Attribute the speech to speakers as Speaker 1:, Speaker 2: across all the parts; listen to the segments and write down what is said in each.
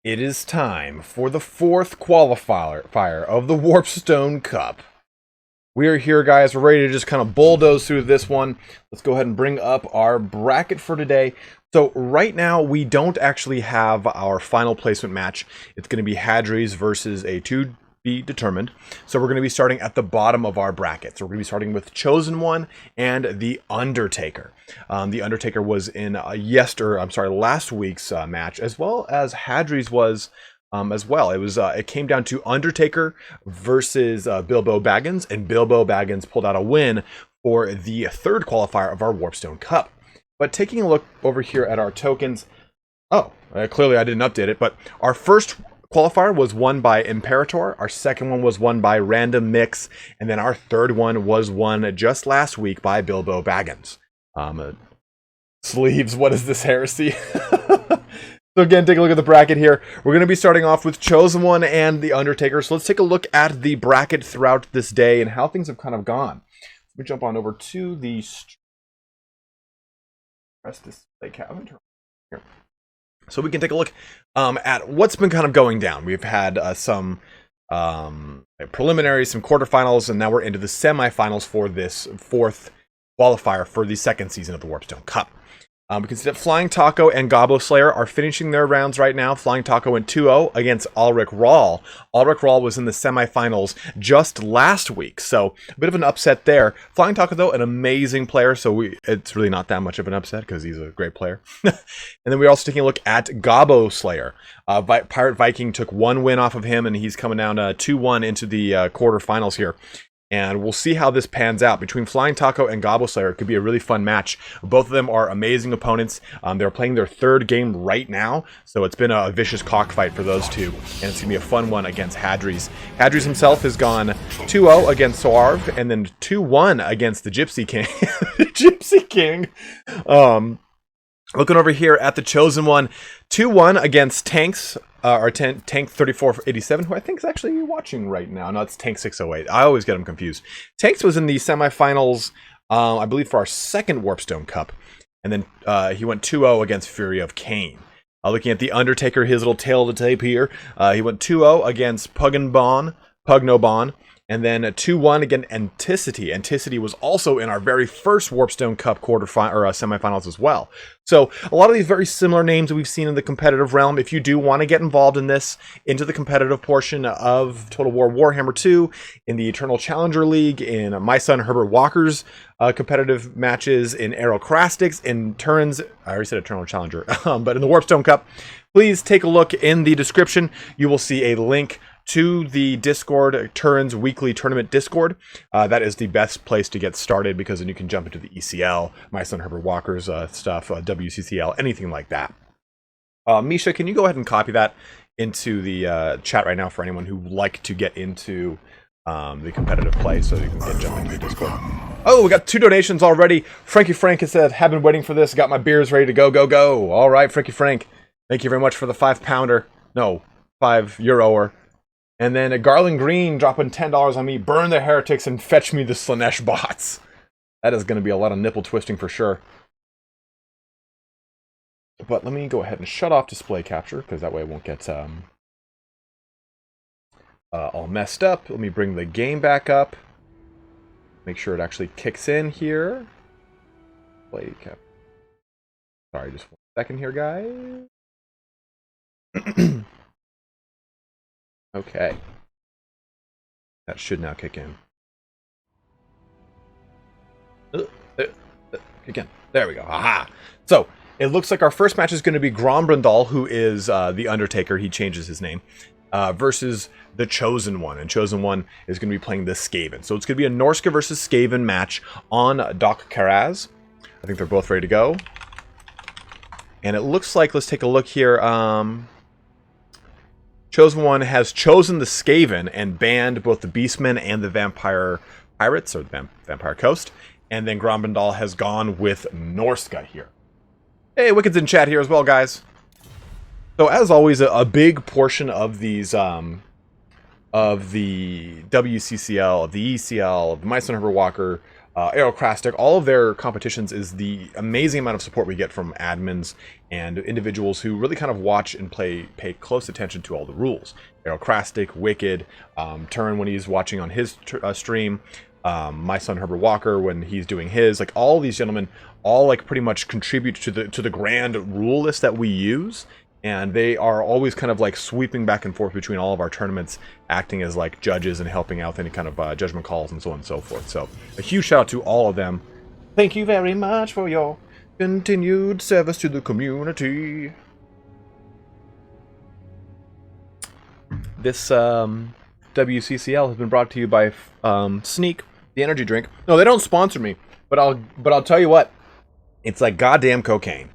Speaker 1: It is time for the fourth qualifier of the Warpstone Cup. We are here, guys. We're ready to just kind of bulldoze through this one. Let's go ahead and bring up our bracket for today. So right now, we don't actually have our final placement match. It's going to be Hadres versus a to be determined. So we're going to be starting at the bottom of our bracket. So we're going to be starting with ChosenOne and the Undertaker. The Undertaker was in last week's match, as well as Hadres was as well. It came down to Undertaker versus Bilbo Baggins, and Bilbo Baggins pulled out a win for the third qualifier of our Warpstone Cup. But taking a look over here at our tokens, clearly I didn't update it, but our first qualifier was won by Imperator, our second one was won by Random Mix, and then our third one was won just last week by Bilbo Baggins. Sleeves, what is this heresy? So again, take a look at the bracket here. We're going to be starting off with ChosenOne and the Undertaker. So let's take a look at the bracket throughout this day and how things have kind of gone. Let me jump on over to the press display cabinet here. So we can take a look at what's been kind of going down. We've had some preliminaries, some quarterfinals, and now we're into the semifinals for this fourth qualifier for the second season of the Warpstone Cup. We can see that Flying Taco and Gobbo Slayer are finishing their rounds right now. Flying Taco went 2-0 against Ulrich Rahl. Ulrich Rahl was in the semifinals just last week, so a bit of an upset there. Flying Taco, though, an amazing player, so it's really not that much of an upset because he's a great player. And then we're also taking a look at Gobbo Slayer. Pirate Viking took one win off of him, and he's coming down 2-1 into the quarterfinals here. And we'll see how this pans out. Between Flying Taco and Gobbo Slayer, it could be a really fun match. Both of them are amazing opponents. They're playing their third game right now, so it's been a vicious cockfight for those two. And it's going to be a fun one against Hadres. Hadres himself has gone 2-0 against Soarv, and then 2-1 against the Gypsy King. Gypsy King! Looking over here at the ChosenOne, 2-1 against Tanks. Tank 3487, who I think is actually watching right now. No, it's Tank 608. I always get them confused. Tanks was in the semifinals, I believe, for our second Warpstone Cup. And then he went 2-0 against Fury of Cain. Looking at the Undertaker, his little tail to tape here. He went 2-0 against Pugnobon. And then 2-1 against Anticity. Anticity was also in our very first Warpstone Cup semifinals as well. So a lot of these very similar names that we've seen in the competitive realm. If you do want to get involved in this, into the competitive portion of Total War Warhammer 2, in the Eternal Challenger League, in my son Herbert Walker's competitive matches, in Aerocrastics, in Turns, I already said Eternal Challenger, but in the Warpstone Cup, please take a look in the description. You will see a link to the Discord, Turns Weekly Tournament Discord. That is the best place to get started because then you can jump into the ECL, my son Herbert Walker's stuff, WCCL, anything like that. Misha, can you go ahead and copy that into the chat right now for anyone who would like to get into the competitive play so you can jump into the Discord. Oh, we got 2 donations already. Frankie Frank has said, have been waiting for this, got my beers ready to go, go, go. All right, Frankie Frank, thank you very much for the 5-pounder. No, 5-euroer. And then Garland Green dropping $10 on me. Burn the heretics and fetch me the Slanesh bots. That is going to be a lot of nipple twisting for sure. But let me go ahead and shut off display capture because that way it won't get all messed up. Let me bring the game back up. Make sure it actually kicks in here. Play cap. Sorry, just 1 second here, guys. Okay. That should now kick in. Kick in. There we go. Aha! So, it looks like our first match is going to be Grombrandal, who is the Undertaker. He changes his name. Versus the ChosenOne. And ChosenOne is going to be playing the Skaven. So, it's going to be a Norsca versus Skaven match on Doc Karaz. I think they're both ready to go. And it looks like, let's take a look here. ChosenOne has chosen the Skaven and banned both the Beastmen and the Vampire Pirates, or the Vampire Coast. And then Grombrandal has gone with Norsca here. Hey, Wicked's in chat here as well, guys. So, as always, a big portion of these, of the WCCL, of the ECL, of the My Son Herbert Walker Aerocrastic, all of their competitions is the amazing amount of support we get from admins and individuals who really kind of watch and pay close attention to all the rules. Aerocrastic, Wicked, Turn when he's watching on his stream, my son Herbert Walker when he's doing his, like all these gentlemen all like pretty much contribute to the grand rule list that we use. And they are always kind of like sweeping back and forth between all of our tournaments, acting as like judges and helping out with any kind of judgment calls and so on and so forth. So a huge shout out to all of them. Thank you very much for your continued service to the community. This WCCL has been brought to you by Sneak, the energy drink. No, they don't sponsor me, but I'll tell you what, it's like goddamn cocaine.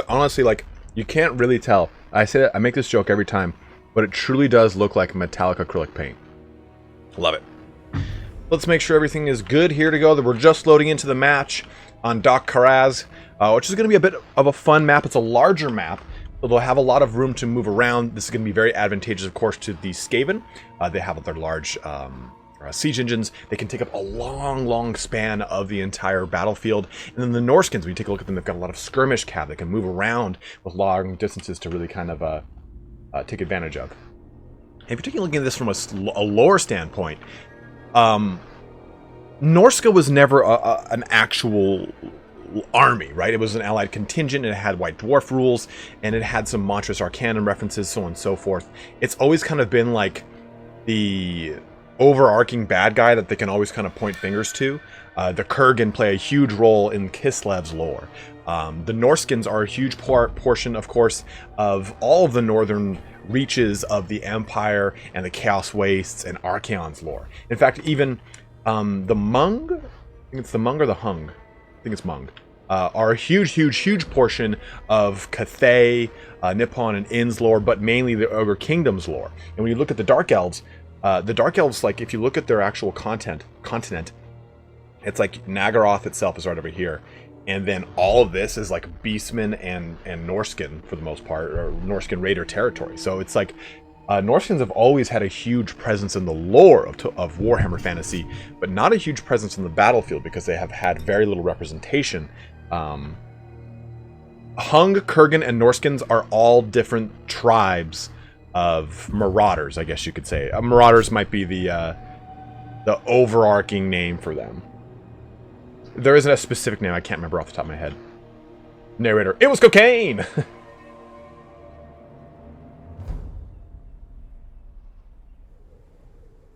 Speaker 1: Honestly, like, you can't really tell. I say that, I make this joke every time, but it truly does look like metallic acrylic paint. Love it. Let's make sure everything is good here to go. That we're just loading into the match on Dock Karaz, which is going to be a bit of a fun map. It's a larger map, so they'll have a lot of room to move around. This is going to be very advantageous, of course, to the Skaven. They have their large siege engines. They can take up a long span of the entire battlefield. And then the Norskins, when you take a look at them, they've got a lot of skirmish cav that can move around with long distances to really kind of take advantage of. If you're taking a look at this from a lore standpoint, Norsca was never an actual army, right? It was an allied contingent, and it had white dwarf rules, and it had some Monstrous Arcanum references, so on and so forth. It's always kind of been like the overarching bad guy that they can always kind of point fingers to. The Kurgan play a huge role in Kislev's lore. The Norskins are a huge portion, of course, of all of the northern reaches of the Empire and the Chaos Wastes and Archaon's lore. In fact, even the Mung, I think it's the Mung or the Hung, I think it's Mung, are a huge portion of Cathay, Nippon, and Inn's lore, but mainly the Ogre Kingdom's lore. And when you look at the Dark Elves, like, if you look at their actual continent, it's like Nagaroth itself is right over here. And then all of this is like Beastmen and Norskin, for the most part, or Norskin Raider territory. So it's like, Norskins have always had a huge presence in the lore of Warhammer Fantasy, but not a huge presence in the battlefield because they have had very little representation. Hung, Kurgan, and Norskins are all different tribes of marauders, I guess you could say. Marauders might be the overarching name for them. There isn't a specific name, I can't remember off the top of my head. Narrator, it was cocaine!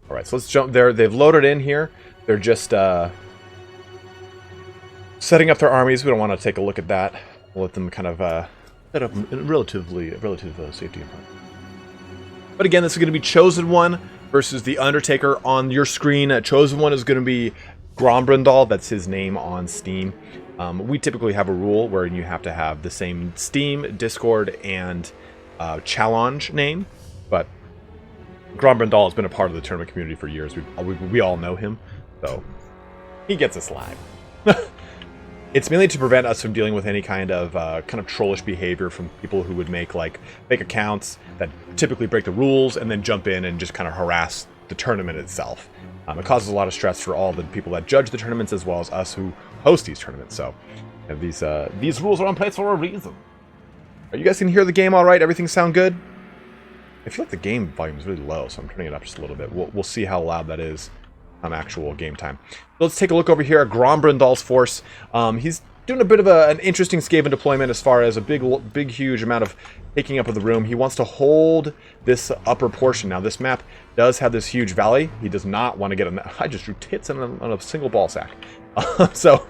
Speaker 1: Alright, so let's jump there. They've loaded in here. They're just setting up their armies. We don't want to take a look at that. We'll let them kind of set up in relative safety environment. But again, this is going to be ChosenOne versus the Undertaker on your screen. ChosenOne is going to be Grombrindal. That's his name on Steam. We typically have a rule where you have to have the same Steam, Discord, and challenge name. But Grombrindal has been a part of the tournament community for years. We all know him, so he gets a slide. It's mainly to prevent us from dealing with any kind of trollish behavior from people who would make like fake accounts that typically break the rules and then jump in and just kind of harass the tournament itself. It causes a lot of stress for all the people that judge the tournaments as well as us who host these tournaments. So these rules are in place for a reason. Are you guys can hear the game all right? Everything sound good? I feel like the game volume is really low, so I'm turning it up just a little bit. We'll see how loud that is on actual game time. Let's take a look over here at Grombrindal's force. He's doing a bit of an interesting Skaven deployment as far as a big, huge amount of taking up of the room. He wants to hold this upper portion. Now, this map does have this huge valley. He does not want to get on that. I just drew tits on a single ball sack. So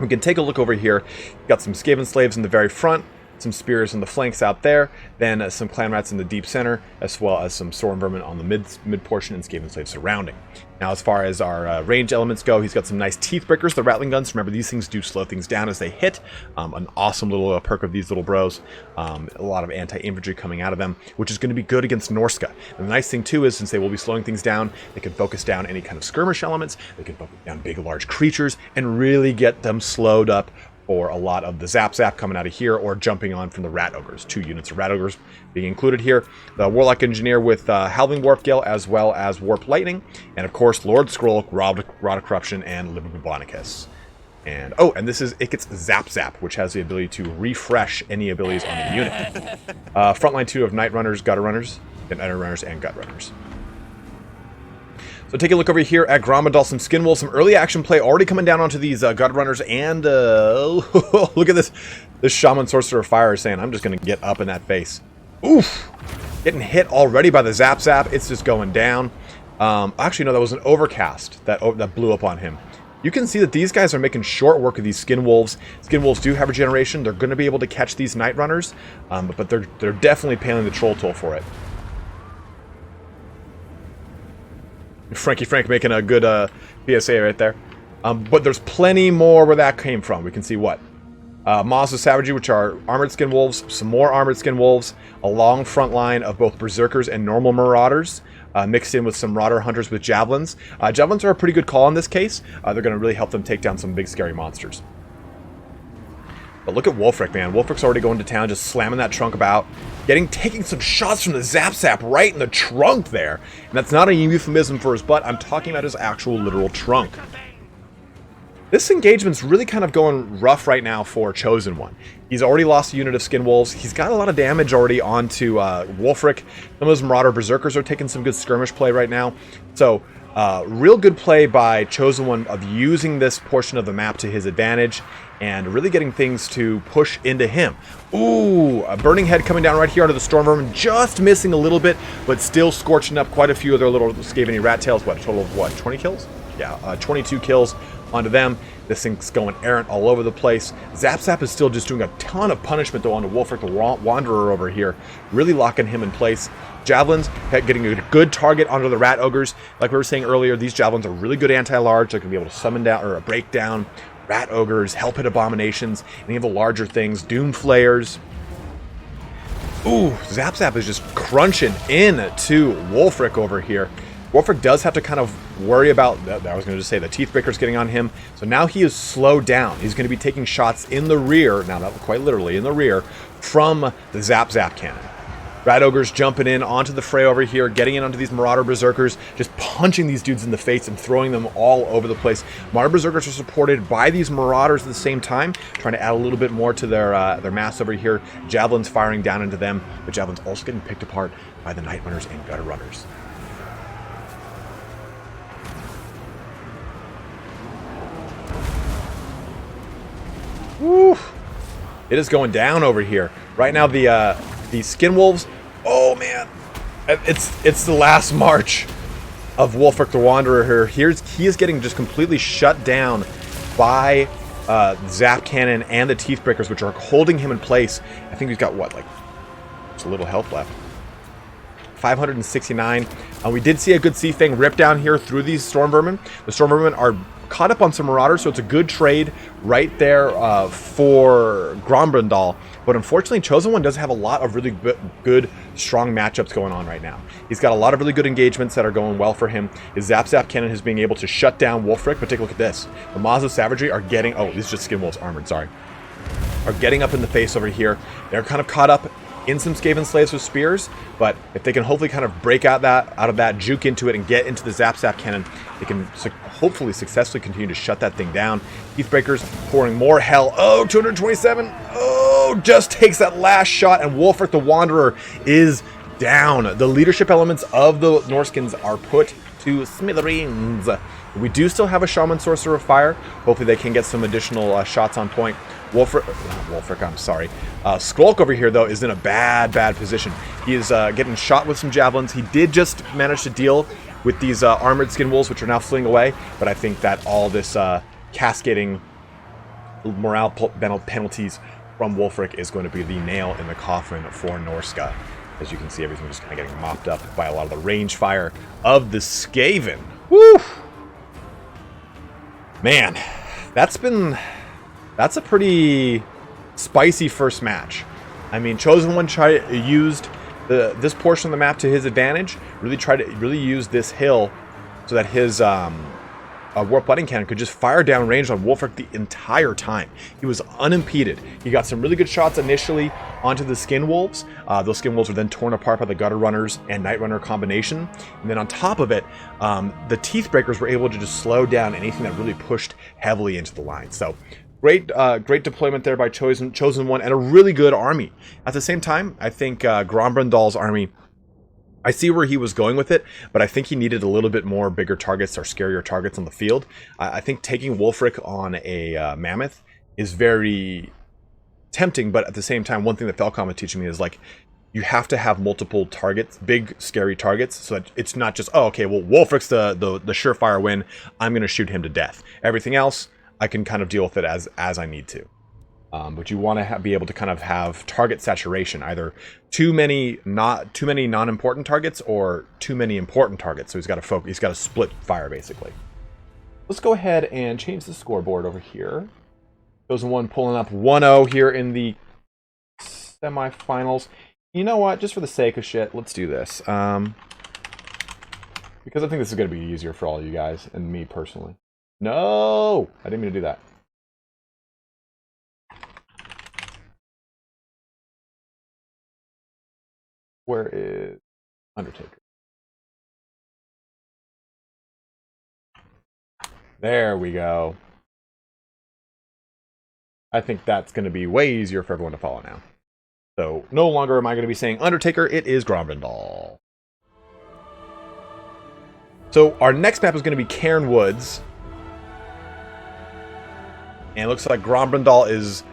Speaker 1: we can take a look over here. Got some Skaven slaves in the very front, some spears on the flanks out there, then some clan rats in the deep center, as well as some storm vermin on the mid portion and Skaven slaves surrounding. Now, as far as our range elements go, he's got some nice teeth breakers, the rattling guns. Remember, these things do slow things down as they hit. An awesome little perk of these little bros. A lot of anti-infantry coming out of them, which is going to be good against Norsca. And the nice thing, too, is since they will be slowing things down, they can focus down any kind of skirmish elements. They can focus down big, large creatures and really get them slowed up for a lot of the Zap coming out of here, or jumping on from the Rat Ogres. 2 units of Rat Ogres being included here. The Warlock Engineer with Howling Warp Gale, as well as Warp Lightning. And of course, Lord Scroll, Rod of Corruption, and Living Botanicus. And, oh, and this is, it gets Zap, which has the ability to refresh any abilities on the unit. Frontline 2 of Night Runners, Gutter Runners, and Night Runners and Gut Runners. So take a look over here at Grommadal, some Skinwolves, some early action play already coming down onto these Gut Runners, and look at this. This Shaman Sorcerer of Fire is saying, I'm just going to get up in that face. Oof! Getting hit already by the Zap. It's just going down. Actually, no, that was an Overcast that blew up on him. You can see that these guys are making short work of these Skinwolves. Skinwolves do have regeneration. They're going to be able to catch these Night Runners, but they're definitely paying the Troll Toll for it. Frankie Frank making a good PSA right there. But there's plenty more where that came from. We can see what? Maws of Savagery, which are Armored Skinwolves, some more Armored Skinwolves, a long front line of both Berserkers and normal Marauders, mixed in with some Marauder Hunters with Javelins. Javelins are a pretty good call in this case. They're going to really help them take down some big scary monsters. But look at Wulfric, man. Wulfric's already going to town, just slamming that trunk about. Taking some shots from the Zap right in the trunk there. And that's not a euphemism for his butt. I'm talking about his actual literal trunk. This engagement's really kind of going rough right now for ChosenOne. He's already lost a unit of Skinwolves. He's got a lot of damage already onto Wulfric. Some of those Marauder Berserkers are taking some good skirmish play right now. So, real good play by ChosenOne of using this portion of the map to his advantage and really getting things to push into him. Ooh, a Burning Head coming down right here onto the Storm Vermin, just missing a little bit, but still scorching up quite a few of their little Skaven rat tails. What, a total of what, 20 kills? Yeah, 22 kills onto them. This thing's going errant all over the place. Zap is still just doing a ton of punishment though onto Wulfric the Wanderer over here, really locking him in place. Javelins, getting a good target onto the Rat Ogres. Like we were saying earlier, these Javelins are really good anti-large. They're going to be able to summon down, or break down Rat Ogres, Help Hit Abominations, any of the larger things, Doom Flayers. Ooh, Zap is just crunching into Wulfric over here. Wulfric does have to kind of worry about, I was going to just say, the Teethbreaker's getting on him. So now he is slowed down. He's going to be taking shots in the rear, now not quite literally, in the rear, from the Zap cannon. Rat Ogres jumping in onto the fray over here, getting in onto these Marauder Berserkers, just punching these dudes in the face and throwing them all over the place. Marauder Berserkers are supported by these Marauders at the same time, trying to add a little bit more to their mass over here. Javelins firing down into them, but Javelins also getting picked apart by the Night Runners and Gutter Runners. Woo! It is going down over here. Right now, the Skinwolves. Oh man, it's the last march of Wulfric the Wanderer here. He is getting just completely shut down by Zap Cannon and the Teethbreakers, which are holding him in place. I think he's got what, like, just a little health left. 569. We did see a good Sea Fang rip down here through these Storm Vermin. The Storm Vermin are caught up on some Marauders, so it's a good trade right there for Grombrandal. But unfortunately, ChosenOne does have a lot of really good, strong matchups going on right now. He's got a lot of really good engagements that are going well for him. His Zap Cannon is being able to shut down Wulfric, but take a look at this. The Maws of Savagery are getting, oh, these are just Skinwolves armored, sorry. Are getting up in the face over here. They're kind of caught up in some Skaven Slaves with spears, but if they can hopefully kind of break out of that, juke into it, and get into the Zap Cannon, they can hopefully successfully continue to shut that thing down. Teethbreakers pouring more hell. Oh, 227. Oh, just takes that last shot, and Wulfric the Wanderer is down. The leadership elements of the Norskins are put to smithereens. We do still have a Shaman Sorcerer of Fire. Hopefully they can get some additional shots on point. Wulfric, I'm sorry. Skrulk over here, though, is in a bad position. He is getting shot with some javelins. He did just manage to deal with these armored Skinwolves, which are now fleeing away. But I think that all this cascading morale penalties from Wulfric is going to be the nail in the coffin for Norsca. As you can see, everything just kind of getting mopped up by a lot of the range fire of the Skaven. Woo! Man, that's a pretty spicy first match. I mean, ChosenOne used this portion of the map to his advantage. Really use this hill so that his Warp Lightning Cannon could just fire down range on Wulfric the entire time. He was unimpeded. He got some really good shots initially onto the Skin Wolves. Those Skin Wolves were then torn apart by the Gutter Runners and Night Runner combination. And then on top of it, the Teeth Breakers were able to just slow down anything that really pushed heavily into the line. So great deployment there by ChosenOne, and a really good army. At the same time, I think Grombrandal's army, I see where he was going with it, but I think he needed a little bit more bigger targets or scarier targets on the field. I think taking Wulfric on a Mammoth is very tempting, but at the same time, one thing that Falcom is teaching me is, like, you have to have multiple targets, big, scary targets, so that it's not just, oh, okay, well, Wulfric's the surefire win, I'm going to shoot him to death. Everything else, I can kind of deal with it as I need to. But you want to be able to kind of have target saturation, either too many non-important targets or too many important targets. So he's got to focus. He's got to split fire basically. Let's go ahead and change the scoreboard over here. ChosenOne pulling up 1-0 here in the semifinals. You know what? Just for the sake of shit, let's do this. Because I think this is going to be easier for all you guys and me personally. No, I didn't mean to do that. Where is Undertaker? There we go. I think that's going to be way easier for everyone to follow now. So no longer am I going to be saying Undertaker, it is Grombrandal. So our next map is going to be Cairnwoods. And it looks like Grombrandal is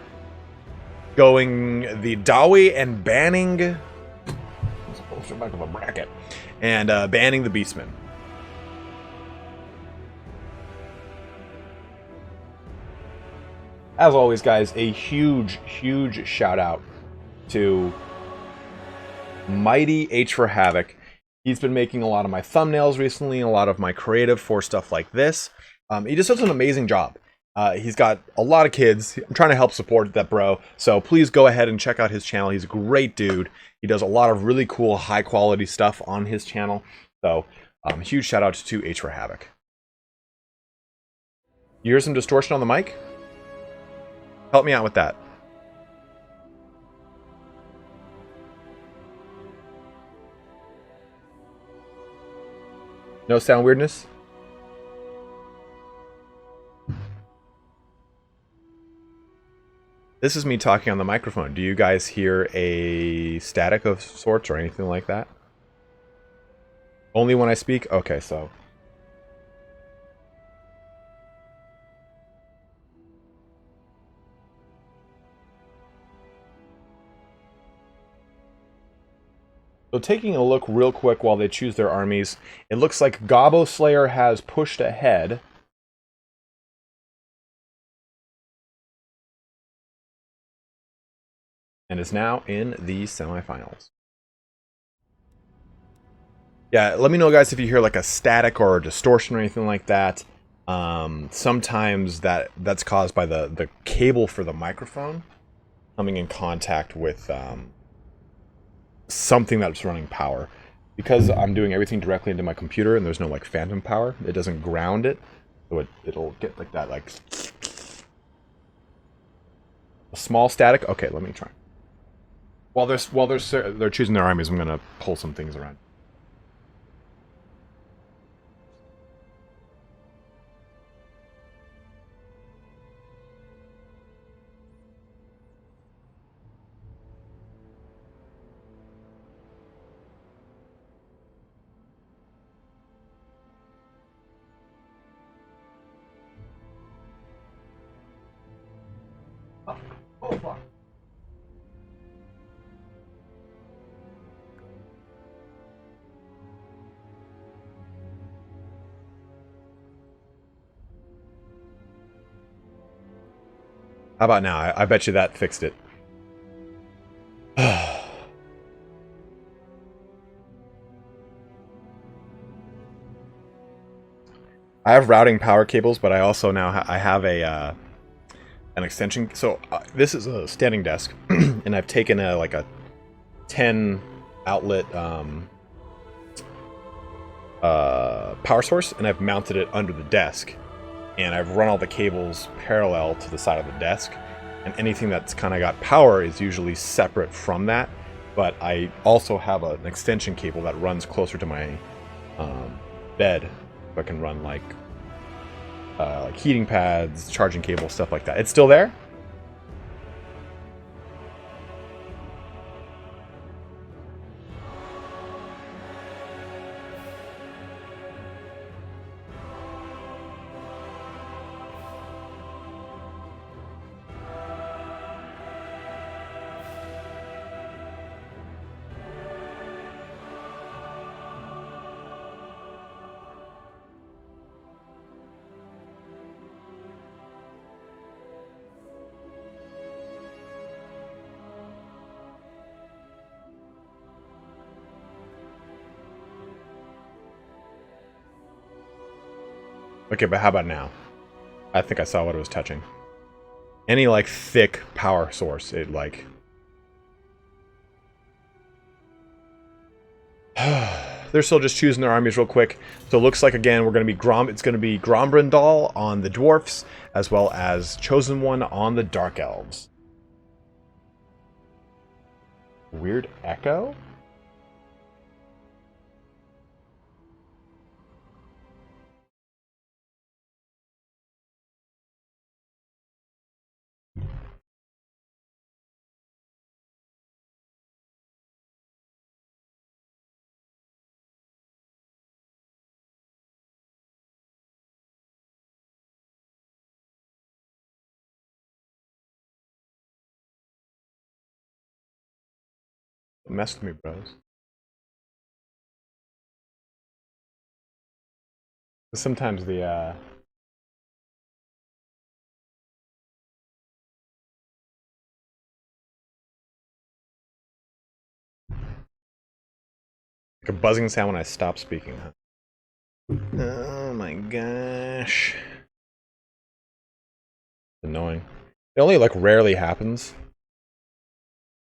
Speaker 1: going the Dawi and banning... back of a bracket, and banning the Beastmen. As always, guys, a huge shout out to Mighty H for Havoc. He's been making a lot of my thumbnails recently, a lot of my creative for stuff like this. He just does an amazing job. He's got a lot of kids. I'm trying to help support that bro, so please go ahead and check out his channel. He's a great dude. He does a lot of really cool, high-quality stuff on his channel. So, huge shout-out to H for Havoc. You hear some distortion on the mic? Help me out with that. No sound weirdness? This is me talking on the microphone. Do you guys hear a static of sorts or anything like that? Only when I speak? Okay, so. So taking a look real quick while they choose their armies, it looks like Gobbo Slayer has pushed ahead. And is now in the semifinals. Yeah, let me know, guys, if you hear like a static or a distortion or anything like that. Sometimes that's caused by the cable for the microphone coming in contact with something that's running power. Because I'm doing everything directly into my computer and there's no like phantom power, it doesn't ground it, so it'll get like that, like a small static. Okay, let me try. While they're choosing their armies, I'm gonna pull some things around. Oh fuck. How about now? I bet you that fixed it. I have routing power cables, but I also now I have a an extension. So this is a standing desk, and I've taken like a 10 outlet power source, and I've mounted it under the desk. and I've run all the cables parallel to the side of the desk, and anything that's kind of got power is usually separate from that. But I also have an extension cable that runs closer to my bed, so I can run like heating pads, charging cables, stuff like that. It's still there? Okay, but how about now? I think I saw what it was touching. Any, like, thick power source, it, like... They're still just choosing their armies real quick. So it looks like, again, we're going to be it's going to be Grombrindal on the Dwarfs, as well as ChosenOne on the Dark Elves. Weird echo? Don't mess with me, bros. Sometimes the like a buzzing sound when I stop speaking, huh? Oh my gosh. Annoying. It only like rarely happens.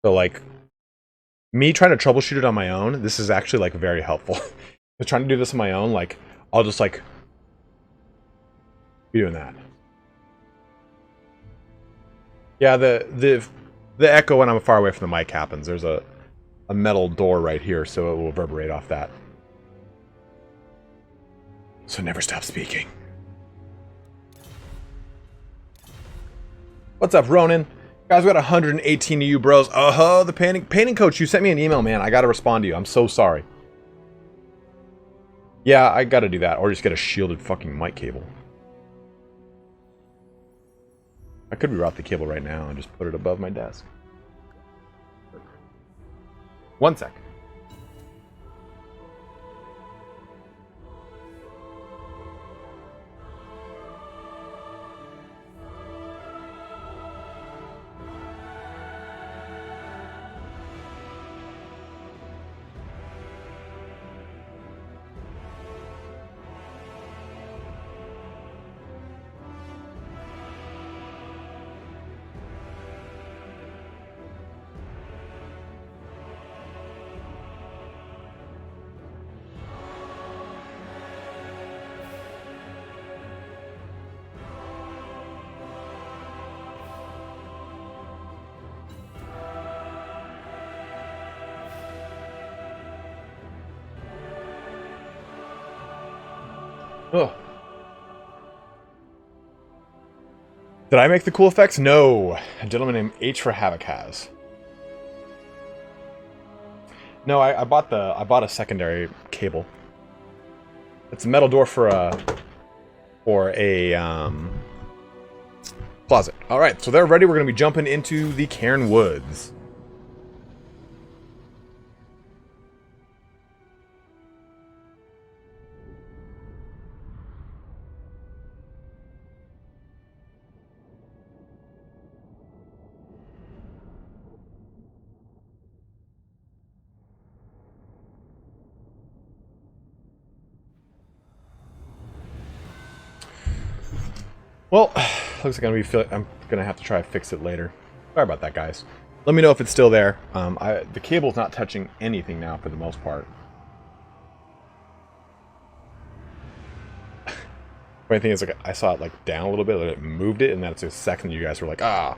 Speaker 1: So like me trying to troubleshoot it on my own, this is actually like very helpful. But trying to do this on my own, like I'll just like be doing that. Yeah, the echo when I'm far away from the mic happens. There's a metal door right here, so it will reverberate off that. So never stop speaking. What's up, Ronan? Guys, we got 118 of you bros. The painting coach, you sent me an email, man. I gotta respond to you. I'm so sorry. Yeah, I gotta do that, or just get a shielded fucking mic cable. I could reroute the cable right now and just put it above my desk. 1 sec. Oh. Did I make the cool effects? No. A gentleman named H for Havoc has. No, I bought a secondary cable. It's a metal door for a closet. All right, so they're ready. We're gonna be jumping into the Cairnwoods. Well, looks like I'm gonna have to try to fix it later. Sorry about that, guys. Let me know if it's still there. The cable's not touching anything now for the most part. Funny thing is, like, I saw it like down a little bit, and it moved it, and that's a second you guys were like, ah.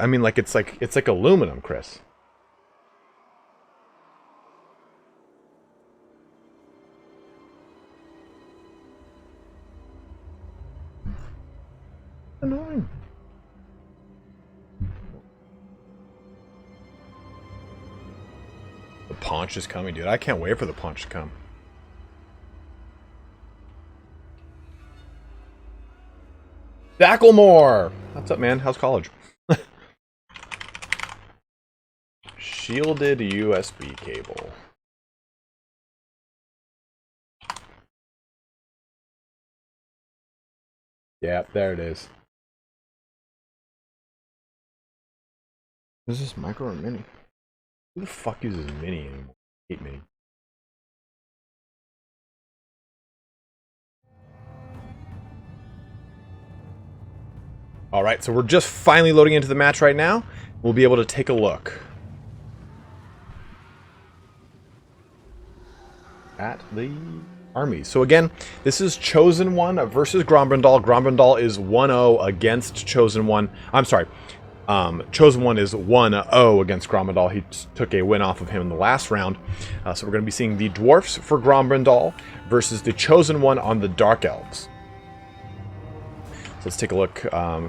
Speaker 1: I mean, like it's like aluminum, Chris. Annoying. The paunch is coming, dude. I can't wait for the paunch to come. Dacklemore! What's up, man? How's college? Shielded USB cable. Yeah, there it is. Is this micro or mini? Who the fuck uses mini anymore? I hate mini. Alright, so we're just finally loading into the match right now. We'll be able to take a look at the armies. So again, this is ChosenOne versus Grombrindal. Grombrindal is 1-0 against ChosenOne. I'm sorry. ChosenOne is 1-0 against Grombrindal. He took a win off of him in the last round. So we're going to be seeing the Dwarfs for Grombrindal versus the ChosenOne on the Dark Elves. So let's take a look.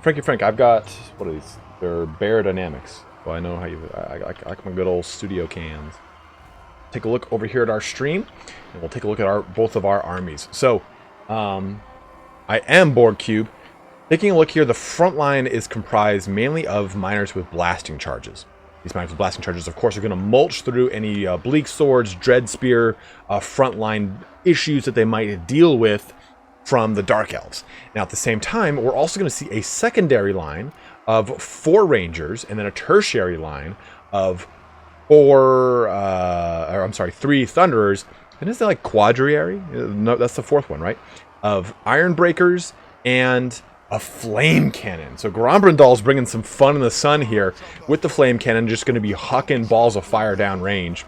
Speaker 1: Frank, I've got, what are these? They're Bear Dynamics. So I know how you, I like my good old studio cans. Take a look over here at our stream, and we'll take a look at both of our armies. So, I am Borg Cube. Taking a look here, the front line is comprised mainly of miners with blasting charges. These miners with blasting charges, of course, are going to mulch through any bleak swords, dread spear, frontline issues that they might deal with from the Dark Elves. Now, at the same time, we're also going to see a secondary line of 4 Rangers, and then a tertiary line of 3 Thunderers. And isn't that like quadriary? No, that's the 4th one, right? Of Iron Breakers and a Flame Cannon. So Grombrindal's bringing some fun in the sun here with the Flame Cannon, just going to be hucking balls of fire down range.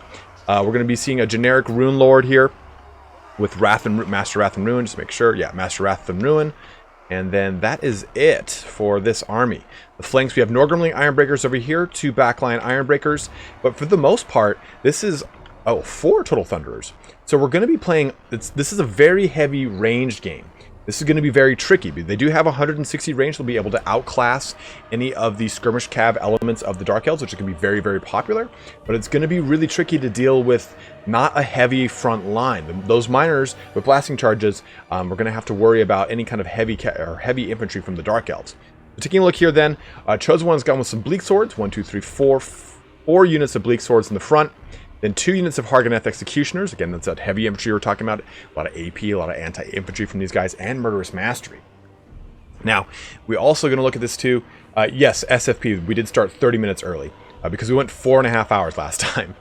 Speaker 1: We're going to be seeing a generic Rune Lord here with Master Wrath and Ruin, just to make sure. Yeah, Master Wrath and Ruin. And then that is it for this army. The flanks, we have Norgrimling Ironbreakers over here, 2 backline Ironbreakers. But for the most part, this is, 4 total Thunderers. So we're going to be playing, this is a very heavy ranged game. This is going to be very tricky. They do have 160 range. They'll be able to outclass any of the skirmish cav elements of the Dark Elves, which can be very, very popular. But it's going to be really tricky to deal with not a heavy front line. Those miners with blasting charges, we're going to have to worry about any kind of heavy infantry from the Dark Elves. So taking a look here then, ChosenOne's gone with some Bleak Swords. 1, 2, 3, 4. 4 units of Bleak Swords in the front. Then 2 units of Hargoneth Executioners. Again, that's that heavy infantry we're talking about. A lot of AP, a lot of anti-infantry from these guys, and Murderous Mastery. Now, we're also going to look at this too. Yes, SFP, we did start 30 minutes early because we went 4.5 hours last time.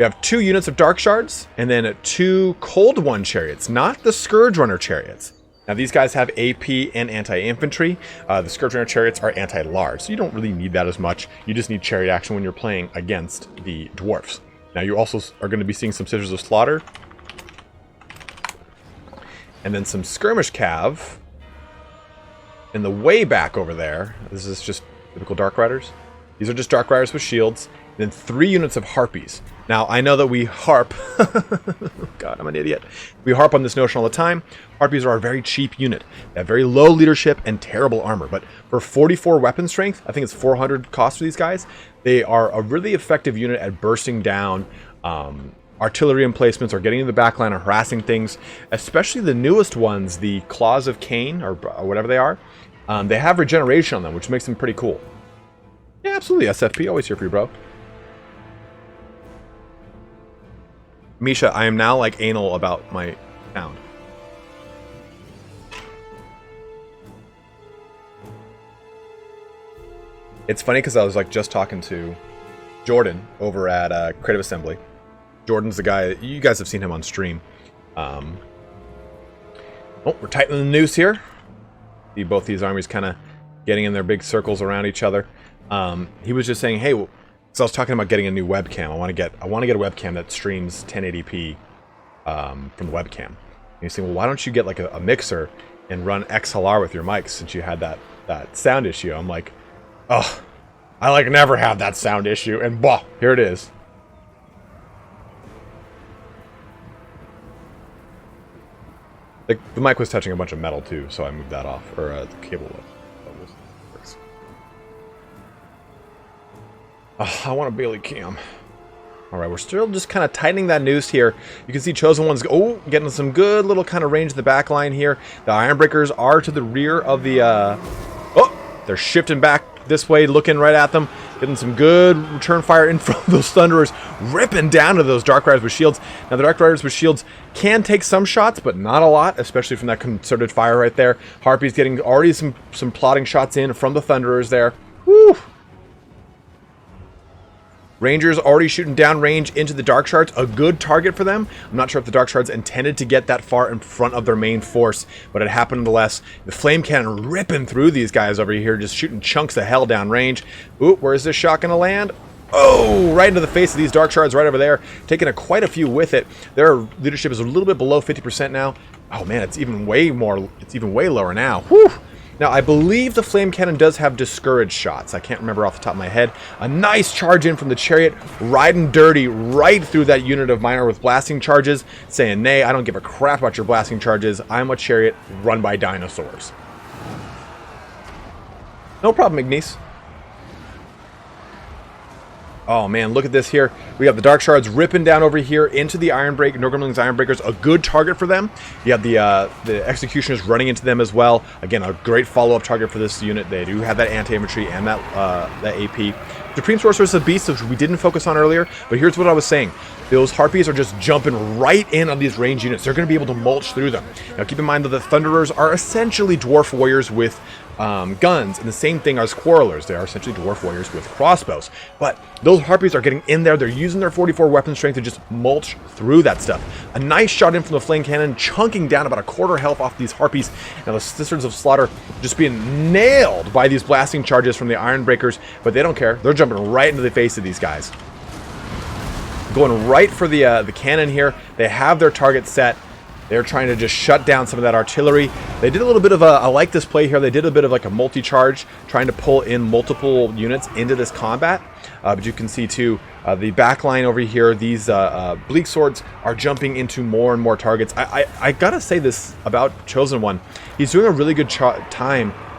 Speaker 1: We have 2 units of Dark Shards, and then 2 Cold One Chariots, not the Scourge Runner Chariots. Now, these guys have AP and anti-infantry. The Scourge Runner Chariots are anti-large, so you don't really need that as much. You just need chariot action when you're playing against the Dwarfs. Now, you also are going to be seeing some Scissors of Slaughter. And then some Skirmish Cav. In the way back over there, this is just typical Dark Riders. These are just Dark Riders with shields. And then 3 units of Harpies. Now, I know that we harp. God, I'm an idiot. We harp on this notion all the time. Harpies are a very cheap unit. They have very low leadership and terrible armor. But for 44 weapon strength, I think it's 400 cost for these guys. They are a really effective unit at bursting down artillery emplacements or getting in the backline or harassing things. Especially the newest ones, the Claws of Cain, or whatever they are. They have regeneration on them, which makes them pretty cool. Yeah, absolutely, SFP. Always here for you, bro. Misha, I am now like anal about my sound. It's funny because I was like just talking to Jordan over at Creative Assembly. Jordan's the guy, you guys have seen him on stream. Oh, we're tightening the noose here. See both these armies kind of getting in their big circles around each other. He was just saying, hey, so I was talking about getting a new webcam. I want to get a webcam that streams 1080p from the webcam. And you say, well, why don't you get like a mixer and run XLR with your mics since you had that sound issue? I'm like, oh, I like never have that sound issue, and bah, here it is. The mic was touching a bunch of metal too, so I moved that off, or the cable was. Oh, I want a Bailey cam. Alright, we're still just kind of tightening that noose here. You can see ChosenOne's getting some good little kind of range in the back line here. The Ironbreakers are to the rear of the... Oh! They're shifting back this way, looking right at them. Getting some good return fire in from those Thunderers, ripping down to those Dark Riders with shields. Now, the Dark Riders with shields can take some shots, but not a lot, especially from that concerted fire right there. Harpy's getting already some plotting shots in from the Thunderers there. Woo! Rangers already shooting down range into the Dark Shards. A good target for them. I'm not sure if the Dark Shards intended to get that far in front of their main force, but it happened nonetheless. The Flame Cannon ripping through these guys over here, just shooting chunks of hell down range. Ooh, where's this shot gonna land? Oh, right into the face of these Dark Shards right over there. Taking quite a few with it. Their leadership is a little bit below 50% now. Oh man, it's even way lower now. Whew. Now, I believe the Flame Cannon does have discouraged shots. I can't remember off the top of my head. A nice charge in from the Chariot, riding dirty right through that unit of Miner with blasting charges, saying, nay, I don't give a crap about your blasting charges. I'm a Chariot run by dinosaurs. No problem, Ignis. Oh man, look at this here. We have the Dark Shards ripping down over here into the Nurgling's Ironbreakers. A good target for them. You have the Executioners running into them as well. Again, a great follow-up target for this unit. They do have that anti-infantry and that AP. Supreme Sorceress of Beasts, which we didn't focus on earlier, but here's what I was saying. Those Harpies are just jumping right in on these range units. They're going to be able to mulch through them. Now keep in mind that the Thunderers are essentially Dwarf Warriors with guns, and the same thing as Quarrelers. They are essentially Dwarf Warriors with crossbows. But those Harpies are getting in there. They're using their 44 weapon strength to just mulch through that stuff. A nice shot in from the Flame Cannon, chunking down about a quarter health off these Harpies. Now the Sisters of Slaughter just being nailed by these blasting charges from the Ironbreakers, but they don't care. They're jumping right into the face of these guys. Going right for the cannon here. They have their target set. They're trying to just shut down some of that artillery. They did a little bit of I like this play here. They did a bit of like a multi-charge, trying to pull in multiple units into this combat. But you can see too, the back line over here, these Bleak Swords are jumping into more and more targets. I gotta say this about ChosenOne. He's doing a really good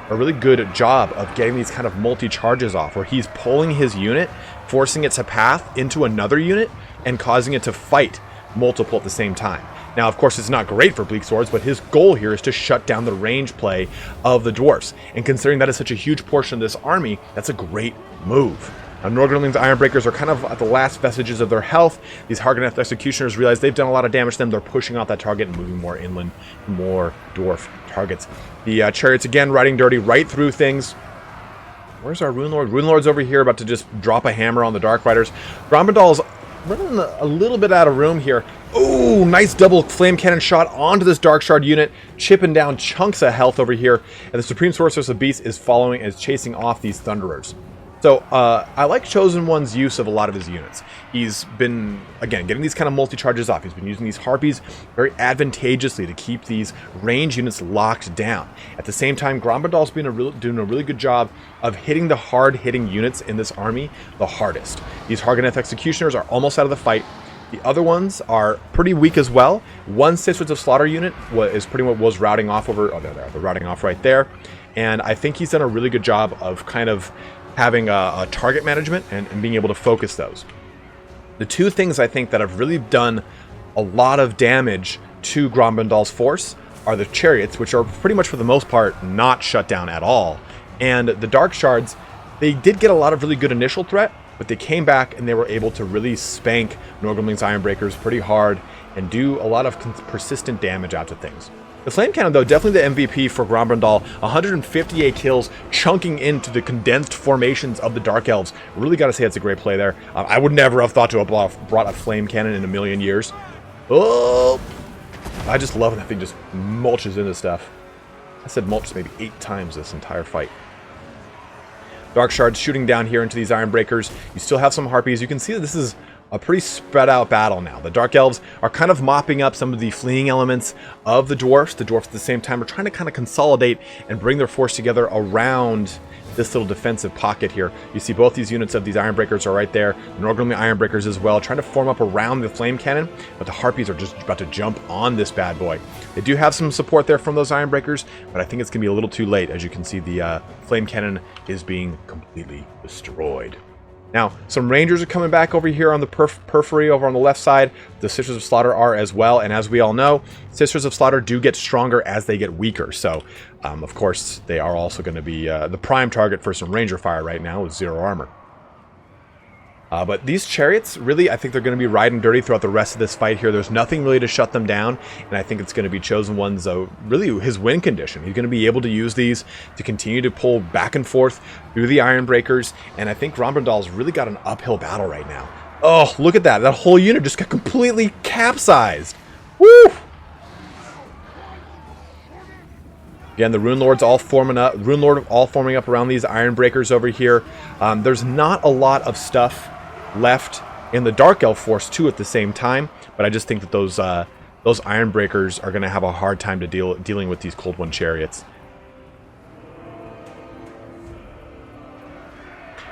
Speaker 1: really good job of getting these kind of multi-charges off, where he's pulling his unit, forcing it to path into another unit, and causing it to fight multiple at the same time. Now, of course, it's not great for Bleak Swords, but his goal here is to shut down the range play of the Dwarfs. And considering that is such a huge portion of this army, that's a great move. Now, Nurgling's Ironbreakers are kind of at the last vestiges of their health. These Harganeth Executioners realize they've done a lot of damage to them. They're pushing out that target and moving more inland, more Dwarf targets. The Chariots, again, riding dirty right through things. Where's our Rune Lord? Rune Lord's over here, about to just drop a hammer on the Dark Riders. Grombendal's running a little bit out of room here. Oh, nice double Flame Cannon shot onto this Dark Shard unit, chipping down chunks of health over here. And the Supreme Sorceress of Beasts is chasing off these Thunderers. So, I like ChosenOne's use of a lot of his units. He's been, again, getting these kind of multi-charges off. He's been using these Harpies very advantageously to keep these range units locked down. At the same time, Grombendal's been doing a really good job of hitting the hard-hitting units in this army the hardest. These Harganeth Executioners are almost out of the fight. The other ones are pretty weak as well. One Sisters of Slaughter unit is pretty much was routing off over... Oh, they're routing off right there. And I think he's done a really good job of kind of having a target management and being able to focus those. The two things I think that have really done a lot of damage to Grombendal's force are the Chariots, which are pretty much for the most part not shut down at all. And the Dark Shards, they did get a lot of really good initial threat, but they came back and they were able to really spank Nurgling's Ironbreakers pretty hard and do a lot of persistent damage out to things. The Flame Cannon, though, definitely the MVP for Grombendal. 158 kills, chunking into the condensed formations of the Dark Elves. Really got to say it's a great play there. I would never have thought to have brought a Flame Cannon in a million years. Oh! I just love when that thing just mulches into stuff. I said mulches maybe 8 times this entire fight. Dark Shards shooting down here into these Ironbreakers. You still have some Harpies. You can see that this is a pretty spread out battle now. The Dark Elves are kind of mopping up some of the fleeing elements of the Dwarfs. The Dwarfs at the same time are trying to kind of consolidate and bring their force together around this little defensive pocket here. You see both these units of these Ironbreakers are right there. The Norgormley Ironbreakers as well, trying to form up around the Flame Cannon, but the Harpies are just about to jump on this bad boy. They do have some support there from those Ironbreakers, but I think it's going to be a little too late. As you can see, the Flame Cannon is being completely destroyed. Now, some Rangers are coming back over here on the periphery over on the left side. The Sisters of Slaughter are as well, and as we all know, Sisters of Slaughter do get stronger as they get weaker. So, of course, they are also going to be the prime target for some Ranger fire right now with 0 armor. But these Chariots, really, I think they're going to be riding dirty throughout the rest of this fight here. There's nothing really to shut them down, and I think it's going to be ChosenOne's, really, his win condition. He's going to be able to use these to continue to pull back and forth through the Ironbreakers, and I think Rambandal's really got an uphill battle right now. Oh, look at that. That whole unit just got completely capsized. Woo! Again, the Rune Lords all forming up. Rune Lord all forming up around these Ironbreakers over here. There's not a lot of stuff left in the Dark Elf force too at the same time, but I just think that those Ironbreakers are going to have a hard time to dealing with these Cold One Chariots.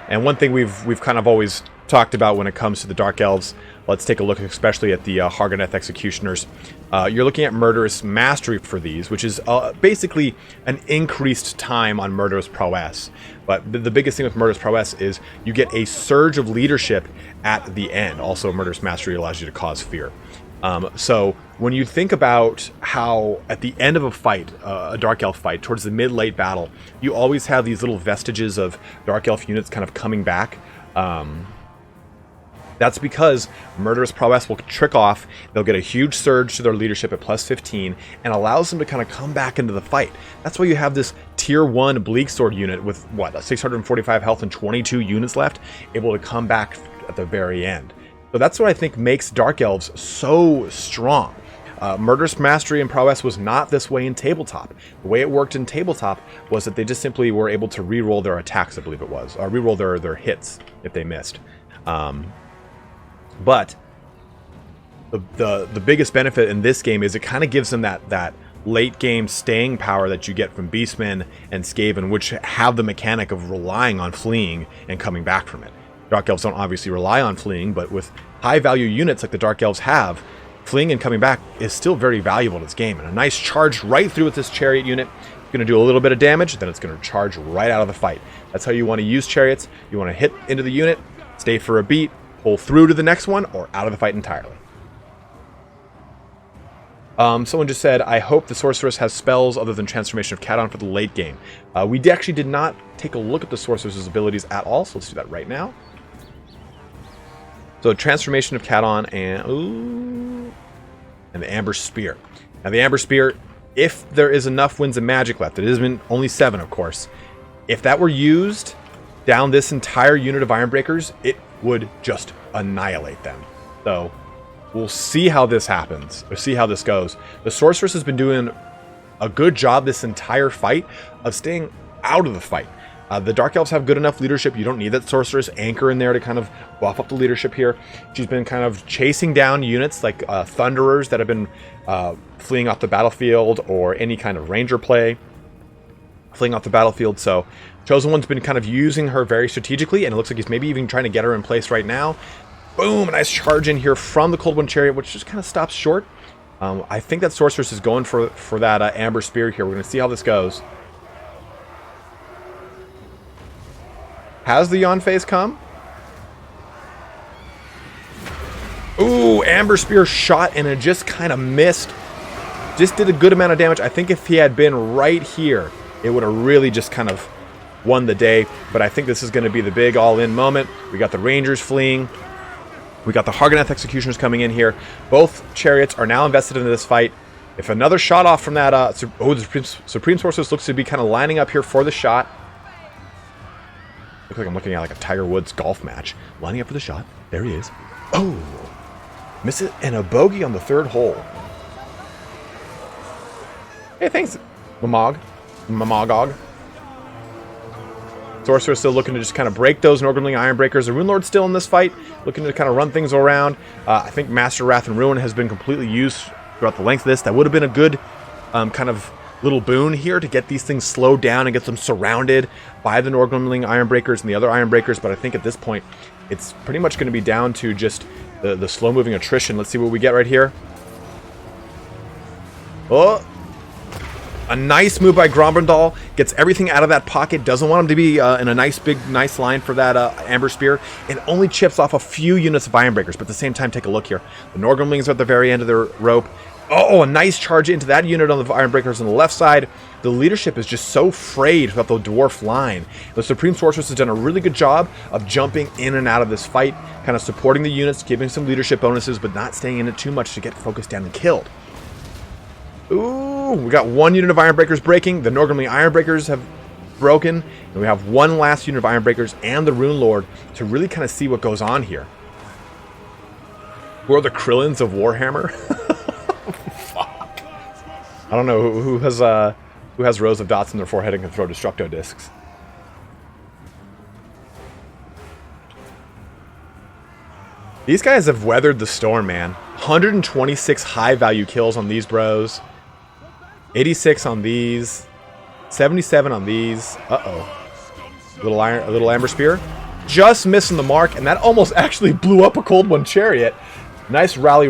Speaker 1: And one thing we've kind of always talked about when it comes to the Dark Elves, let's take a look especially at the Hargoneth Executioners. You're looking at Murderous Mastery for these, which is basically an increased time on Murderous Prowess. But the biggest thing with Murderous Prowess is you get a surge of leadership at the end. Also, Murderous Mastery allows you to cause fear. So when you think about how at the end of a fight, a Dark Elf fight, towards the mid-late battle, you always have these little vestiges of Dark Elf units kind of coming back. That's because Murderous Prowess will trick off, they'll get a huge surge to their leadership at plus 15, and allows them to kind of come back into the fight. That's why you have this tier 1 Bleak Sword unit with, what, 645 health and 22 units left, able to come back at the very end. So that's what I think makes Dark Elves so strong. Murderous Mastery and Prowess was not this way in Tabletop. The way it worked in Tabletop was that they just simply were able to re-roll their attacks, I believe it was, or re-roll their hits if they missed. But the biggest benefit in this game is it kind of gives them that late game staying power that you get from Beastmen and Skaven, which have the mechanic of relying on fleeing and coming back from it. Dark Elves don't obviously rely on fleeing, but with high value units like the Dark Elves have, fleeing and coming back is still very valuable in this game. And a nice charge right through with this Chariot unit. It's going to do a little bit of damage, then it's going to charge right out of the fight. That's how you want to use Chariots. You want to hit into the unit, stay for a beat, pull through to the next one, or out of the fight entirely. Someone just said, I hope the Sorceress has spells other than Transformation of Katon for the late game. We actually did not take a look at the Sorceress's abilities at all, so let's do that right now. So Transformation of Katon and the Amber Spear. Now the Amber Spear, if there is enough Winds of Magic left, it has been only 7 of course, if that were used down this entire unit of Ironbreakers, it would just annihilate them. So we'll see how this happens. We'll see how this goes. The Sorceress has been doing a good job this entire fight of staying out of the fight. The Dark Elves have good enough leadership. You don't need that Sorceress anchor in there to kind of buff up the leadership here. She's been kind of chasing down units like Thunderers that have been fleeing off the battlefield, or any kind of Ranger play fleeing off the battlefield. So ChosenOne's been kind of using her very strategically, and it looks like he's maybe even trying to get her in place right now. Boom! A nice charge in here from the Cold One Chariot, which just kind of stops short. I think that Sorceress is going for that Amber Spear here. We're going to see how this goes. Has the Yawn Phase come? Ooh, Amber Spear shot and it just kind of missed. Just did a good amount of damage. I think if he had been right here, it would have really just kind of won the day. But I think this is going to be the big all-in moment. We got the Rangers fleeing. We got the Hargoneth Executioners coming in here. Both Chariots are now invested into this fight. If another shot off from that... the Supreme Sorceress looks to be kind of lining up here for the shot. Looks like I'm looking at like a Tiger Woods golf match. Lining up for the shot. There he is. Oh! Miss it, and a bogey on the 3rd hole. Hey, thanks, Mamogog. Sorcerer still looking to just kind of break those Norgrimling Ironbreakers. The Rune Lord's still in this fight, looking to kind of run things around. I think Master Wrath and Ruin has been completely used throughout the length of this. That would have been a good kind of little boon here to get these things slowed down and get them surrounded by the Norgrimling Ironbreakers and the other Ironbreakers. But I think at this point, it's pretty much going to be down to just the slow-moving attrition. Let's see what we get right here. Oh! A nice move by Grombrindal. Gets everything out of that pocket. Doesn't want him to be in a nice line for that Amber Spear. And only chips off a few units of Ironbreakers. But at the same time, take a look here. The Norgrimlings are at the very end of their rope. Oh, a nice charge into that unit on the Ironbreakers on the left side. The leadership is just so frayed throughout the Dwarf line. The Supreme Sorceress has done a really good job of jumping in and out of this fight. Kind of supporting the units, giving some leadership bonuses, but not staying in it too much to get focused down and killed. Ooh, we got one unit of Ironbreakers breaking. The Norgrimling Ironbreakers have broken. And we have one last unit of Ironbreakers and the Rune Lord to really kind of see what goes on here. Who are the Krillins of Warhammer? Fuck. I don't know who has rows of dots in their forehead and can throw Destructo Discs. These guys have weathered the storm, man. 126 high-value kills on these bros. 86 on these. 77 on these. Uh-oh. A little Amber Spear. Just missing the mark, and that almost actually blew up a Cold One Chariot. Nice charge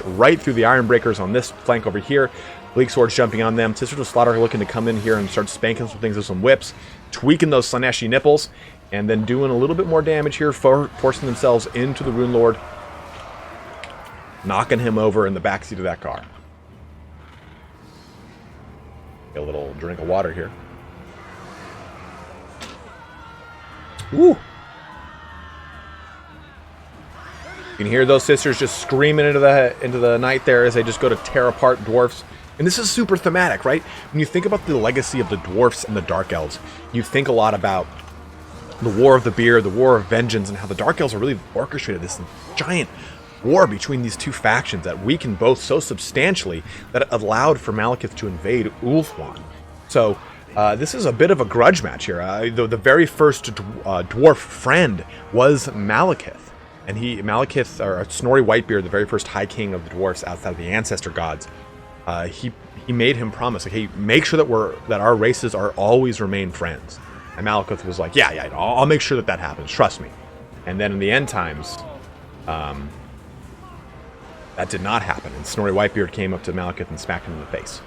Speaker 1: right through the Ironbreakers on this flank over here. Bleak Sword's jumping on them. Sister of Slaughter looking to come in here and start spanking some things with some whips. Tweaking those Slaneshi nipples. And then doing a little bit more damage here, forcing themselves into the Rune Lord. Knocking him over in the backseat of that car. Get a little drink of water here. Woo! You can hear those sisters just screaming into the night there as they just go to tear apart dwarfs. And this is super thematic, right? When you think about the legacy of the dwarfs and the Dark Elves, you think a lot about the War of the Beard, the War of Vengeance, and how the Dark Elves are really orchestrated this giant war between these two factions that weakened both so substantially that it allowed for Malekith to invade Ulthuan. So this is a bit of a grudge match here. The very first dwarf friend was Malekith. And Malekith, or Snorri Whitebeard, the very first High King of the dwarfs outside of the Ancestor gods, he made him promise, like, hey, make sure that our races are always remain friends. And Malekith was like, yeah, I'll make sure that happens. Trust me. And then in the end times, that did not happen. And Snorri Whitebeard came up to Malekith and smacked him in the face.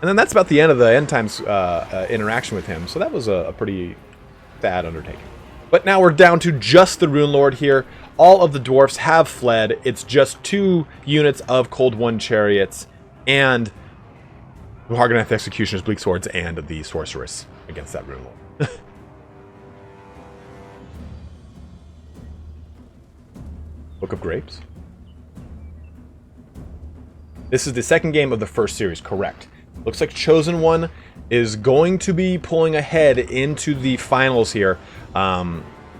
Speaker 1: And then that's about the end of the end times interaction with him. So that was a pretty bad undertaking. But now we're down to just the Rune Lord here. All of the dwarfs have fled. It's just 2 units of Cold One Chariots and the Hargonath Executioners, Bleak Swords, and the Sorceress against that Rune Lord. Book of Grapes. This is the second game of the first series, correct. Looks like ChosenOne is going to be pulling ahead into the finals here.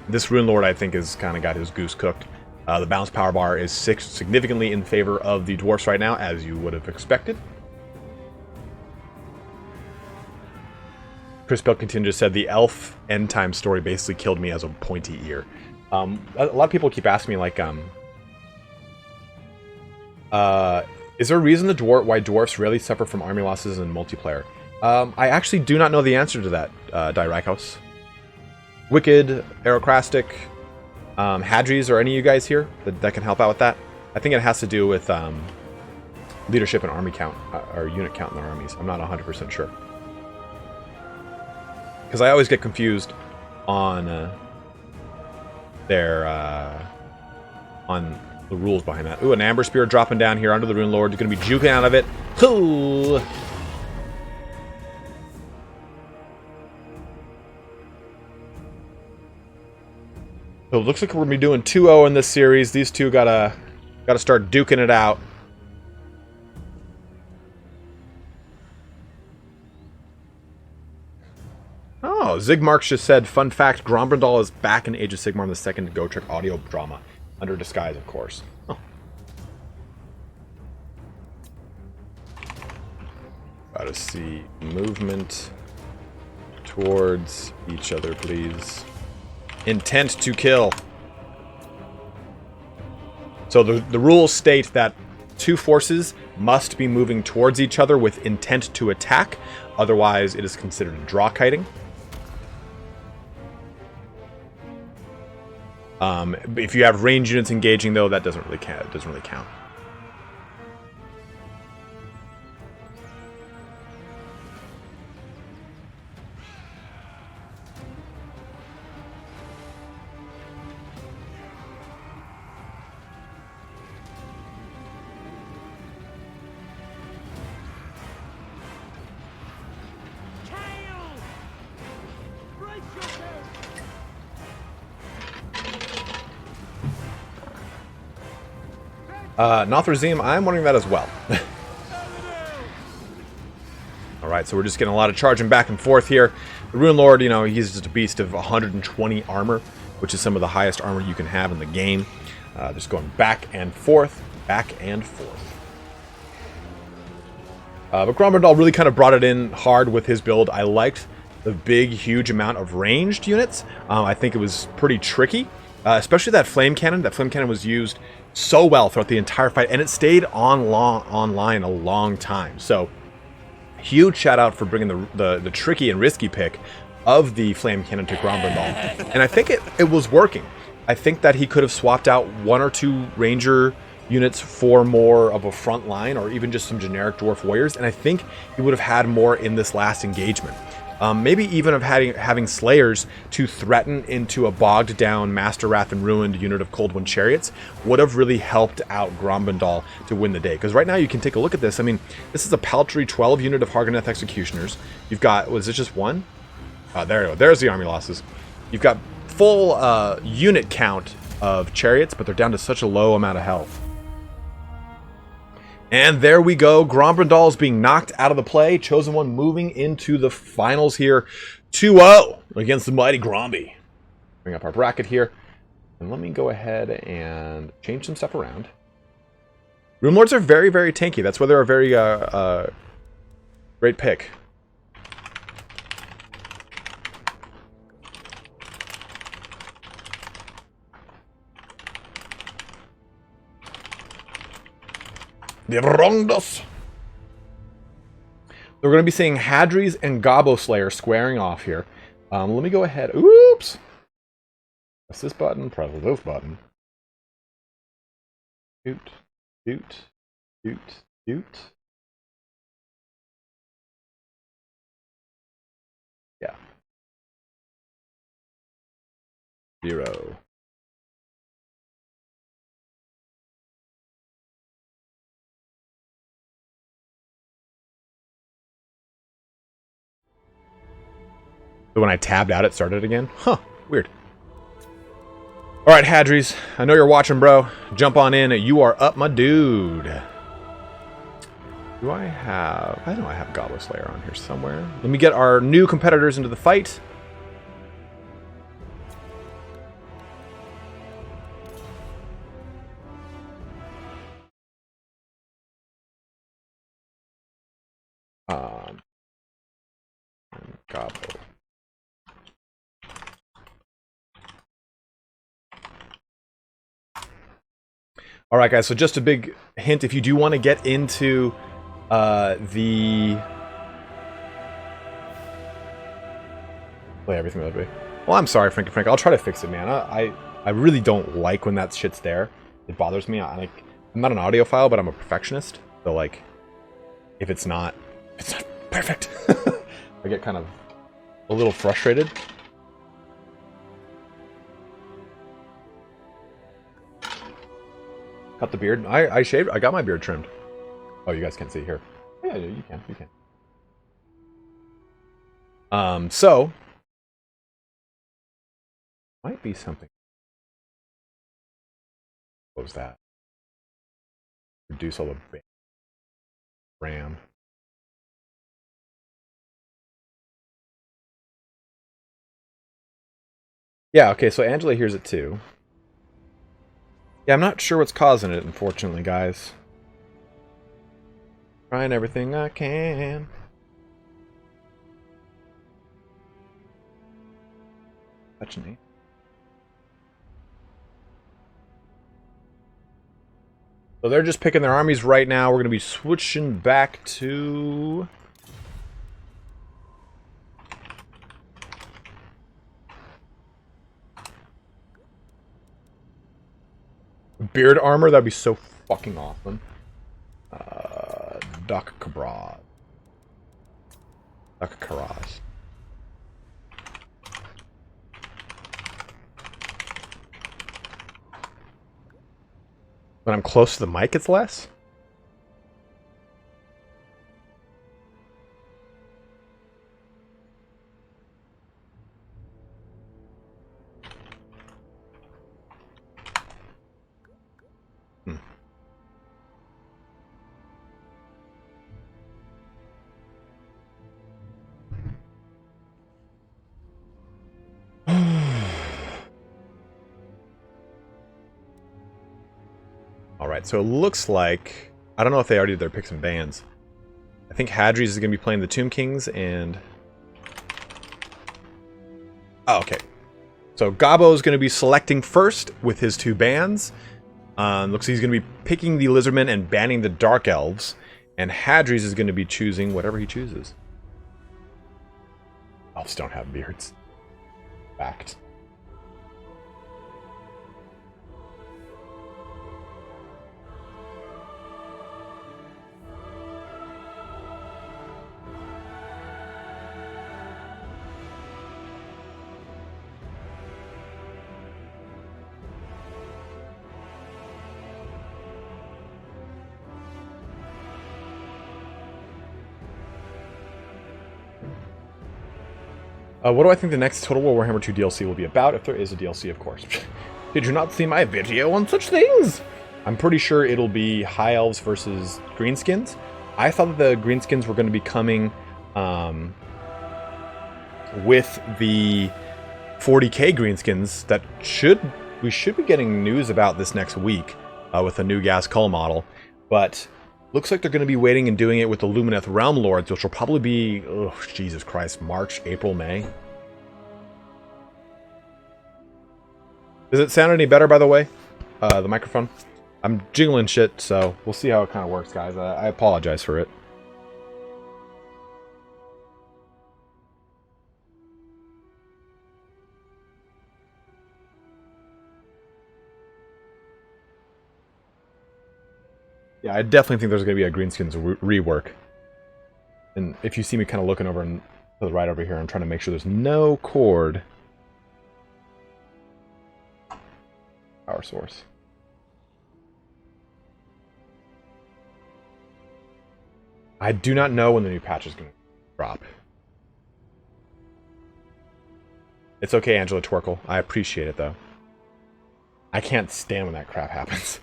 Speaker 1: This Rune Lord, I think, has kind of got his goose cooked. The balance power bar is significantly in favor of the dwarfs right now, as you would have expected. Chris Pilkington just said the elf end time story basically killed me as a pointy ear. A lot of people keep asking me, like, is there a reason why dwarfs rarely suffer from army losses in multiplayer? I actually do not know the answer to that, Dyrikos. Wicked, Aerocrastic, Hadres, or any of you guys here that can help out with that? I think it has to do with leadership and army count, or unit count in their armies. I'm not 100% sure. Because I always get confused on on the rules behind that. Ooh, an Amber Spear dropping down here under the Rune Lord. You're going to be juking out of it. Ooh. So it looks like we're going to be doing 2-0 in this series. These two gotta start duking it out. Oh, Zigmarks just said, fun fact, Grombrindal is back in Age of Sigmar in the second Go Trick audio drama. Under disguise, of course. Oh. Gotta see movement towards each other, please. Intent to kill. So the rules state that two forces must be moving towards each other with intent to attack. Otherwise, it is considered draw kiting. If you have range units engaging, though, that doesn't really count. It doesn't really count. Nothrazim, I'm wondering that as well. Alright, so we're just getting a lot of charging back and forth here. The Rune Lord, you know, he's just a beast of 120 armor, which is some of the highest armor you can have in the game. Just going back and forth, back and forth. But Grombrindal really kind of brought it in hard with his build. I liked the big, huge amount of ranged units. I think it was pretty tricky, especially that flame cannon. That flame cannon was used so well throughout the entire fight, and it stayed online a long time. So huge shout out for bringing the tricky and risky pick of the flame cannon to Grombrindal, and I think it was working. I think that he could have swapped out one or two ranger units for more of a front line, or even just some generic dwarf warriors, and I think he would have had more in this last engagement. Maybe even of having Slayers to threaten into a bogged down Master Wrath and Ruined unit of Cold Wind Chariots would have really helped out Grombrindal to win the day. Because right now you can take a look at this. I mean, this is a paltry 12 unit of Hargoneth Executioners. You've got, was it just one? There you go. There's the army losses. You've got full unit count of Chariots, but they're down to such a low amount of health. And there we go. Grombrindal's being knocked out of the play. ChosenOne moving into the finals here. 2-0 against the mighty Gromby. Bring up our bracket here. And let me go ahead and change some stuff around. Rune Lords are very, very tanky. That's why they're a very great pick. They've wronged us. We're going to be seeing Hadres and Gobbo Slayer squaring off here. Let me go ahead. Oops. Press this button. Press this button. Shoot. Shoot. Shoot. Shoot. Yeah. 0. So when I tabbed out, it started again? Huh, weird. Alright, Hadres, I know you're watching, bro. Jump on in. You are up, my dude. Do I have... I know I have Gobbo Slayer on here somewhere. Let me get our new competitors into the fight. Gobbo. All right, guys, so just a big hint, if you do want to get into the... Play everything that way. Well, I'm sorry, Frankie Frank. I'll try to fix it, man. I really don't like when that shit's there. It bothers me. I'm not an audiophile, but I'm a perfectionist. So, like, if it's not perfect, I get kind of a little frustrated. Cut the beard. I shaved. I got my beard trimmed. Oh, you guys can't see here. Yeah, you can. You can. So might be something. Close that. Reduce all the RAM. Yeah. Okay. So Angela hears it too. Yeah, I'm not sure what's causing it, unfortunately, guys. Trying everything I can. Touch me. So they're just picking their armies right now. We're going to be switching back to... beard armor. That'd be so fucking awesome. Duck Caraz. Duck Karaz. When I'm close to the mic, it's less? Alright, so it looks like... I don't know if they already did their picks and bans. I think Hadres is going to be playing the Tomb Kings, and... oh, okay. So Gabo is going to be selecting first with his 2 bans. Looks like he's going to be picking the Lizardmen and banning the Dark Elves. And Hadres is going to be choosing whatever he chooses. Elves don't have beards. Fact. What do I think the next Total War Warhammer 2 DLC will be about? If there is a DLC, of course. Did you not see my video on such things? I'm pretty sure it'll be High Elves versus Greenskins. I thought that the Greenskins were going to be coming with the 40k Greenskins that we should be getting news about this next week with a new Gas Cull model. But looks like they're going to be waiting and doing it with the Lumineth Realm Lords, which will probably be, oh, Jesus Christ, March, April, May. Does it sound any better, by the way? The microphone? I'm jiggling shit, so we'll see how it kind of works, guys. I apologize for it. Yeah, I definitely think there's going to be a Greenskins rework. And if you see me kind of looking over and to the right over here, I'm trying to make sure there's no cord. Power source. I do not know when the new patch is going to drop. It's okay, Angela Twerkle. I appreciate it, though. I can't stand when that crap happens.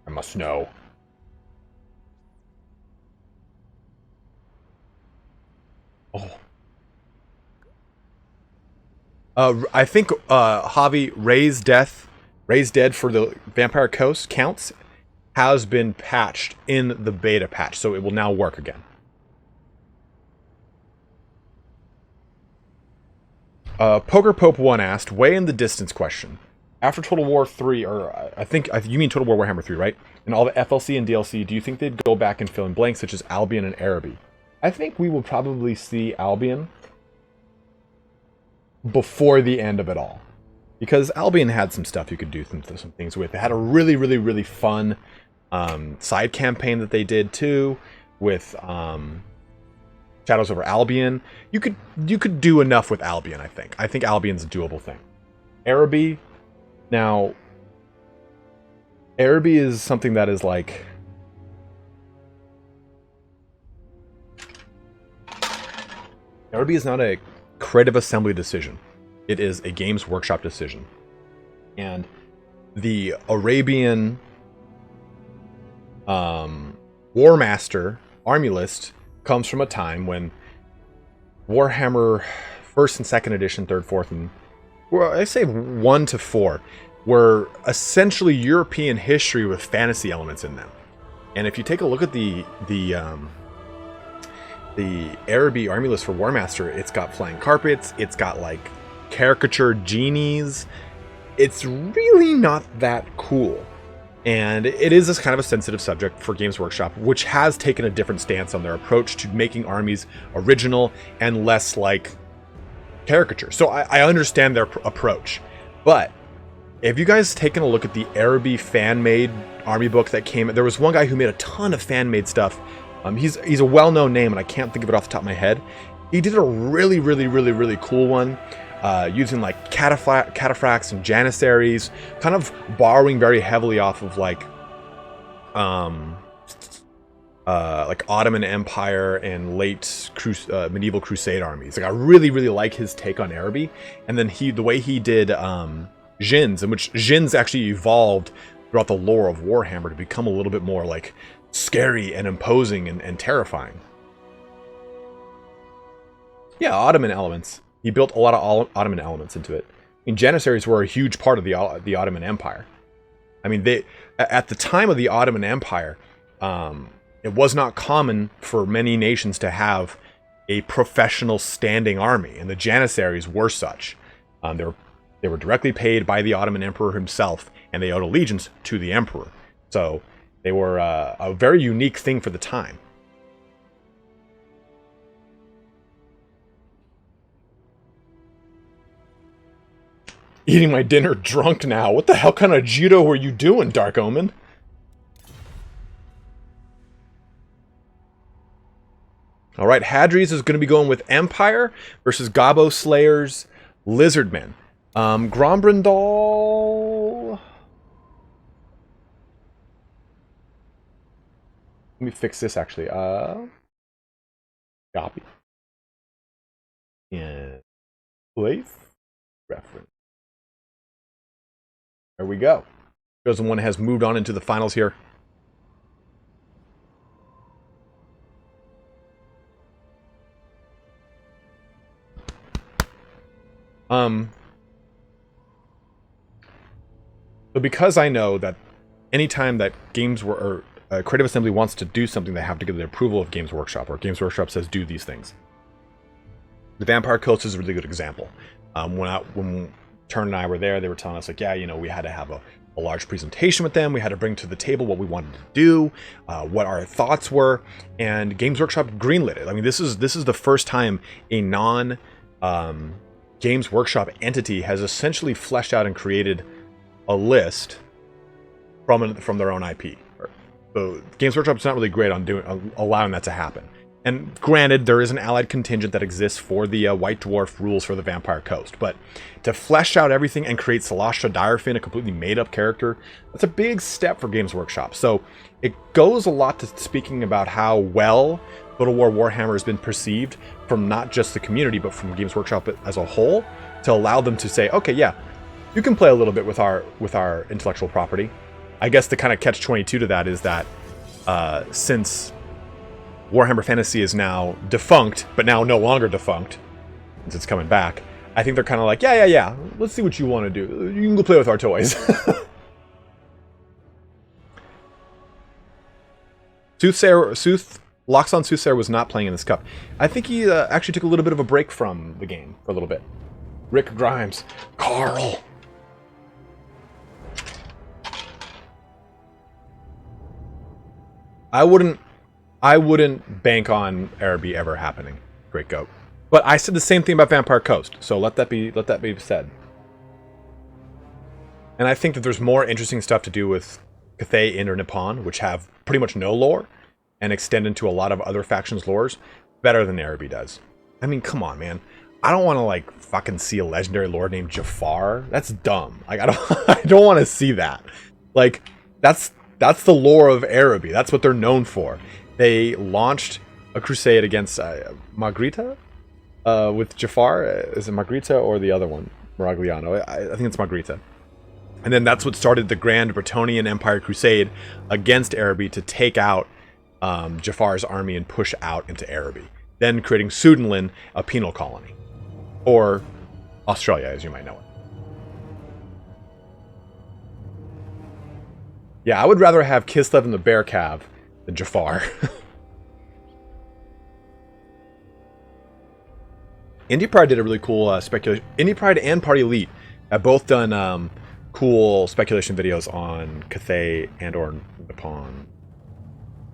Speaker 1: I must know. Oh. I think Javi Raised Dead for the Vampire Coast counts has been patched in the beta patch, so it will now work again. Poker Pope 1 asked, way in the distance question. After Total War 3, or I think you mean Total War Warhammer 3, right? And all the FLC and DLC, do you think they'd go back and fill in blanks such as Albion and Araby? I think we will probably see Albion before the end of it all. Because Albion had some stuff you could do some things with. They had a really, really, really fun side campaign that they did too, with Shadows over Albion. You could do enough with Albion, I think. I think Albion's a doable thing. Araby, now, Araby is something that is like... Araby is not a creative assembly decision. It is a Games Workshop decision. And the Arabian War Master army list comes from a time when Warhammer 1st and 2nd edition, 3rd, 4th, and well, I say 1 to 4 were essentially European history with fantasy elements in them. And if you take a look at the the Araby army list for War Master, it's got flying carpets, it's got like caricature genies. It's really not that cool. And it is this kind of a sensitive subject for Games Workshop, which has taken a different stance on their approach to making armies original and less like caricature. So I understand their approach. But have you guys taken a look at the Araby fan-made army book that came? There was one guy who made a ton of fan-made stuff. He's a well-known name, and I can't think of it off the top of my head. He did a really cool one, using like cataphracts and janissaries, kind of borrowing very heavily off of like Ottoman Empire and late medieval Crusade armies. Like I really like his take on Araby, and then the way he did Djinns, in which Djinns actually evolved throughout the lore of Warhammer to become a little bit more like scary and imposing and terrifying. Yeah, Ottoman elements. He built a lot of Ottoman elements into it. I mean, Janissaries were a huge part of the Ottoman Empire. I mean, at the time of the Ottoman Empire, it was not common for many nations to have a professional standing army, and the Janissaries were such. They were directly paid by the Ottoman Emperor himself, and they owed allegiance to the Emperor. So they were a very unique thing for the time. Eating my dinner drunk now. What the hell kind of judo were you doing, Dark Omen? All right, Hadres is going to be going with Empire versus Gobbo Slayer's Lizardmen. Grombrindal... Let me fix this, actually. Copy. And place reference. There we go. ChosenOne has moved on into the finals here. So because I know that anytime that Creative Assembly wants to do something, they have to get the approval of Games Workshop, or Games Workshop says do these things. The Vampire Coast is a really good example. When Turn and I were there, they were telling us, like, yeah, you know, we had to have a large presentation with them. We had to bring to the table what we wanted to do, what our thoughts were, and Games Workshop greenlit it. I mean, this is the first time a Games Workshop entity has essentially fleshed out and created a list from their own IP. So Games Workshop's not really great on allowing that to happen. And granted, there is an allied contingent that exists for the White Dwarf rules for the Vampire Coast, but to flesh out everything and create Salastra Direfin, a completely made-up character, that's a big step for Games Workshop. So it goes a lot to speaking about how well Total War Warhammer has been perceived from not just the community, but from Games Workshop as a whole, to allow them to say, okay, yeah, you can play a little bit with our intellectual property. I guess the kind of catch-22 to that is that since Warhammer Fantasy is now defunct, but now no longer defunct, since it's coming back, I think they're kind of like, yeah, let's see what you want to do. You can go play with our toys. Loxon Soothsayer was not playing in this cup. I think he actually took a little bit of a break from the game for a little bit. Rick Grimes. Carl. I wouldn't bank on Araby ever happening. Great goat. But I said the same thing about Vampire Coast, so let that be said. And I think that there's more interesting stuff to do with Cathay Indo Nippon, which have pretty much no lore, and extend into a lot of other factions' lores, better than Araby does. I mean, come on, man. I don't want to like fucking see a legendary lord named Jafar. That's dumb. Like I don't want to see that. Like that's the lore of Araby. That's what they're known for. They launched a crusade against Magritta with Jafar. Is it Magritta or the other one? Maragliano. I think it's Magritta. And then that's what started the Grand Bretonnian Empire Crusade against Araby to take out Jafar's army and push out into Araby. Then creating Sudanland, a penal colony. Or Australia, as you might know it. Yeah, I would rather have Kislev and the Bear Cav than Jafar. Indie Pride did a really cool speculation. Indie Pride and Party Elite have both done cool speculation videos on Cathay and or Nippon.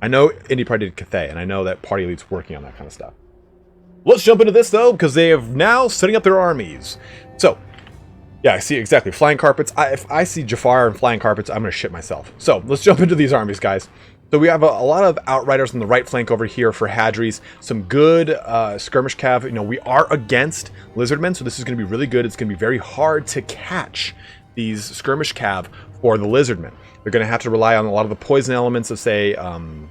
Speaker 1: I know Indie Pride did Cathay, and I know that Party Elite's working on that kind of stuff. Let's jump into this, though, because they have now setting up their armies. So, yeah, I see exactly. Flying carpets. If I see Jafar and flying carpets, I'm going to shit myself. So, let's jump into these armies, guys. So we have a lot of Outriders on the right flank over here for Hadres. Some good skirmish cav. You know, we are against Lizardmen, so this is going to be really good. It's going to be very hard to catch these skirmish cav for the Lizardmen. They're going to have to rely on a lot of the poison elements of, say, Chameleon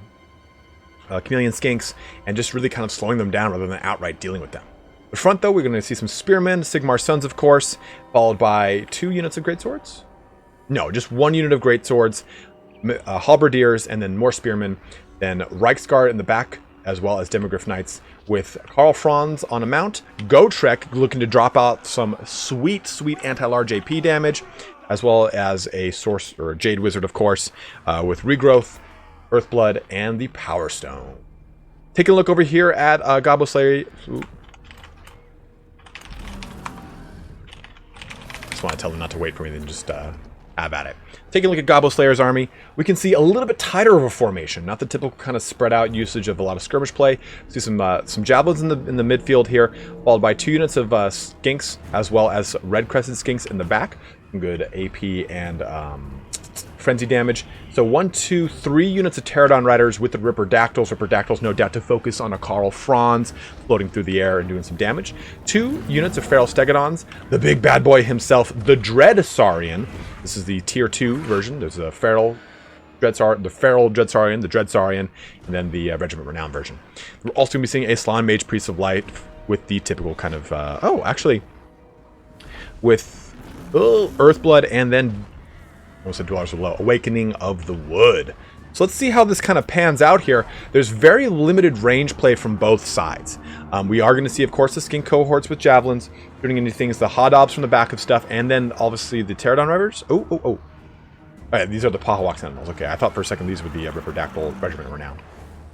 Speaker 1: Skinks, and just really kind of slowing them down rather than outright dealing with them. The front, though, we're going to see some Spearmen, Sigmar Sons, of course, followed by 2 units of Greatswords. No, just 1 unit of Greatswords. Halberdiers, and then more Spearmen, then Reiksguard in the back, as well as Demogryph Knights, with Karl Franz on a mount, Gotrek looking to drop out some sweet anti-large AP damage, as well as a Source, or Jade Wizard, of course, with Regrowth, Earthblood, and the Power Stone. Taking a look over here at Goblin Slayer. Ooh. Just want to tell them not to wait for me, then just have at it. Taking a look at Goblin Slayer's army, we can see a little bit tighter of a formation, not the typical kind of spread out usage of a lot of skirmish play. See some javelins in the midfield here, followed by 2 units of skinks, as well as red crested skinks in the back. Good AP and frenzy damage. So 1, 2, 3 units of Pterodon Riders with the Ripperdactyls. Ripperdactyls, no doubt, to focus on a Karl Franz floating through the air and doing some damage. 2 units of Feral Stegodons, the big bad boy himself, the Dread Saurian. This is the tier 2 version. There's a Feral Dreadsaurian, the Feral Dreadsaurian, the Dread Saurian, and then the Regiment Renown version. We're also going to be seeing a Slann Mage Priest of Light with the typical kind of with Earthblood, and then almost said Dwellers Below, Awakening of the Wood. So let's see how this kind of pans out here. There's very limited range play from both sides. We are going to see, of course, the skink cohorts with javelins, turning into things, the Hadobs from the back of stuff, and then obviously the Pterodon Riders. Oh. All right, these are the Pahawk Sentinels. Okay, I thought for a second these would be Ripperdactyl Regiment Renown.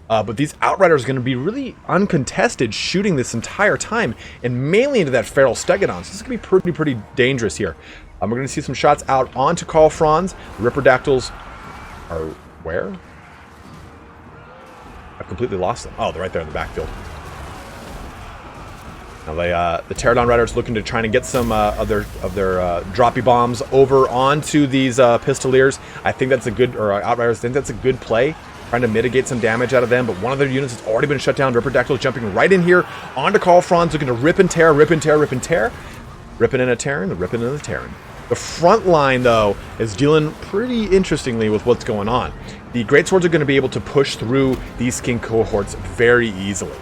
Speaker 1: But these Outriders are going to be really uncontested shooting this entire time, and mainly into that Feral Stegodon. So this is going to be pretty dangerous here. We're going to see some shots out onto Karl Franz. The Ripperdactyls are where? I've completely lost them. Oh, they're right there in the backfield. Now the Pterodon Riders looking to try and get some of their droppy bombs over onto these Pistoliers. I think that's a good, or Outriders, I think that's a good play, trying to mitigate some damage out of them. But one of their units has already been shut down. Ripperdactyls jumping right in here onto Karl Franz, looking to rip and tear. Ripping and a tearing, ripping and a tearing. The front line, though, is dealing pretty interestingly with what's going on. The Greatswords are going to be able to push through these skink cohorts very easily.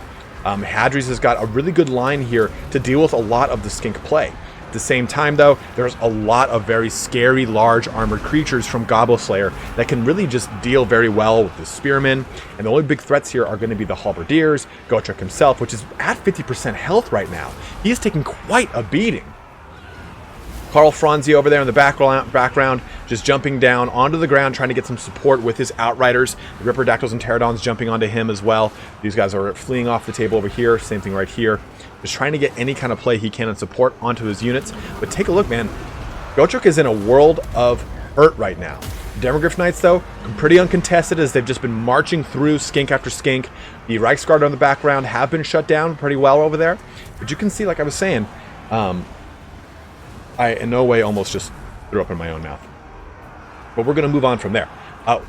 Speaker 1: Hadres has got a really good line here to deal with a lot of the skink play. At the same time, though, there's a lot of very scary, large armored creatures from Goblin Slayer that can really just deal very well with the Spearmen. And the only big threats here are going to be the Halberdiers, Gotrek himself, which is at 50% health right now. He is taking quite a beating. Karl Franz over there in the background, just jumping down onto the ground, trying to get some support with his Outriders. The Ripperdactyls and Pterodons jumping onto him as well. These guys are fleeing off the table over here. Same thing right here. Just trying to get any kind of play he can and support onto his units. But take a look, man. Gotrek is in a world of hurt right now. Demogryph Knights, though, pretty uncontested as they've just been marching through skink after skink. The Reiksguard on the background have been shut down pretty well over there. But you can see, like I was saying, I in no way almost just threw up in my own mouth. But we're going to move on from there.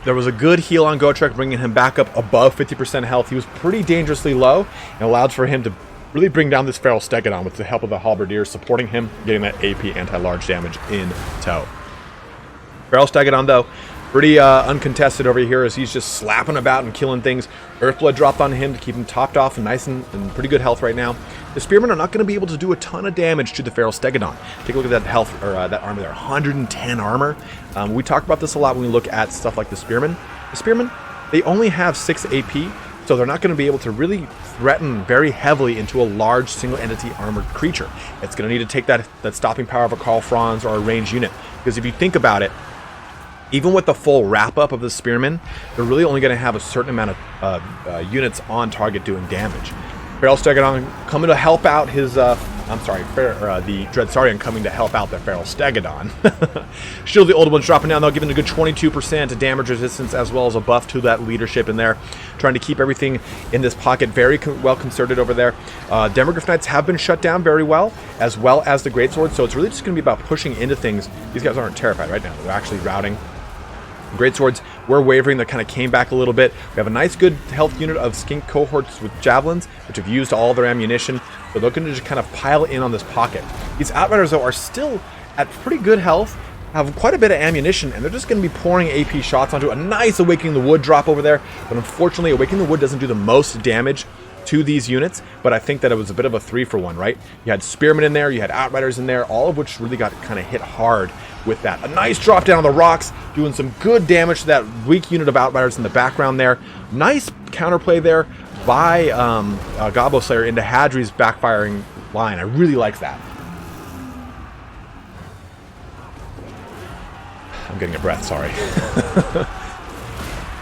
Speaker 1: There was a good heal on Gotrek, bringing him back up above 50% health. He was pretty dangerously low, and allowed for him to really bring down this Feral Stegodon with the help of the Halberdiers supporting him, getting that AP anti-large damage in tow. Feral Stegodon, though, pretty uncontested over here as he's just slapping about and killing things. Earthblood dropped on him to keep him topped off and nice and pretty good health right now. The Spearmen are not going to be able to do a ton of damage to the Feral Stegodon. Take a look at that health, or that armor there, 110 armor. We talk about this a lot when we look at stuff like the Spearmen. The Spearmen, they only have 6 AP, so they're not going to be able to really threaten very heavily into a large single entity armored creature. It's going to need to take that stopping power of a Karl Franz or a ranged unit. Because if you think about it, even with the full wrap-up of the Spearmen, they're really only going to have a certain amount of units on target doing damage. Feral Stegodon coming to help out his I'm sorry, the Dreadsarian coming to help out the Feral Stegodon. Shield the Old Ones dropping down, though, giving a good 22% damage resistance, as well as a buff to that leadership in there. Trying to keep everything in this pocket very well concerted over there. Demogryph Knights have been shut down very well as the Greatsword, so it's really just going to be about pushing into things. These guys aren't terrified right now. They're actually routing. Greatswords were wavering, that kind of came back a little bit. We have a nice good health unit of skink cohorts with javelins, which have used all their ammunition. So they're going to just kind of pile in on this pocket. These Outriders, though, are still at pretty good health, have quite a bit of ammunition, and they're just going to be pouring AP shots onto a nice Awakening the Wood drop over there. But unfortunately, Awakening the Wood doesn't do the most damage to these units, but I think that it was a bit of a 3-for-1, right? You had Spearmen in there, you had Outriders in there, all of which really got kind of hit hard with that. A nice drop down on the rocks, doing some good damage to that weak unit of Outriders in the background there. Nice counterplay there by Gobbo Slayer into Hadres' backfiring line. I really like that. I'm getting a breath, sorry.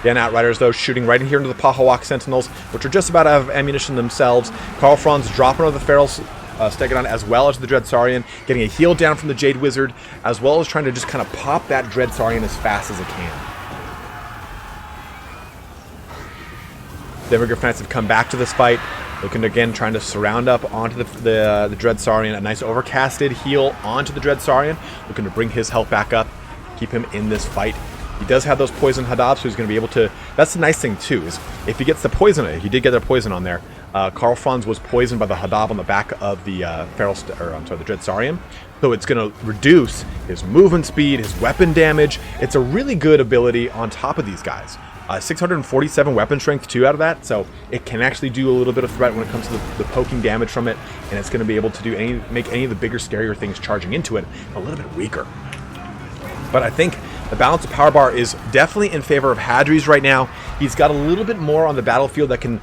Speaker 1: Again, Outriders, though, shooting right in here into the Pahawak Sentinels, which are just about out of ammunition themselves. Karl Franz dropping on the Feral Stegodon as well as the Dreadsarian, getting a heal down from the Jade Wizard, as well as trying to just kind of pop that Dreadsarian as fast as it can. Demogryph Knights have come back to this fight, looking again, trying to surround up onto the Dreadsarian. A nice overcasted heal onto the Dreadsarian, looking to bring his health back up, keep him in this fight. He does have those poison Hadabs, so he's going to be able to... That's the nice thing, too, is if he gets the poison... He did get their poison on there. Karl Franz was poisoned by the Hadab on the back of the the Dreadsarian. So it's going to reduce his movement speed, his weapon damage. It's a really good ability on top of these guys. 647 weapon strength, 2 out of that, so it can actually do a little bit of threat when it comes to the poking damage from it, and it's going to be able to make any of the bigger, scarier things charging into it a little bit weaker. But I think the balance of power bar is definitely in favor of Hadres right now. He's got a little bit more on the battlefield that can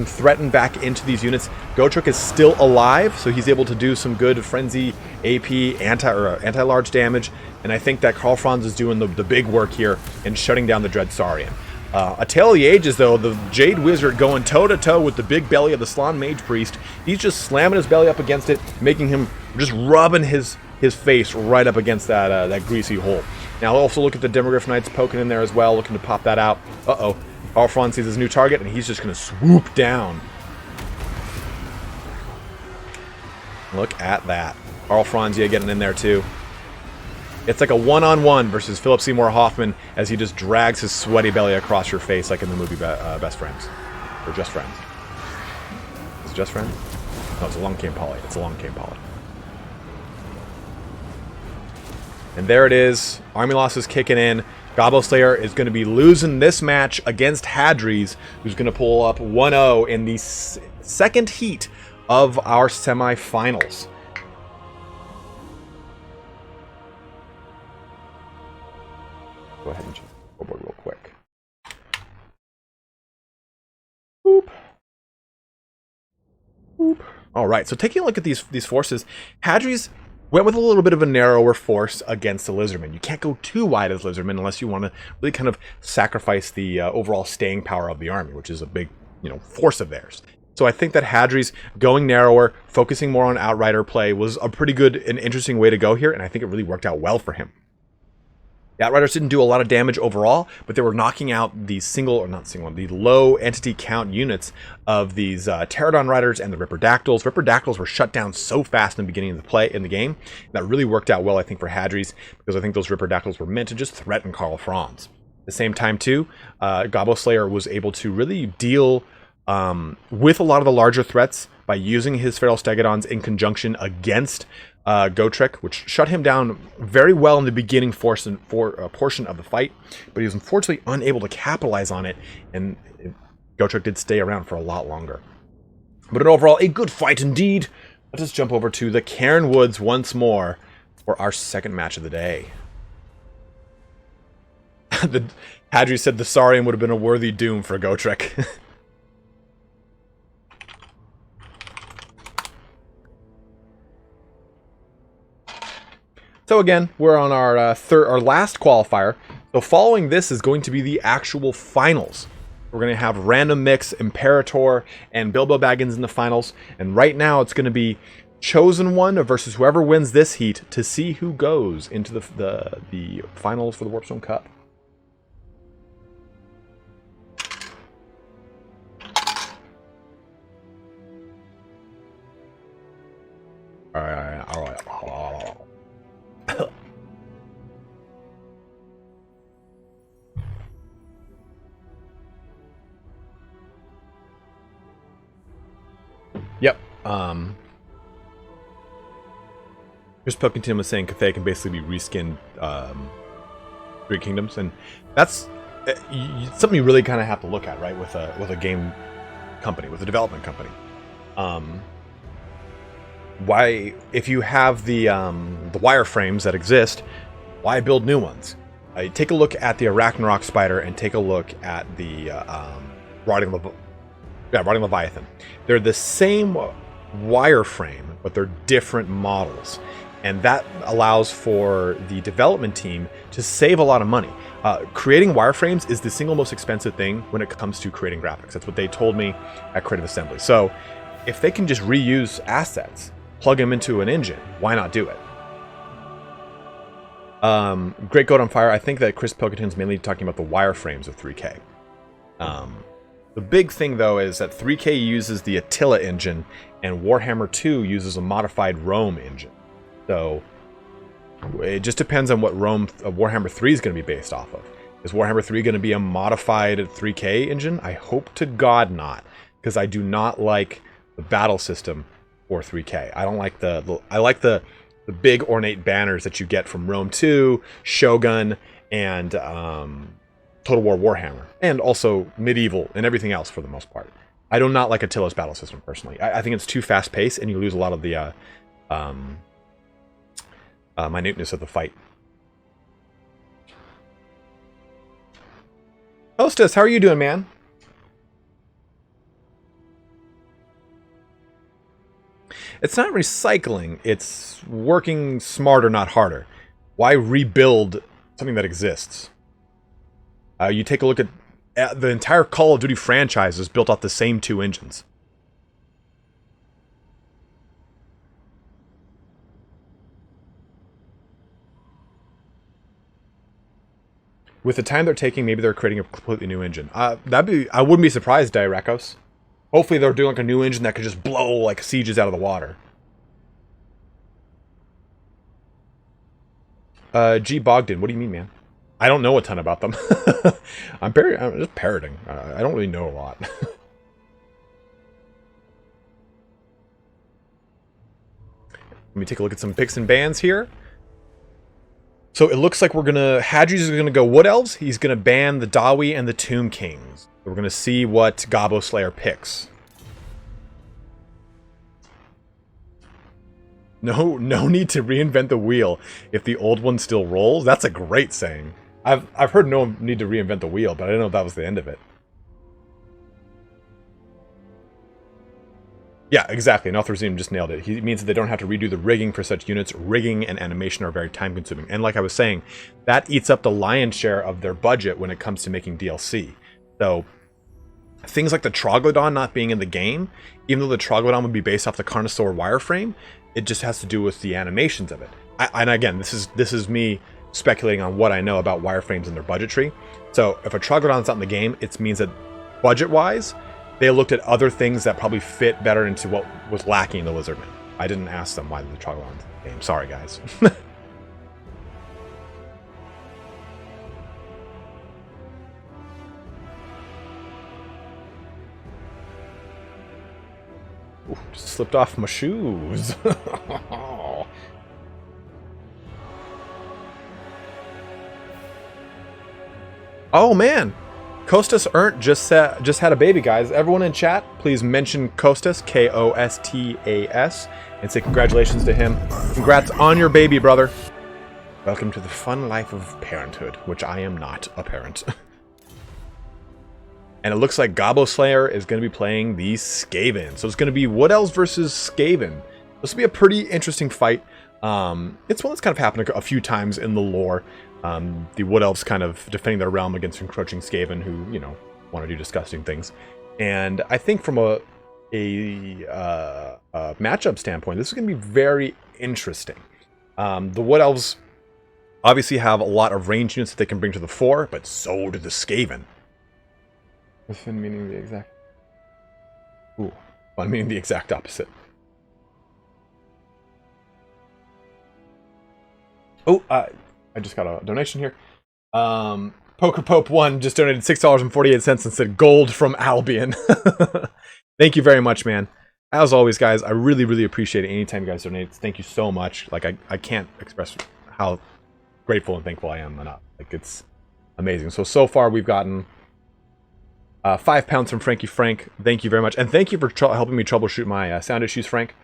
Speaker 1: threaten back into these units. Gotrek is still alive, so he's able to do some good frenzy, AP, anti-large damage, and I think that Karl Franz is doing the big work here in shutting down the Dreadsarian. A Tale of the Ages, though, the Jade Wizard going toe-to-toe with the big belly of the Slann Mage Priest. He's just slamming his belly up against it, making him just rubbing his face right up against that greasy hole. Now also look at the Demogryph Knights poking in there as well, looking to pop that out. Uh-oh. Karl Franz sees his new target, and he's just going to swoop down. Look at that. Karl Franz getting in there too. It's like a one-on-one versus Philip Seymour Hoffman as he just drags his sweaty belly across your face like in the movie Best Friends. Or Just Friends. Is it Just Friends? No, it's a Long Came Polly. It's a Long Came Polly. And there it is. Army loss is kicking in. Gobbo Slayer is going to be losing this match against Hadres, who's going to pull up 1-0 in the second heat of our semifinals. Go ahead and check the scoreboard real quick. Boop. Boop. All right, so taking a look at these forces, Hadres went with a little bit of a narrower force against the Lizardmen. You can't go too wide as Lizardmen unless you want to really kind of sacrifice the overall staying power of the army, which is a big, force of theirs. So I think that Hadres going narrower, focusing more on Outrider play was a pretty good and interesting way to go here, and I think it really worked out well for him. The Outriders didn't do a lot of damage overall, but they were knocking out the the low entity count units of these Pterodon Riders and the Ripperdactyls. Ripperdactyls were shut down so fast in the beginning of the game. That really worked out well, I think, for Hadres, because I think those Ripperdactyls were meant to just threaten Karl Franz. At the same time, too, Gobbo Slayer was able to really deal with a lot of the larger threats by using his Feral Stegodons in conjunction against Gotrek, which shut him down very well in the beginning portion of the fight, but he was unfortunately unable to capitalize on it, and Gotrek did stay around for a lot longer. But overall, a good fight indeed. Let us jump over to the Cairnwoods once more for our second match of the day. The Hadri said the Saurian would have been a worthy doom for Gotrek. So again, we're on our last qualifier. So following this is going to be the actual finals. We're going to have Random Mix, Imperator, and Bilbo Baggins in the finals. And right now it's going to be ChosenOne versus whoever wins this heat to see who goes into the finals for the Warpstone Cup. All right. Yep. Chris Pilkington was saying Cathay can basically be reskinned Three Kingdoms, and that's something you really kind of have to look at, right? With a game company, with a development company. Why, if you have the wireframes that exist, why build new ones? Take a look at the Arachnarok Spider and take a look at the Rotting Leviathan. They're the same wireframe, but they're different models. And that allows for the development team to save a lot of money. Creating wireframes is the single most expensive thing when it comes to creating graphics. That's what they told me at Creative Assembly. So if they can just reuse assets, plug them into an engine, why not do it? Great Goat on Fire. I think that Chris Pilkington's mainly talking about the wireframes of 3K. The big thing, though, is that 3K uses the Attila engine, and Warhammer 2 uses a modified Rome engine. So it just depends on what Warhammer 3 is going to be based off of. Is Warhammer 3 going to be a modified 3K engine? I hope to God not, because I do not like the battle system for 3K. I don't like I like the big ornate banners that you get from Rome 2, Shogun, and Total War Warhammer, and also Medieval and everything else for the most part. I do not like Attila's battle system personally. I think it's too fast paced, and you lose a lot of the minuteness of the fight. Hostess, how are you doing, man? It's not recycling, it's working smarter, not harder. Why rebuild something that exists? You take a look at the entire Call of Duty franchise is built off the same two engines. With the time they're taking, maybe they're creating a completely new engine. I wouldn't be surprised, Dairekos. Hopefully they're doing like a new engine that could just blow like sieges out of the water. G. Bogdan, what do you mean, man? I don't know a ton about them. I'm just parroting. I don't really know a lot. Let me take a look at some picks and bans here. So it looks like Hadres is gonna go Wood Elves. He's gonna ban the Dawi and the Tomb Kings. We're gonna see what Gobbo Slayer picks. No need to reinvent the wheel if the old one still rolls. That's a great saying. I've heard no need to reinvent the wheel, but I didn't know if that was the end of it. Yeah, exactly. Nothrazim just nailed it. He means that they don't have to redo the rigging for such units. Rigging and animation are very time consuming. And like I was saying, that eats up the lion's share of their budget when it comes to making DLC. So things like the Troglodyte not being in the game, even though the Troglodyte would be based off the Carnosaur wireframe, it just has to do with the animations of it. And again, this is me speculating on what I know about wireframes and their budgetry. So if a Troglodyte's not in the game, it means that budget-wise, they looked at other things that probably fit better into what was lacking in the Lizardmen. I didn't ask them why the Troglodyte's in the game. Sorry, guys. Ooh, just slipped off my shoes. Oh man, Kostas Ernst just had a baby, guys. Everyone in chat, please mention Kostas, Kostas, and say congratulations to him. Congrats on your baby, brother. Welcome to the fun life of parenthood, which I am not a parent. And it looks like Gobbo Slayer is going to be playing the Skaven. So it's going to be Wood Elves versus Skaven. This will be a pretty interesting fight. It's one that's kind of happened a few times in the lore. The Wood Elves kind of defending their realm against encroaching Skaven who, you know, want to do disgusting things. And I think from a matchup standpoint, this is going to be very interesting. The Wood Elves obviously have a lot of range units that they can bring to the fore, but so do the Skaven. Within meaning the exact... Ooh, well, I mean the exact opposite. Oh, I just got a donation here. Poker Pope 1 just donated $6.48 and said gold from Albion. Thank you very much, man. As always, guys, I really, really appreciate it anytime you guys donate. Thank you so much. Like, I can't express how grateful and thankful I am enough. Like, it's amazing. So far, we've gotten 5 pounds from Frankie Frank. Thank you very much. And thank you for helping me troubleshoot my sound issues, Frank.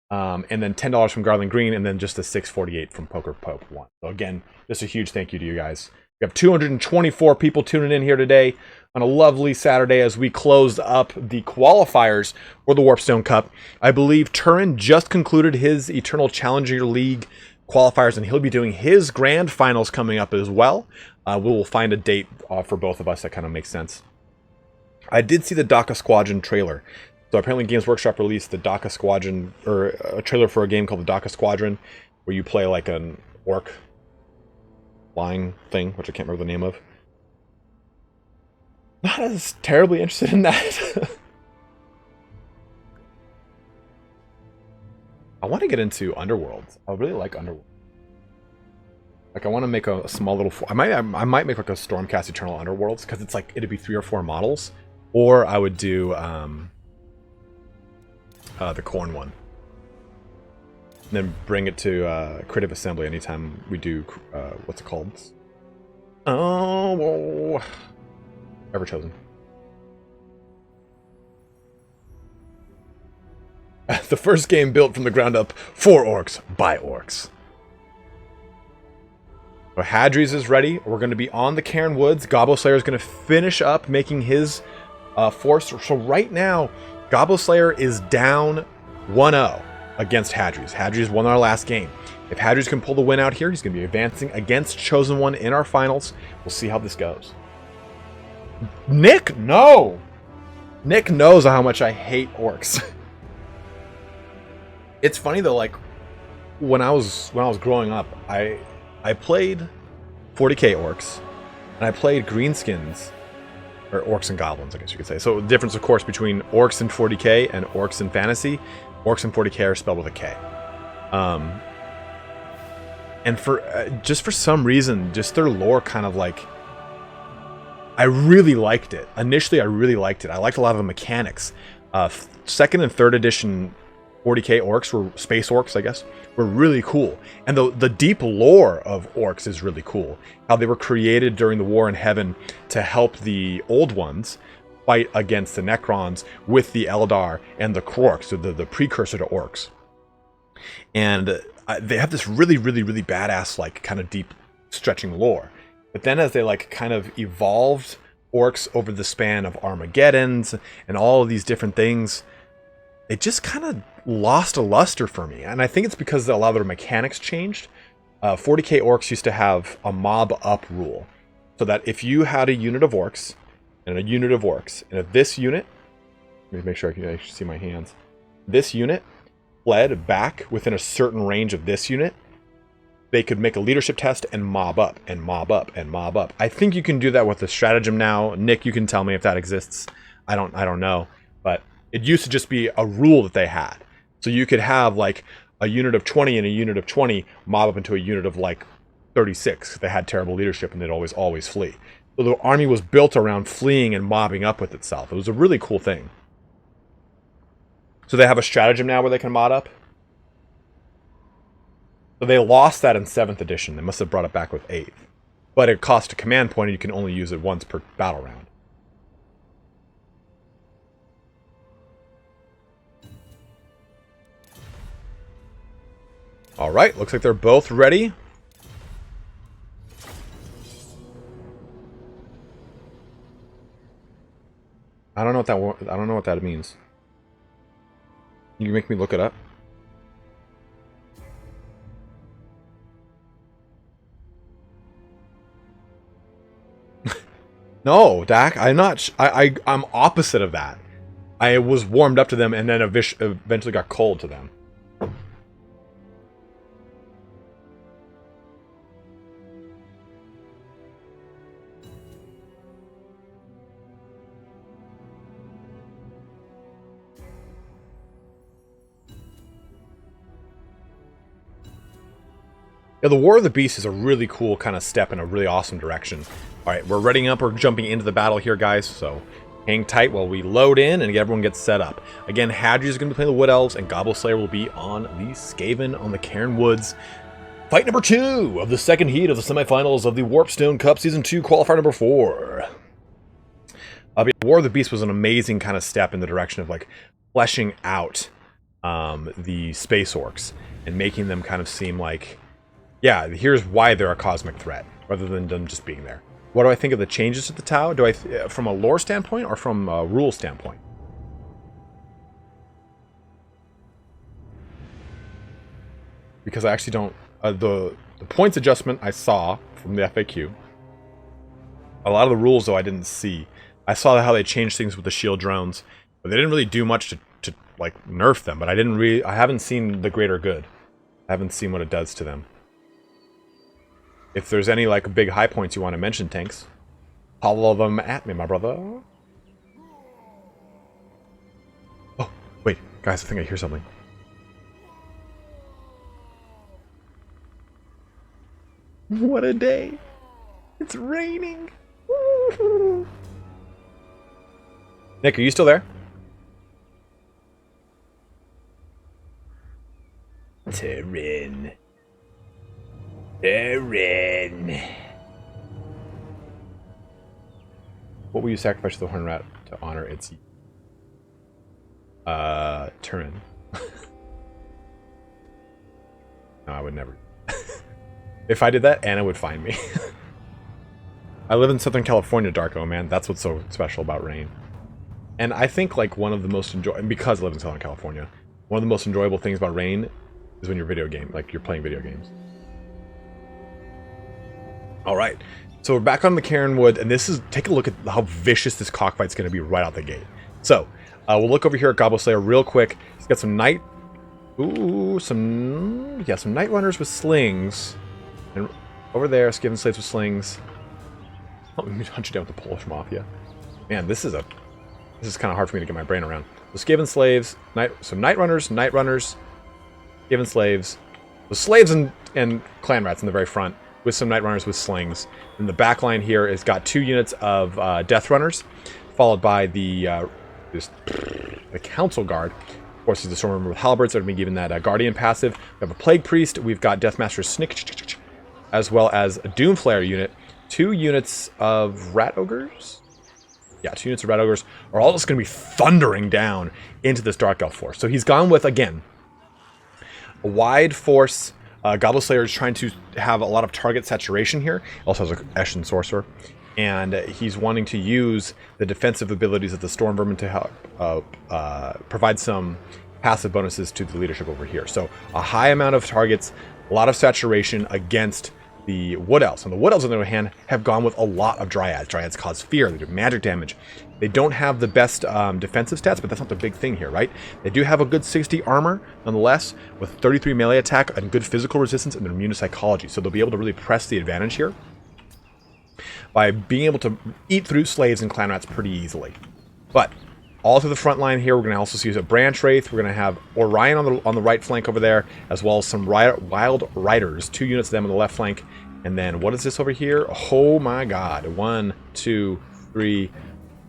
Speaker 1: And then $10 from Garland Green, and then just a $6.48 from Poker Pope 1. So again, just a huge thank you to you guys. We have 224 people tuning in here today on a lovely Saturday as we close up the qualifiers for the Warpstone Cup. I believe Turin just concluded his Eternal Challenger League qualifiers, and he'll be doing his grand finals coming up as well. We will find a date for both of us that kind of makes sense. I did see the Daka Squadron trailer. So apparently Games Workshop released the Daka Squadron, or a trailer for a game called the Daka Squadron, where you play like an orc flying thing, which I can't remember the name of. Not as terribly interested in that. I want to get into Underworlds. I really like Underworld. Like, I want to make a small little... I might make like a Stormcast Eternal Underworlds, because it's like, it'd be 3 or 4 models. Or I would do the Khorne one. And then bring it to Creative Assembly anytime we do... what's it called? Oh... Ever Chosen. The first game built from the ground up for orcs, by orcs. So Hadres is ready. We're going to be on the Cairnwoods. Gobbo Slayer is going to finish up making his force. So right now, Gobbo Slayer is down 1-0 against Hadres. Hadres won our last game. If Hadres can pull the win out here, he's going to be advancing against ChosenOne in our finals. We'll see how this goes. Nick, no! Nick knows how much I hate orcs. It's funny though, like when I was growing up, I played 40k orcs, and I played greenskins, or orcs and goblins, I guess you could say. So the difference, of course, between orcs in 40k and orcs in fantasy, orcs in 40k are spelled with a K. And for just for some reason, just their lore kind of like, I really liked it. Initially, I really liked it. I liked a lot of the mechanics. Second and third edition 40k orcs were space orcs, I guess, were really cool. And the deep lore of orcs is really cool. How they were created during the War in Heaven to help the old ones fight against the Necrons with the Eldar and the Krorks, so the precursor to orcs. And they have this really, really, really badass, like, kind of deep stretching lore. But then as they, like, kind of evolved orcs over the span of Armageddons and all of these different things, it just kind of lost a luster for me. And I think it's because a lot of their mechanics changed. 40k orcs used to have a mob up rule. So that if you had a unit of orcs, and a unit of orcs, and if this unit, let me make sure I can actually see my hands, this unit fled back within a certain range of this unit, they could make a leadership test and mob up, and mob up, and mob up. I think you can do that with the stratagem now. Nick, you can tell me if that exists. I don't know. But it used to just be a rule that they had. So you could have like a unit of 20 and a unit of 20 mob up into a unit of like 36. They had terrible leadership and they'd always flee. So the army was built around fleeing and mobbing up with itself. It was a really cool thing. So they have a stratagem now where they can mod up. So they lost that in 7th edition. They must have brought it back with 8th. But it cost a command point and you can only use it once per battle round. Alright, looks like they're both ready. I don't know what that means. You can make me look it up. No, Dak, I'm opposite of that. I was warmed up to them and then eventually got cold to them. Yeah, the War of the Beast is a really cool kind of step in a really awesome direction. Alright, we're readying up, we're jumping into the battle here, guys, so hang tight while we load in and everyone gets set up. Again, Hadres is going to be playing the Wood Elves, and Gobble Slayer will be on the Skaven on the Cairnwoods. Fight number 2 of the second heat of the semifinals of the Warpstone Cup Season 2 Qualifier number 4. War of the Beast was an amazing kind of step in the direction of, like, fleshing out the Space Orcs and making them kind of seem like, yeah, here's why they're a cosmic threat, rather than them just being there. What do I think of the changes to the Tau? Do I, from a lore standpoint or from a rule standpoint? Because I actually don't... the points adjustment I saw from the FAQ. A lot of the rules, though, I didn't see. I saw how they changed things with the shield drones, but they didn't really do much to like, nerf them. But I haven't seen the greater good. I haven't seen what it does to them. If there's any, like, big high points you want to mention, Tanks, holler them at me, my brother. Oh, wait, guys, I think I hear something. What a day. It's raining. Woo-hoo. Nick, are you still there? Terran. What will you sacrifice to the Horn Rat to honor its... Turin. No, I would never. If I did that, Anna would find me. I live in Southern California, Darko, man. That's what's so special about rain. And I think, like, one of the most enjoyable... Because I live in Southern California, one of the most enjoyable things about rain is when you're you're playing video games. Alright, so we're back on the Cairnwood, and this is... Take a look at how vicious this cockfight's going to be right out the gate. So, we'll look over here at Gobble Slayer real quick. He's got some Night... Ooh, some Night Runners with slings. And over there, Skaven Slaves with slings. Oh, let me hunt you down with the Polish Mafia. Man, this is kind of hard for me to get my brain around. So Skaven Slaves, Night Runners, Skaven Slaves. The Slaves and Clan Rats in the very front, with some Night Runners with slings. And the back line here has got 2 units of Death Runners, followed by the Council Guard. Of course, there's the Stormrunner with Halberds that have been given that Guardian passive. We have a Plague Priest. We've got Deathmaster Snick, as well as a Doomflayer unit. 2 units of Rat Ogres. Yeah, 2 units of Rat Ogres are all just going to be thundering down into this Dark Elf force. So he's gone with, again, a wide force. Gobble Slayer is trying to have a lot of target saturation here. He also has an Eshin Sorcerer. And he's wanting to use the defensive abilities of the Storm Vermin to help provide some passive bonuses to the leadership over here. So a high amount of targets, a lot of saturation against the Wood Elves. And the Wood Elves, on the other hand, have gone with a lot of Dryads. Dryads cause fear, they do magic damage. They don't have the best defensive stats, but that's not the big thing here, right? They do have a good 60 armor, nonetheless, with 33 melee attack and good physical resistance, and they're immune to psychology. So they'll be able to really press the advantage here by being able to eat through Slaves and Clan Rats pretty easily. But all through the front line here, we're going to also see a Branch Wraith. We're going to have Orion on the right flank over there, as well as some Wild Riders, 2 units of them on the left flank. And then what is this over here? Oh my god. 1, 2, 3,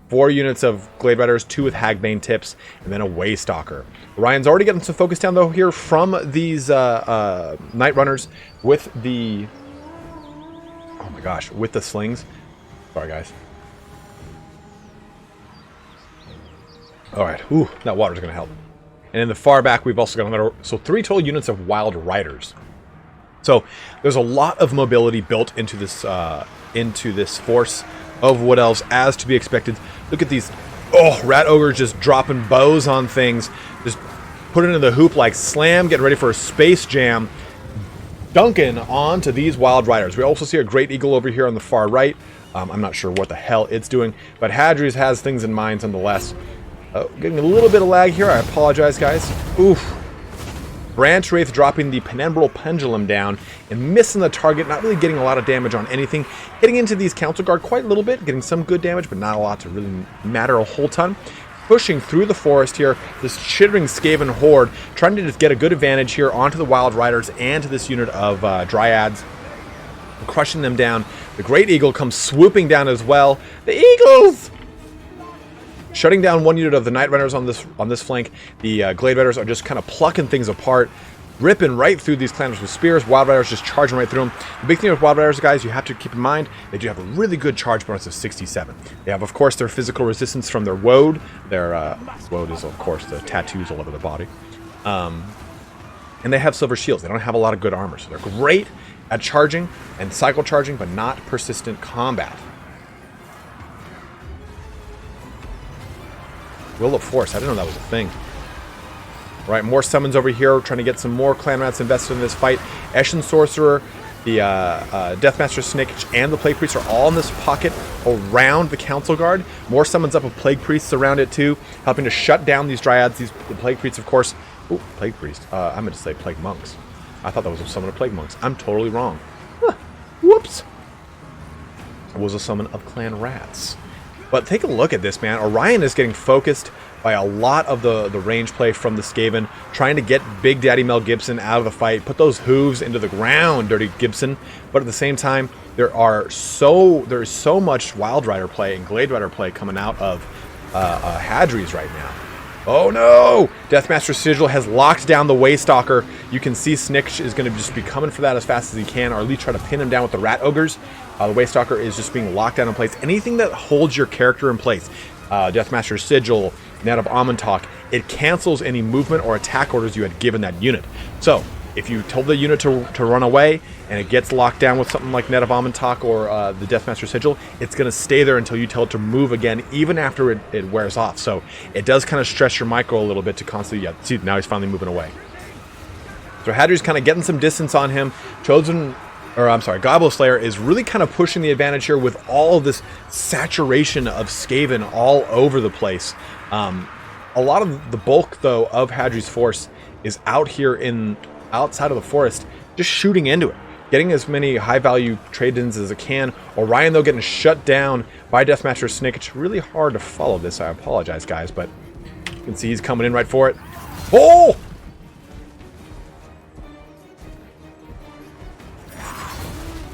Speaker 1: 4 units of Glade Riders, 2 with Hagbane tips, and then a Waystalker. Orion's already getting some focus down, though, here from these Night Runners with the... Oh my gosh, with the slings. Sorry, guys. Alright, ooh, that water's going to help. And in the far back, we've also got another... So 3 total units of Wild Riders. So there's a lot of mobility built into this force of Wood Elves, as to be expected. Look at these... Oh, Rat Ogres just dropping bows on things. Just put it into the hoop like slam, getting ready for a space jam. Duncan onto these Wild Riders. We also see a Great Eagle over here on the far right. I'm not sure what the hell it's doing, but Hadres has things in mind nonetheless. Oh, getting a little bit of lag here. I apologize, guys. Oof. Branch Wraith dropping the Penumbral Pendulum down and missing the target, not really getting a lot of damage on anything. Hitting into these Council Guard quite a little bit, getting some good damage, but not a lot to really matter a whole ton. Pushing through the forest here, this chittering Skaven horde, trying to just get a good advantage here onto the Wild Riders and to this unit of Dryads. Crushing them down. The Great Eagle comes swooping down as well. The Eagles! Shutting down one unit of the Night Runners on this flank. The Glade Riders are just kind of plucking things apart, ripping right through these clanners with spears. Wild Riders just charging right through them. The big thing with Wild Riders, guys, you have to keep in mind, they do have a really good charge bonus of 67. They have, of course, their physical resistance from their woad. Their woad is, of course, the tattoos all over their body. And they have silver shields. They don't have a lot of good armor, so they're great at charging and cycle charging, but not persistent combat. Will of Force, I didn't know that was a thing. Right, more summons over here, trying to get some more clan rats invested in this fight. Eshin Sorcerer, the Deathmaster Snake, and the Plague Priest are all in this pocket around the Council Guard. More summons up of Plague Priests around it too, helping to shut down these Dryads. The Plague Priests, of course. Ooh, Plague Priest. I meant to say Plague Monks. I thought that was a summon of Plague Monks. I'm totally wrong. Huh, whoops. It was a summon of Clan Rats. But take a look at this, man. Orion is getting focused by a lot of the range play from the Skaven, trying to get Big Daddy Mel Gibson out of the fight, put those hooves into the ground, Dirty Gibson. But at the same time, there is so much Wild Rider play and Glade Rider play coming out of Hadres right now. Oh no! Deathmaster Sigil has locked down the Waystalker. You can see Snick is going to just be coming for that as fast as he can, or at least try to pin him down with the Rat Ogres. The Waystalker is just being locked down in place. Anything that holds your character in place, Deathmaster Sigil, Net of Amontok, it cancels any movement or attack orders you had given that unit. So, if you told the unit to run away, and it gets locked down with something like Net of Amontok or the Deathmaster Sigil, it's going to stay there until you tell it to move again, even after it wears off. So, it does kind of stress your micro a little bit to constantly, yeah, see, now he's finally moving away. So, Hadri's kind of getting some distance on him. Gobble Slayer is really kind of pushing the advantage here with all of this saturation of Skaven all over the place. A lot of the bulk, though, of Hadri's force is out here outside of the forest, just shooting into it, getting as many high-value trade-ins as it can. Orion, though, getting shut down by Deathmaster Snake. It's really hard to follow this. I apologize, guys, but you can see he's coming in right for it. Oh!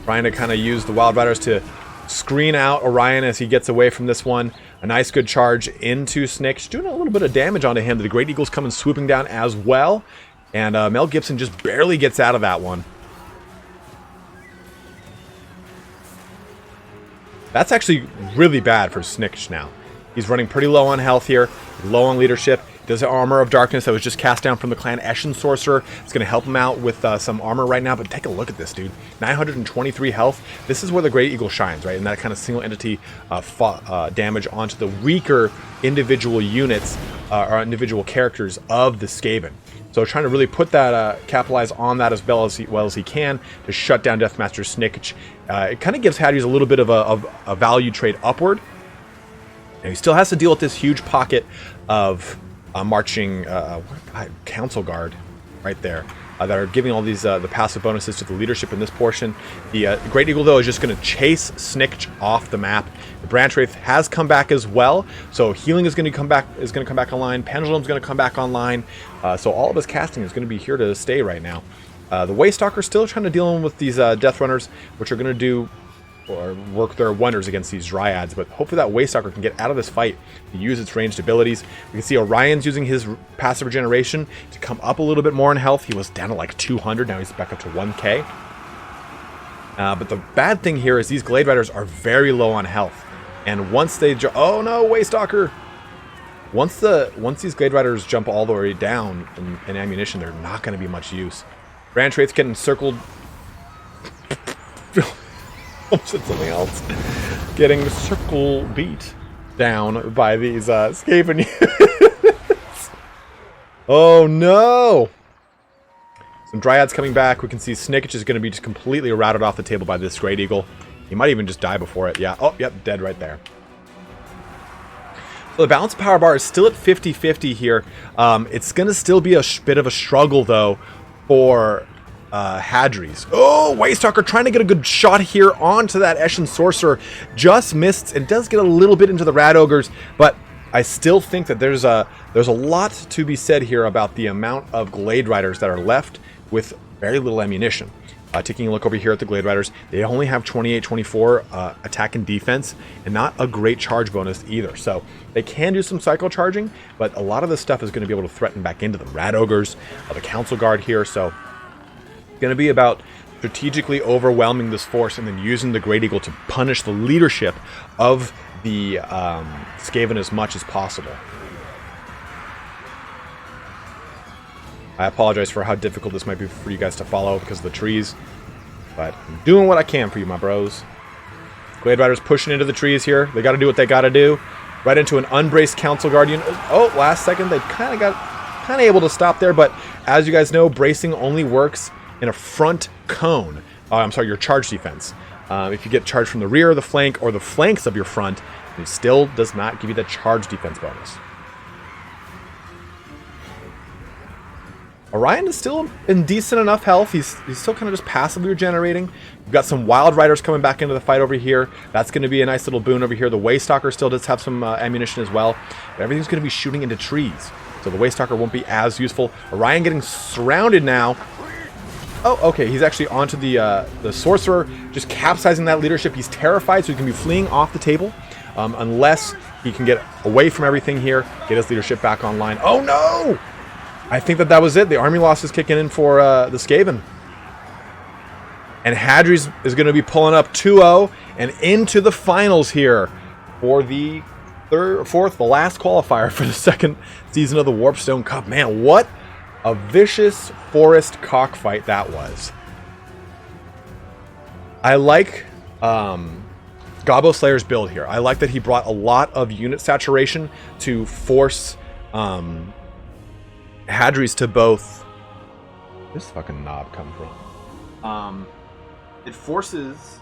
Speaker 1: Trying to kind of use the Wild Riders to screen out Orion as he gets away from this one. A nice good charge into Snick, doing a little bit of damage onto him. The Great Eagle's coming swooping down as well. And Mel Gibson just barely gets out of that one. That's actually really bad for Snick now. He's running pretty low on health here, low on leadership. Does the Armor of Darkness that was just cast down from the clan Eshin Sorcerer. It's going to help him out with some armor right now, but take a look at this, dude. 923 health. This is where the Great Eagle shines, right? And that kind of single entity damage onto the weaker individual units or individual characters of the Skaven. So trying to really put that, capitalize on that as well as he can to shut down Deathmaster Snickage. It kind of gives Hadri's a little bit of a value trade upward. And he still has to deal with this huge pocket of marching Council Guard right there that are giving all these the passive bonuses to the leadership in this portion. The Great Eagle, though, is just going to chase Snick off the map. The Branch Wraith has come back as well, so healing is going to come back online. Pendulum's going to come back online. So all of his casting is going to be here to stay right now. The Waystalker still trying to deal with these Death Runners, which are going to do or work their wonders against these Dryads, but hopefully that Waystalker can get out of this fight to use its ranged abilities. We can see Orion's using his passive regeneration to come up a little bit more in health. He was down to like 200, now he's back up to 1k. But the bad thing here is these Glade Riders are very low on health, and once they oh no, Waystalker! Once these Glade Riders jump all the way down in ammunition, they're not going to be much use. Branch Wraith's getting circled. Said something else. Getting circle beat down by these Skaven units. Oh no! Some Dryads coming back. We can see Snickage is going to be just completely routed off the table by this Great Eagle. He might even just die before it. Yeah. Oh, yep. Dead right there. So the balance of power bar is still at 50-50 here. It's going to still be a bit of a struggle, though, for Hadres. Oh, Waystalker trying to get a good shot here onto that Eshin Sorcerer. Just missed and does get a little bit into the Rat Ogres, but I still think that there's a lot to be said here about the amount of Glade Riders that are left with very little ammunition. Taking a look over here at the Glade Riders, they only have 28-24 attack and defense, and not a great charge bonus either. So they can do some cycle charging, but a lot of this stuff is going to be able to threaten back into them. Rat Ogres, the Council Guard here, so it's going to be about strategically overwhelming this force and then using the Great Eagle to punish the leadership of the Skaven as much as possible. I apologize for how difficult this might be for you guys to follow because of the trees, but I'm doing what I can for you, my bros. Glade Riders pushing into the trees here. They got to do what they got to do. Right into an unbraced Council Guardian. Oh, last second they kind of able to stop there, but as you guys know, bracing only works in a front cone. I'm sorry, your charge defense. If you get charged from the rear, the flank, or the flanks of your front, it still does not give you that charge defense bonus. Orion is still in decent enough health. He's still kind of just passively regenerating. We've got some Wild Riders coming back into the fight over here. That's going to be a nice little boon over here. The Waystalker still does have some ammunition as well. But everything's going to be shooting into trees, so the Waystalker won't be as useful. Orion getting surrounded now. Oh, okay. He's actually onto the Sorcerer, just capsizing that leadership. He's terrified, so he can be fleeing off the table unless he can get away from everything here, get his leadership back online. Oh, no! I think that was it. The army loss is kicking in for the Skaven. And Hadres is going to be pulling up 2-0 and into the finals here for the the last qualifier for the second season of the Warpstone Cup. Man, what a vicious forest cockfight that was. I like Gobbo Slayer's build here. I like that he brought a lot of unit saturation to force Hadres to both... Where's this fucking knob come from? It forces...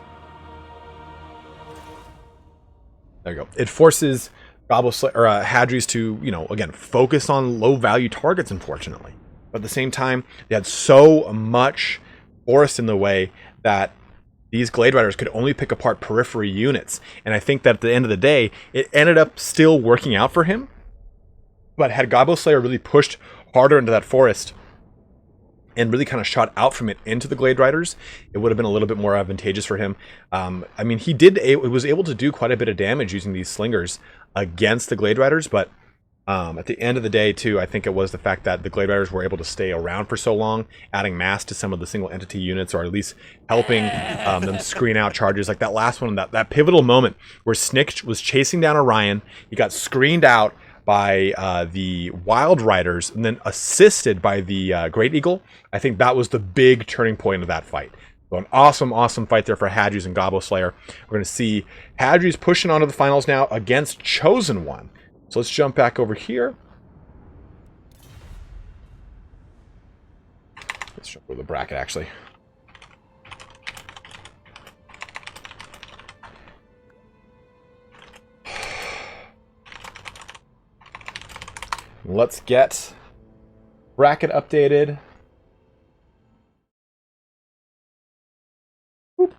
Speaker 1: There you go. It forces Gobbo Slayer, or Hadres to, you know, again, focus on low-value targets, unfortunately. But at the same time, they had so much forest in the way that these Glade Riders could only pick apart periphery units. And I think that at the end of the day, it ended up still working out for him. But had Gobbo Slayer really pushed harder into that forest and really kind of shot out from it into the Glade Riders, it would have been a little bit more advantageous for him. I mean, he was able to do quite a bit of damage using these slingers against the Glade Riders, but at the end of the day, too, I think it was the fact that the Glade Riders were able to stay around for so long, adding mass to some of the single entity units, or at least helping them screen out charges. Like that last one, that pivotal moment where Snick was chasing down Orion, he got screened out by the Wild Riders, and then assisted by the Great Eagle. I think that was the big turning point of that fight. So an awesome, awesome fight there for Hadres and Gobbo Slayer. We're going to see Hadres pushing on to the finals now against ChosenOne. So let's jump back over here. Let's jump over the bracket, actually. Let's get bracket updated. Boop.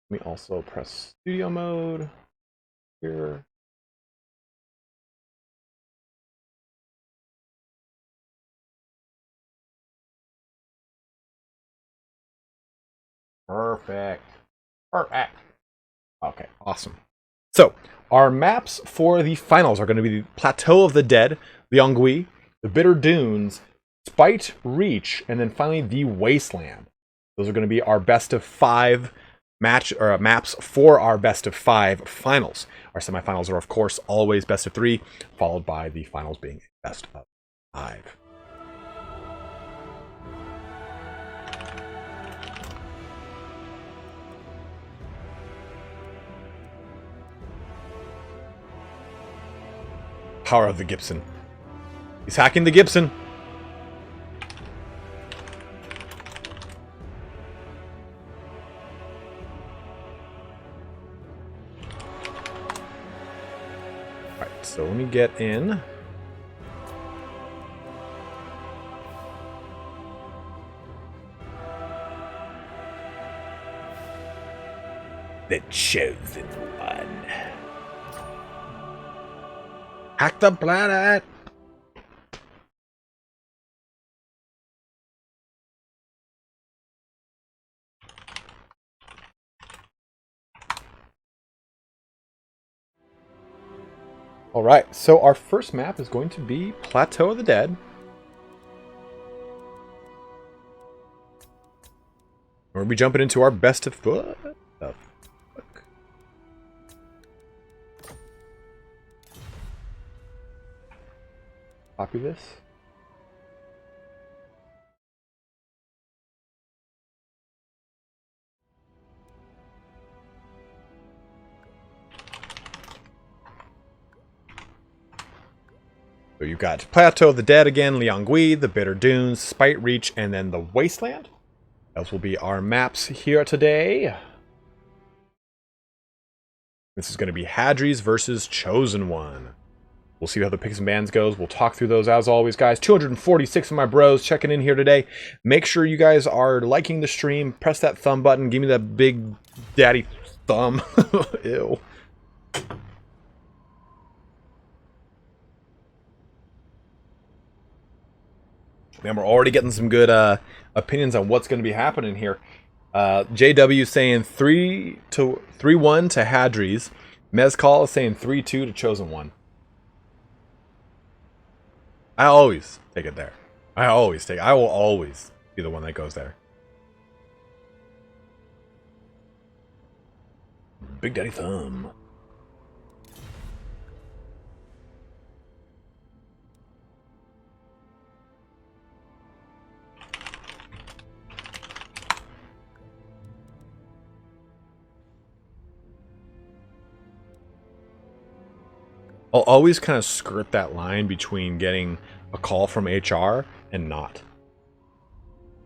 Speaker 1: Let me also press studio mode here. Perfect. Perfect. Okay, awesome. So, our maps for the finals are going to be the Plateau of the Dead, the Ongui, the Bitter Dunes, Spite Reach, and then finally the Wasteland. Those are going to be our best of 5 maps for our best of 5 finals. Our semifinals are, of course, always best of 3, followed by the finals being best of 5. Power of the Gibson. He's hacking the Gibson. So let me get in. The Chosen One. Hack the planet! Alright, so our first map is going to be Plateau of the Dead. We're going to be jumping into our best of... What the fuck? Copy this. So you've got Plateau of the Dead again, Liangui, the Bitter Dunes, Spite Reach, and then the Wasteland. Those will be our maps here today. This is going to be Hadres versus ChosenOne. We'll see how the picks and bans goes. We'll talk through those as always, guys. 246 of my bros checking in here today. Make sure you guys are liking the stream. Press that thumb button. Give me that big daddy thumb. Ew. Man, we're already getting some good opinions on what's going to be happening here. JW saying 3-1 to Hadres. Mezcal is saying 3-2 to ChosenOne. I always take it there. I will always be the one that goes there. Big Daddy Thumb. I'll always kind of skirt that line between getting a call from HR and not.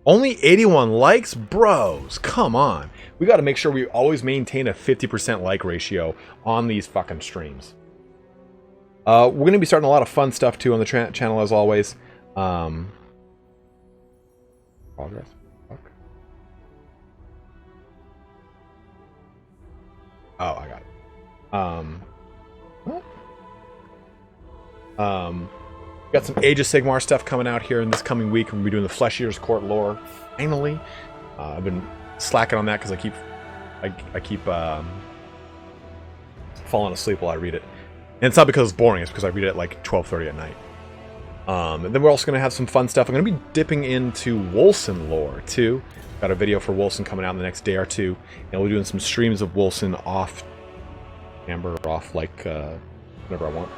Speaker 1: Only 81 likes? Bros, come on. We got to make sure we always maintain a 50% like ratio on these fucking streams. We're going to be starting a lot of fun stuff too on the channel as always. Progress. Fuck. Oh, I got it. What? Got some Age of Sigmar stuff coming out here in this coming week. We'll be doing the Flesh Eaters Court lore. Finally, I've been slacking on that because I keep falling asleep while I read it, and it's not because it's boring. It's because I read it at like 12:30 at night. And then we're also going to have some fun stuff. I'm going to be dipping into Wolcen lore too. Got a video for Wolcen coming out in the next day or two, and we'll be doing some streams of Wolcen off camber or off like whenever I want.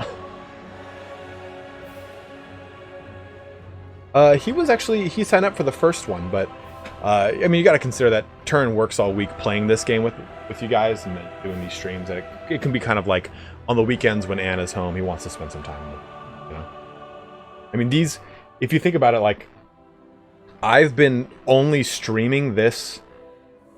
Speaker 1: He signed up for the first one, but I mean, you got to consider that Turn works all week playing this game with you guys and then doing these streams. And it can be kind of like on the weekends when Anna's home, he wants to spend some time with, you know. I mean, if you think about it, like I've been only streaming this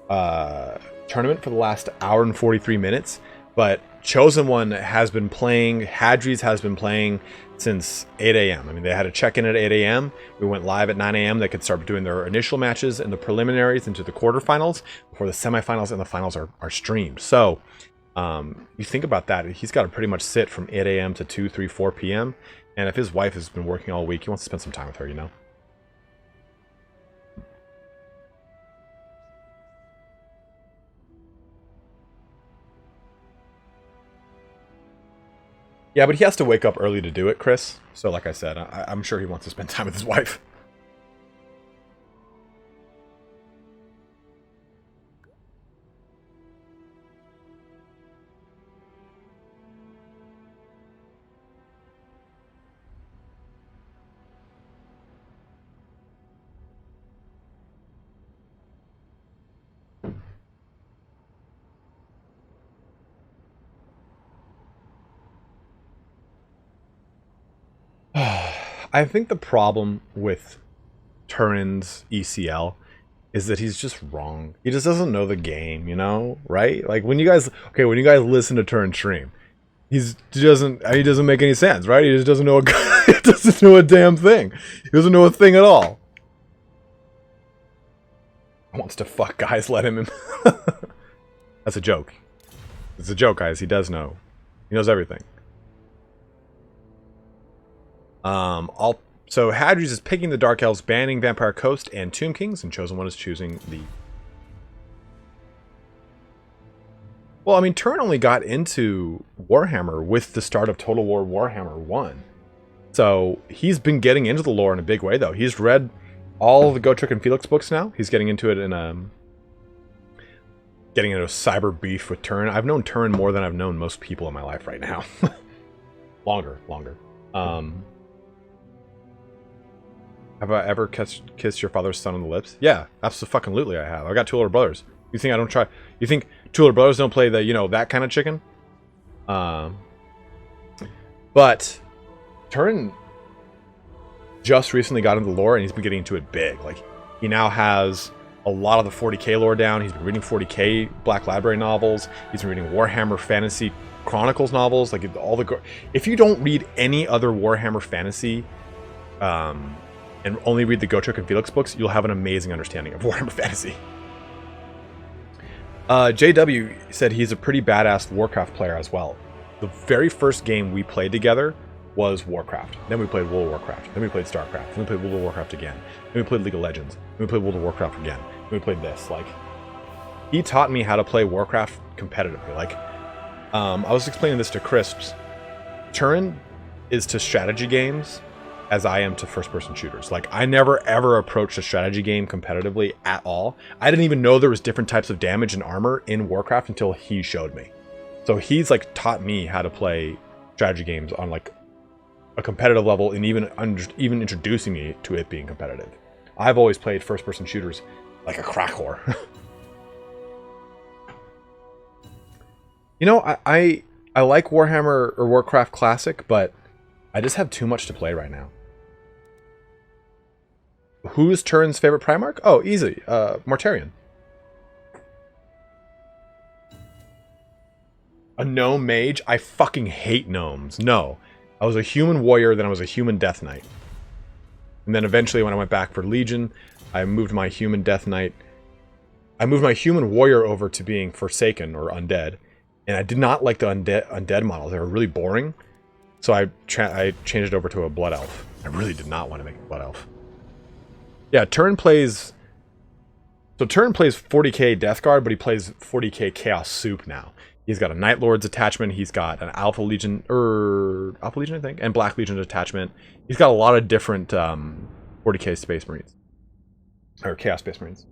Speaker 1: tournament for the last hour and 43 minutes, but ChosenOne has been playing, Hadres has been playing since 8 a.m. I mean, they had a check-in at 8 a.m. We went live at 9 a.m. They could start doing their initial matches and the preliminaries into the quarterfinals before the semifinals and the finals are streamed. So, you think about that, he's got to pretty much sit from 8 a.m. to 2, 3, 4 p.m. And if his wife has been working all week, he wants to spend some time with her, you know? Yeah, but he has to wake up early to do it, Chris. So like I said, I'm sure he wants to spend time with his wife. I think the problem with Turin's ECL is that he's just wrong. He just doesn't know the game, you know, right? Like when you guys listen to Turin stream, He doesn't make any sense, right? He just doesn't know he doesn't know a damn thing. He doesn't know a thing at all. He wants to fuck guys, let him in. That's a joke. It's a joke, guys. He does know. He knows everything. So Hadres is picking the Dark Elves, banning Vampire Coast and Tomb Kings, and ChosenOne is choosing the... Well, I mean, Turin only got into Warhammer with the start of Total War Warhammer 1. So he's been getting into the lore in a big way, though. He's read all the Gotrek and Felix books now. He's getting into it in getting into a cyber beef with Turin. I've known Turin more than I've known most people in my life right now. Longer. Have I ever kissed your father's son on the lips? Yeah, absolutely I have. I got 2 older brothers. You think I don't try? You think 2 older brothers don't play the, you know, that kind of chicken? But Turin just recently got into the lore, and he's been getting into it big. Like, he now has a lot of the 40k lore down. He's been reading 40k Black Library novels. He's been reading Warhammer Fantasy Chronicles novels. Like, all the... If you don't read any other Warhammer Fantasy, and only read the Gotrek and Felix books, you'll have an amazing understanding of Warhammer Fantasy. JW said he's a pretty badass Warcraft player as well. The very first game we played together was Warcraft. Then we played World of Warcraft. Then we played StarCraft. Then we played World of Warcraft again. Then we played League of Legends. Then we played World of Warcraft again. Then we played this. Like, he taught me how to play Warcraft competitively. Like, I was explaining this to Crisps. Turin is to strategy games as I am to first-person shooters. Like, I never ever approached a strategy game competitively at all. I didn't even know there was different types of damage and armor in Warcraft until he showed me. So he's like taught me how to play strategy games on like a competitive level, and even introducing me to it being competitive. I've always played first-person shooters like a crack whore. You know, I like Warhammer or Warcraft Classic, but I just have too much to play right now. Who's Turin's favorite Primarch? Oh, easy. Mortarion. A gnome mage? I fucking hate gnomes. No. I was a human warrior, then I was a human death knight. And then eventually when I went back for Legion, I moved my human death knight. I moved my human warrior over to being Forsaken or undead. And I did not like the undead models. They were really boring. So I changed it over to a blood elf. I really did not want to make a blood elf. Yeah, Turin plays... So Turin plays 40k Death Guard, but he plays 40k Chaos Soup now. He's got a Night Lord's attachment. He's got an Alpha Legion, I think, and Black Legion attachment. He's got a lot of different 40k Space Marines. Or Chaos Space Marines.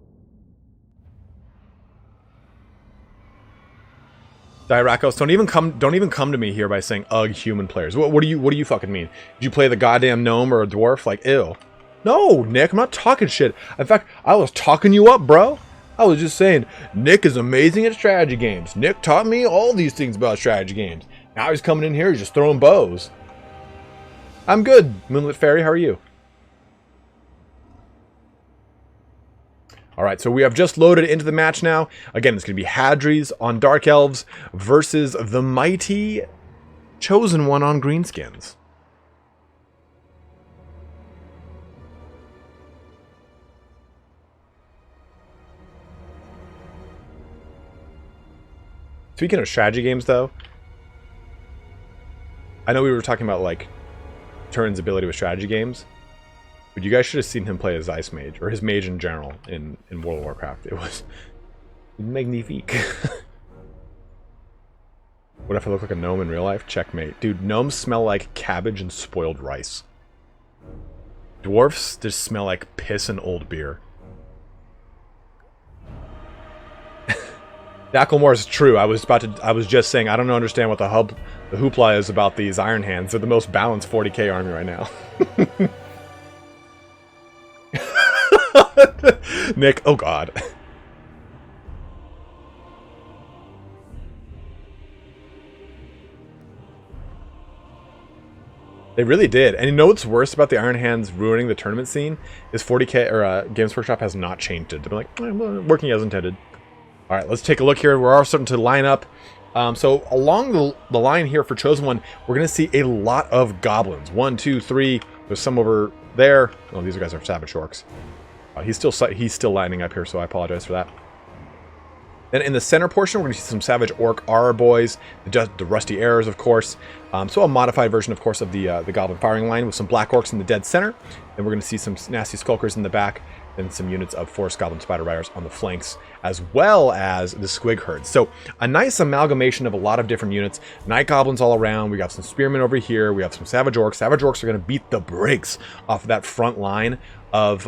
Speaker 1: Dyrakos, don't even come to me here by saying ugh human players. What do you fucking mean? Did you play the goddamn gnome or a dwarf? Like, ew. No, Nick, I'm not talking shit. In fact, I was talking you up, bro. I was just saying, Nick is amazing at strategy games. Nick taught me all these things about strategy games. Now he's coming in here, he's just throwing bows. I'm good, Moonlit Fairy, how are you? Alright, so we have just loaded into the match now. Again, it's going to be Hadres on Dark Elves versus the mighty ChosenOne on Greenskins. Speaking of strategy games, though, I know we were talking about, like, Turin's ability with strategy games, but you guys should have seen him play as Ice Mage, or his mage in general, in World of Warcraft. It was magnifique. What if I look like a gnome in real life? Checkmate. Dude, gnomes smell like cabbage and spoiled rice. Dwarfs just smell like piss and old beer. Dacklemore is true. I was just saying, I don't understand what the hoopla is about these Iron Hands. They're the most balanced 40k army right now. Nick, oh god. They really did. And you know what's worse about the Iron Hands ruining the tournament scene? Is 40k, or Games Workshop has not changed it. They've been like, well, working as intended. Alright, let's take a look here. We're all starting to line up. So along the line here for ChosenOne, we're going to see a lot of goblins. 1, 2, 3. There's some over there. Oh, these guys are savage orcs. He's still lining up here, so I apologize for that. Then in the center portion, we're going to see some savage orc R boys, the rusty arrows, of course. So a modified version, of course, of the goblin firing line with some black orcs in the dead center. Then we're going to see some nasty skulkers in the back, and some units of forest goblin spider riders on the flanks, as well as the squig herds. So a nice amalgamation of a lot of different units. Night goblins all around. We got some spearmen over here. We have some savage orcs. Savage orcs are going to beat the brakes off of that front line of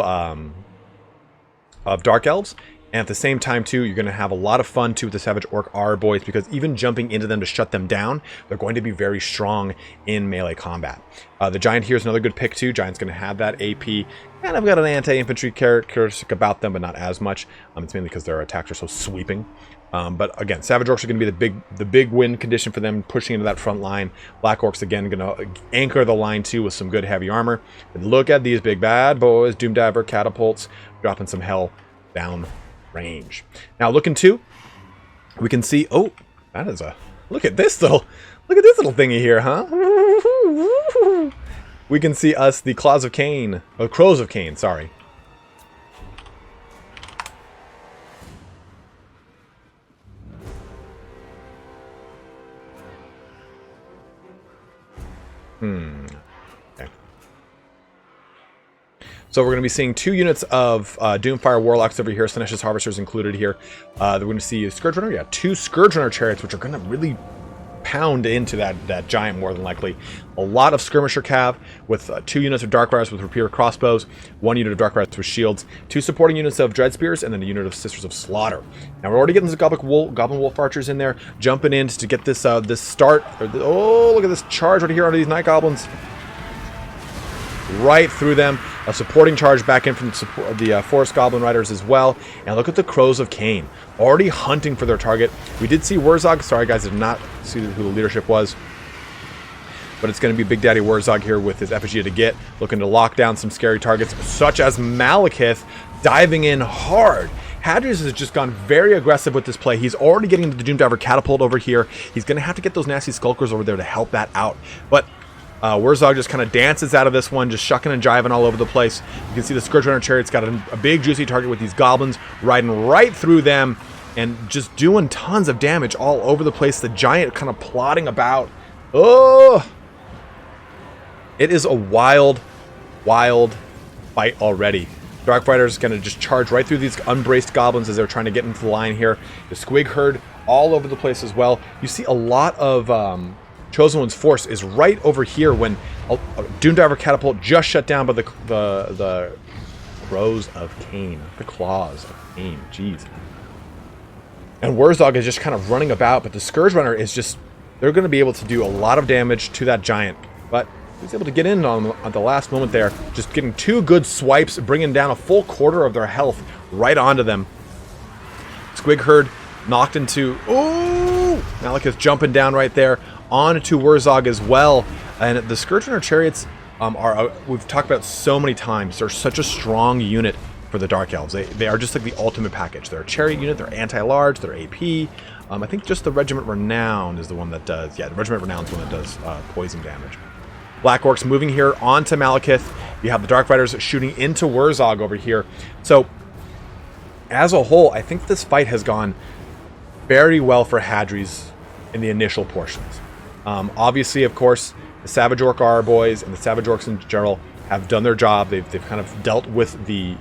Speaker 1: dark elves. And at the same time, too, you're going to have a lot of fun, too, with the Savage Orc R boys, because even jumping into them to shut them down, they're going to be very strong in melee combat. The Giant here is another good pick, too. Giant's going to have that AP. Kind of got an anti-infantry characteristic about them, but not as much. It's mainly because their attacks are so sweeping. But again, Savage Orcs are going to be the big win condition for them, pushing into that front line. Black Orcs, again, going to anchor the line, too, with some good heavy armor. And look at these big bad boys. Doomdiver, catapults, dropping some hell down range. Now looking too, we can see, oh, that is look at this little thingy here, huh? We can see us, the Crows of Cain, sorry. So we're going to be seeing 2 units of Doomfire Warlocks over here, Senescious Harvesters included here. We're going to see a Scourge Runner, 2 Scourge Runner Chariots, which are going to really pound into that Giant more than likely. A lot of Skirmisher Cav with 2 units of Dark Riders with Repeater Crossbows, 1 unit of Dark Riders with Shields, 2 supporting units of Dread Spears, and then a unit of Sisters of Slaughter. Now we're already getting the Goblin Wolf Archers in there, jumping in to get this this start. Oh, look at this charge right here onto these Night Goblins. Right through them. A supporting charge back in from the Forest Goblin Riders as well. And look at the Crows of Cain. Already hunting for their target. We did see Wurzog. Sorry guys, I did not see who the leadership was. But it's going to be Big Daddy Wurzog here with his FGA to get. Looking to lock down some scary targets, such as Malekith diving in hard. Hadres has just gone very aggressive with this play. He's already getting the Doomdiver catapult over here. He's going to have to get those nasty skulkers over there to help that out. But Wurzog just kind of dances out of this one, just shucking and jiving all over the place. You can see the Scourge Runner Chariot's got a big juicy target with these goblins, riding right through them and just doing tons of damage all over the place. The Giant kind of plodding about. Oh! It is a wild, wild fight already. Dark Rider's going to just charge right through these unbraced goblins as they're trying to get into the line here. The Squig Herd all over the place as well. You see a lot of ChosenOne's force is right over here when a Doomdiver catapult just shut down by the Crows of Cain. The Claws of Cain. Jeez. And Wurzog is just kind of running about, but the Scourge Runner is just... They're going to be able to do a lot of damage to that Giant. But he's able to get in on at the last moment there. Just getting 2 good swipes, bringing down a full quarter of their health right onto them. Squig Herd knocked into... Ooh! Malekith jumping down right there. On to Wurzog as well. And the Scourge Runner Chariots we've talked about so many times. They're such a strong unit for the Dark Elves. They are just like the ultimate package. They're a chariot unit, they're anti-large, they're AP. I think just the Regiment Renowned is the one that does... Yeah, the Regiment Renowned is the one that does poison damage. Black Orcs moving here onto Malekith. You have the Dark Riders shooting into Wurzog over here. So, as a whole, I think this fight has gone very well for Hadres in the initial portions. Obviously, of course, the Savage Orc R boys and the Savage Orcs in general have done their job. They've kind of dealt with the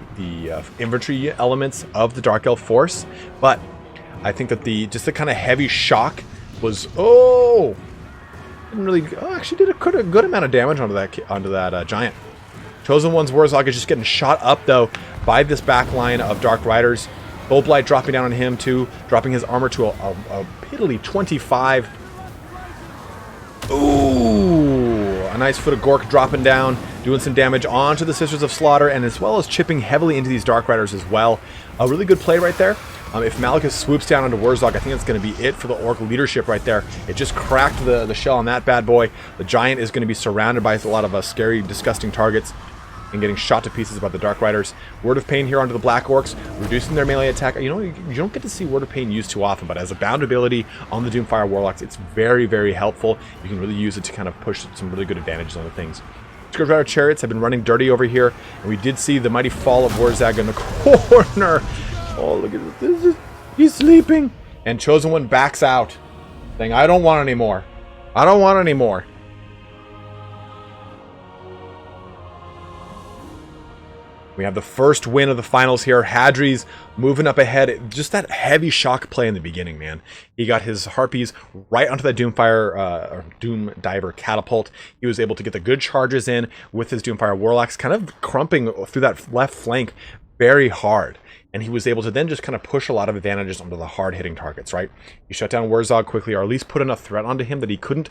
Speaker 1: infantry elements of the Dark Elf force, but I think that the kind of heavy shock was actually did a good amount of damage onto that Giant. ChosenOne's Wurzog is just getting shot up though by this back line of Dark Riders. Boltblight dropping down on him too, dropping his armor to a piddly 25. Ooh, a nice foot of Gork dropping down, doing some damage onto the Sisters of Slaughter, and as well as chipping heavily into these Dark Riders as well. A really good play right there. If Malekith swoops down onto Wurzog, I think that's going to be it for the Orc leadership right there. It just cracked the shell on that bad boy. The Giant is going to be surrounded by a lot of scary, disgusting targets. and getting shot to pieces by the Dark Riders. Word of Pain here onto the Black Orcs, reducing their melee attack. You know, you don't get to see Word of Pain used too often, but as a bound ability on the Doomfire Warlocks, it's very, very helpful. You can really use it to kind of push some really good advantages on the things. Scourge Rider Chariots have been running dirty over here, and we did see the mighty fall of Warzag in the corner. Oh, look at this. He's sleeping. And ChosenOne backs out, saying, I don't want any more. I don't want any more. We have the first win of the finals here. Hadres moving up ahead. Just that heavy shock play in the beginning, man. He got his Harpies right onto that Doomfire, or Doom Diver catapult. He was able to get the good charges in with his Doomfire Warlocks, kind of crumping through that left flank very hard. And he was able to then just kind of push a lot of advantages onto the hard-hitting targets, right? He shut down Warzog quickly, or at least put enough threat onto him that he couldn't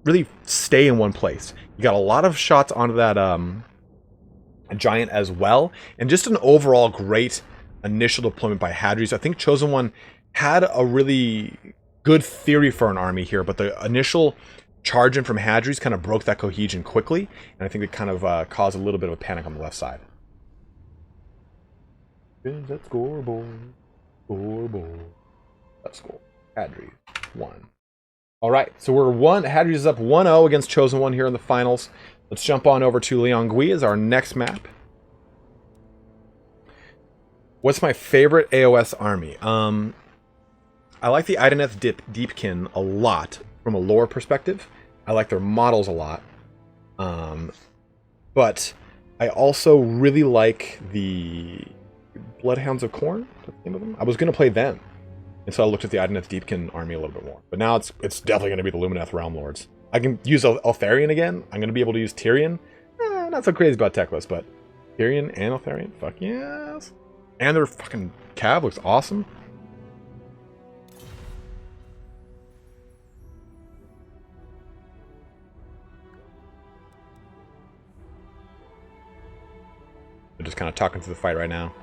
Speaker 1: really stay in one place. He got a lot of shots onto that Giant as well, and just an overall great initial deployment by Hadres. I think ChosenOne had a really good theory for an army here, but the initial charge in from Hadres kind of broke that cohesion quickly, and I think it kind of caused a little bit of a panic on the left side. Let's score, boy. Scoreboard. Let's score. Hadres 1. All right, so Hadres is up 1-0 against ChosenOne here in the finals. Let's jump on over to Liangui as our next map. What's my favorite AOS army? I like the Ideneth Deepkin a lot from a lore perspective. I like their models a lot. But I also really like the Bloodhounds of Khorne. That's the name of them. I was going to play them. And so I looked at the Ideneth Deepkin army a little bit more. But now it's definitely going to be the Lumineth Realm Lords. I can use Eltharion again. I'm going to be able to use Tyrion. Not so crazy about Teclis, but Tyrion and Eltharion, fuck yes. And their fucking Cav looks awesome. They're just kind of talking through the fight right now.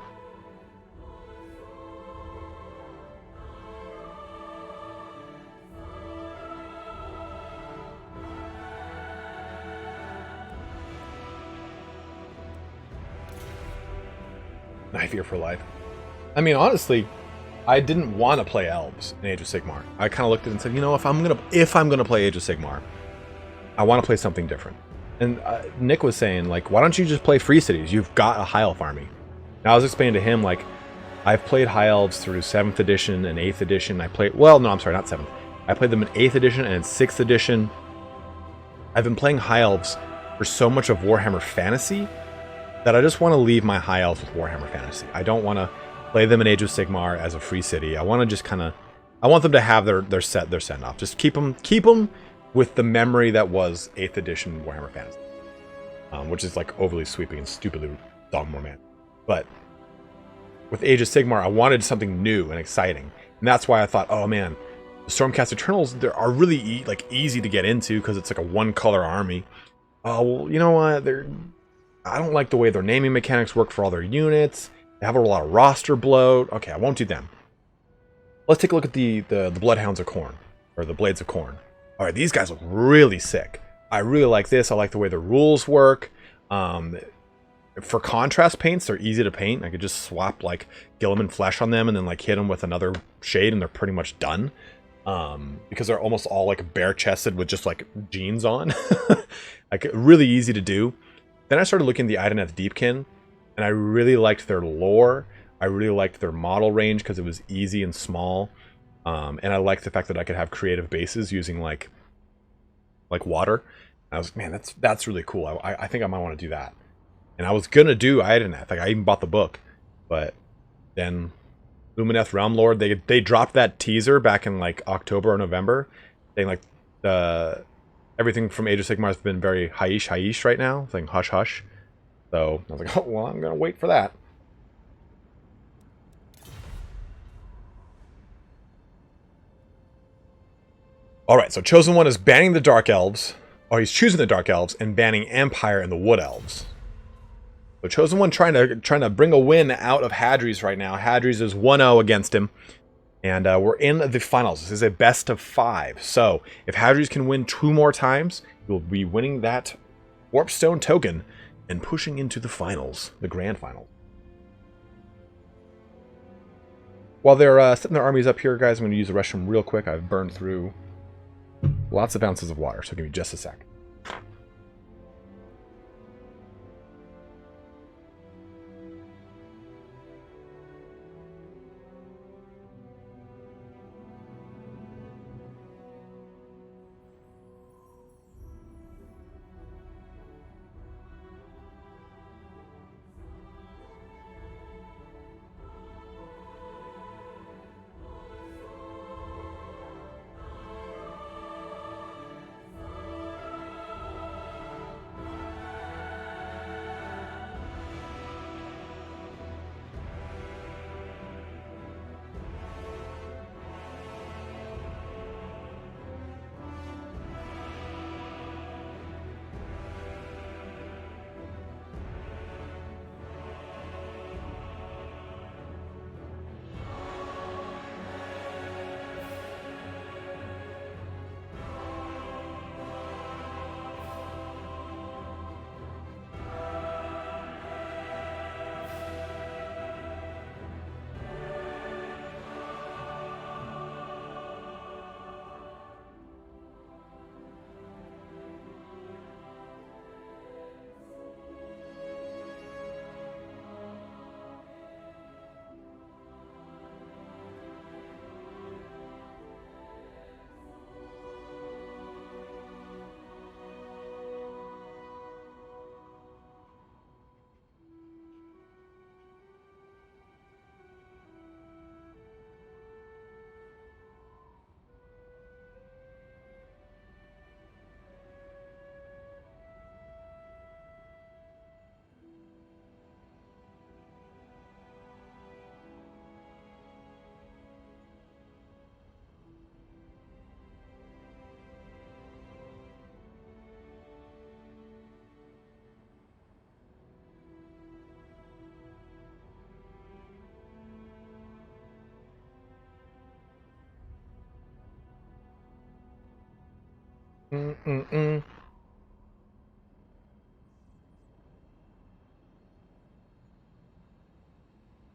Speaker 1: Knife Ear for life. I mean, honestly, I didn't want to play Elves in Age of Sigmar. I kind of looked at it and said, you know, if I'm gonna play Age of Sigmar, I want to play something different. And Nick was saying, like, why don't you just play Free Cities? You've got a High Elf army. And I was explaining to him, like, I've played High Elves through 7th edition and 8th edition. I played not 7th. I played them in 8th edition and in 6th edition. I've been playing High Elves for so much of Warhammer Fantasy that I just want to leave my High Elves with Warhammer Fantasy. I don't want to play them in Age of Sigmar as a free city. I want to just kind of, I want them to have their send off. Just keep them with the memory that was 8th edition Warhammer Fantasy, which is like overly sweeping and stupidly dogma. But with Age of Sigmar, I wanted something new and exciting, and that's why I thought, oh man, the Stormcast Eternals are really easy to get into because it's like a one-color army. Oh well, you know what? I don't like the way their naming mechanics work for all their units. They have a lot of roster bloat. Okay, I won't do them. Let's take a look at the Bloodhounds of Khorne, or the Blades of Khorne. All right, these guys look really sick. I really like this. I like the way the rules work. For contrast paints, they're easy to paint. I could just swap like Gilliman Flesh on them and then like hit them with another shade and they're pretty much done. Because they're almost all like bare-chested with just like jeans on. Like really easy to do. Then I started looking at the Ideneth Deepkin, and I really liked their lore. I really liked their model range because it was easy and small. And I liked the fact that I could have creative bases using like water. And I was, man, that's really cool. I think I might want to do that. And I was gonna do Ideneth. Like I even bought the book, but then Lumineth Realm Lord, they dropped that teaser back in like October or November, saying like everything from Age of Sigmar has been very haiish right now, saying hush hush. So I was like, oh well, I'm gonna wait for that. All right, so ChosenOne is banning the Dark Elves, or he's choosing the Dark Elves and banning Empire and the Wood Elves. So ChosenOne trying to bring a win out of Hadres right now. Hadres is 1-0 against him. And we're in the finals. This is a best of 5. So if Hadres can win 2 more times, he'll be winning that Warpstone token and pushing into the finals, the grand final. While they're setting their armies up here, guys, I'm going to use the restroom real quick. I've burned through lots of ounces of water, so give me just a sec.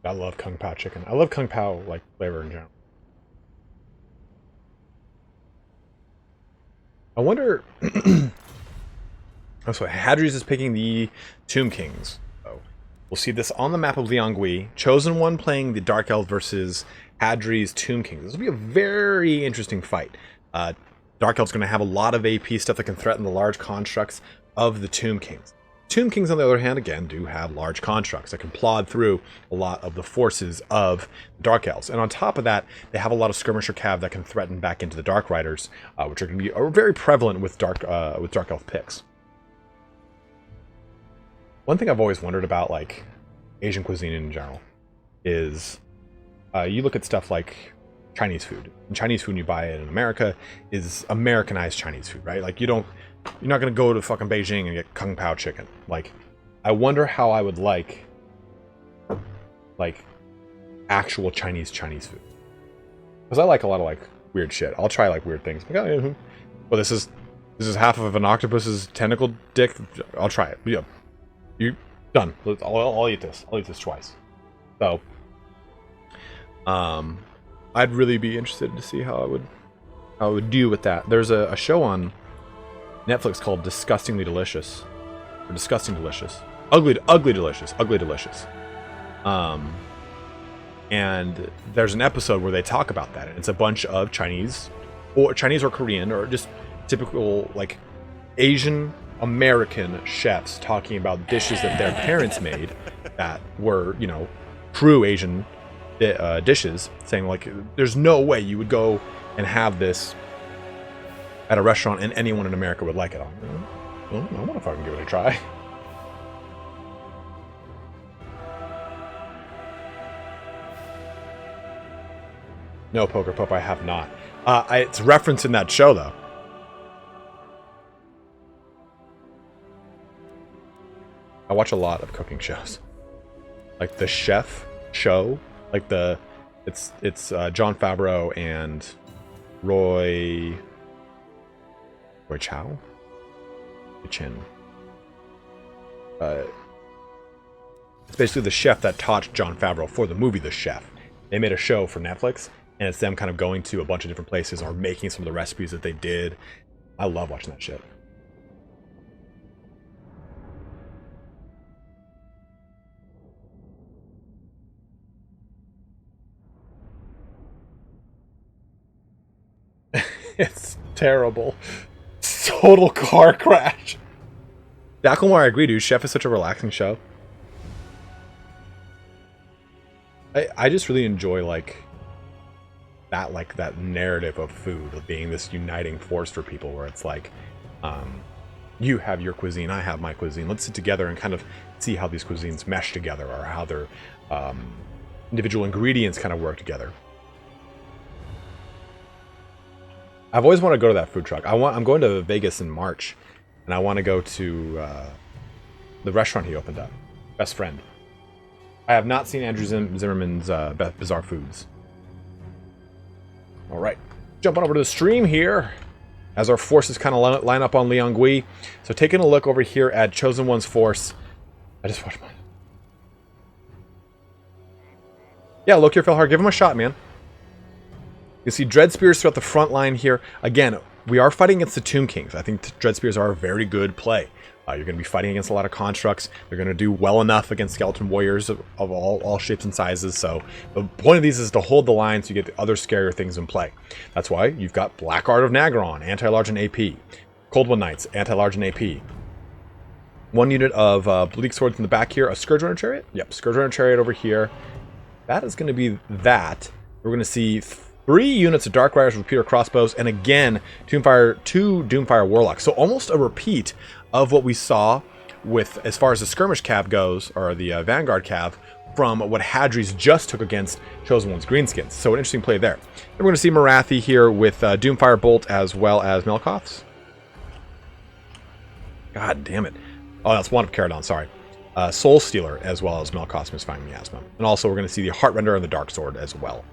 Speaker 1: I love Kung Pao chicken. I love Kung Pao like flavor in general. I wonder. Oh, so Hadres is picking the Tomb Kings. So we'll see this on the map of Liangui. ChosenOne playing the Dark Elves versus Hadres Tomb Kings. This will be a very interesting fight. Dark Elves going to have a lot of AP stuff that can threaten the large constructs of the Tomb Kings. Tomb Kings, on the other hand, again, do have large constructs that can plod through a lot of the forces of Dark Elves. And on top of that, they have a lot of Skirmisher Cav that can threaten back into the Dark Riders, which are going to be very prevalent with Dark Elf picks. One thing I've always wondered about, like, Asian cuisine in general is you look at stuff like Chinese food. And Chinese food you buy it in America is Americanized Chinese food, right? Like, you're not going to go to fucking Beijing and get Kung Pao chicken. Like, I wonder how I would like actual Chinese food. Because I like a lot of, like, weird shit. I'll try, like, weird things. Well, this is half of an octopus's tentacle dick. I'll try it. Yeah. You done. I'll eat this. I'll eat this twice. So, I'd really be interested to see how I would do with that. There's a show on Netflix called Disgustingly Delicious, or Disgusting Delicious, Ugly Delicious. And there's an episode where they talk about that, and it's a bunch of Chinese or Korean or just typical like Asian American chefs talking about dishes that their parents made that were, you know, true Asian dishes, saying like, there's no way you would go and have this at a restaurant and anyone in America would like it. I want to fucking give it a try. No, Poker Pup, I have not. It's referenced in that show, though. I watch a lot of cooking shows, like the Chef show, like it's Jon Favreau and Roy Chow, Chin. It's basically the chef that taught Jon Favreau for the movie The Chef. They made a show for Netflix, and it's them kind of going to a bunch of different places or making some of the recipes that they did. I love watching that shit. It's terrible. Total car crash. Dacklemore, I agree, dude. Chef is such a relaxing show. I just really enjoy that narrative of food of being this uniting force for people, where it's like, you have your cuisine, I have my cuisine. Let's sit together and kind of see how these cuisines mesh together, or how their individual ingredients kind of work together. I've always wanted to go to that food truck. I'm going to Vegas in March, and I want to go to the restaurant he opened up, Best Friend. I have not seen Andrew Zimmerman's Bizarre Foods. All right, jumping over to the stream here as our forces kind of line up on Liangui. So taking a look over here at ChosenOne's force. I just watched mine. Yeah, look here, Felhar. Give him a shot, man. You see Dread Spears throughout the front line here. Again, we are fighting against the Tomb Kings. I think Dread Spears are a very good play. You're going to be fighting against a lot of constructs. You're going to do well enough against skeleton warriors of all shapes and sizes. So the point of these is to hold the line so you get the other scarier things in play. That's why you've got Black Art of Nagron, anti-large and AP. Cold One Knights, anti-large and AP. One unit of Bleak Swords in the back here. A Scourge Runner Chariot? Yep, Scourge Runner Chariot over here. That is going to be that. We're going to see 3 units of Dark Riders with Repeater Crossbows, and again, 2 Doomfire Warlocks. So almost a repeat of what we saw with, as far as the Skirmish Cav goes, or the Vanguard Cav, from what Hadres just took against ChosenOne's Greenskins. So an interesting play there. Then we're going to see Marathi here with Doomfire Bolt as well as Melkoths. God damn it. Oh, that's one of Caradon, sorry. Soul Stealer as well as Melkoths Misfying Miasma. And also we're going to see the Heartrender and the Dark Sword as well.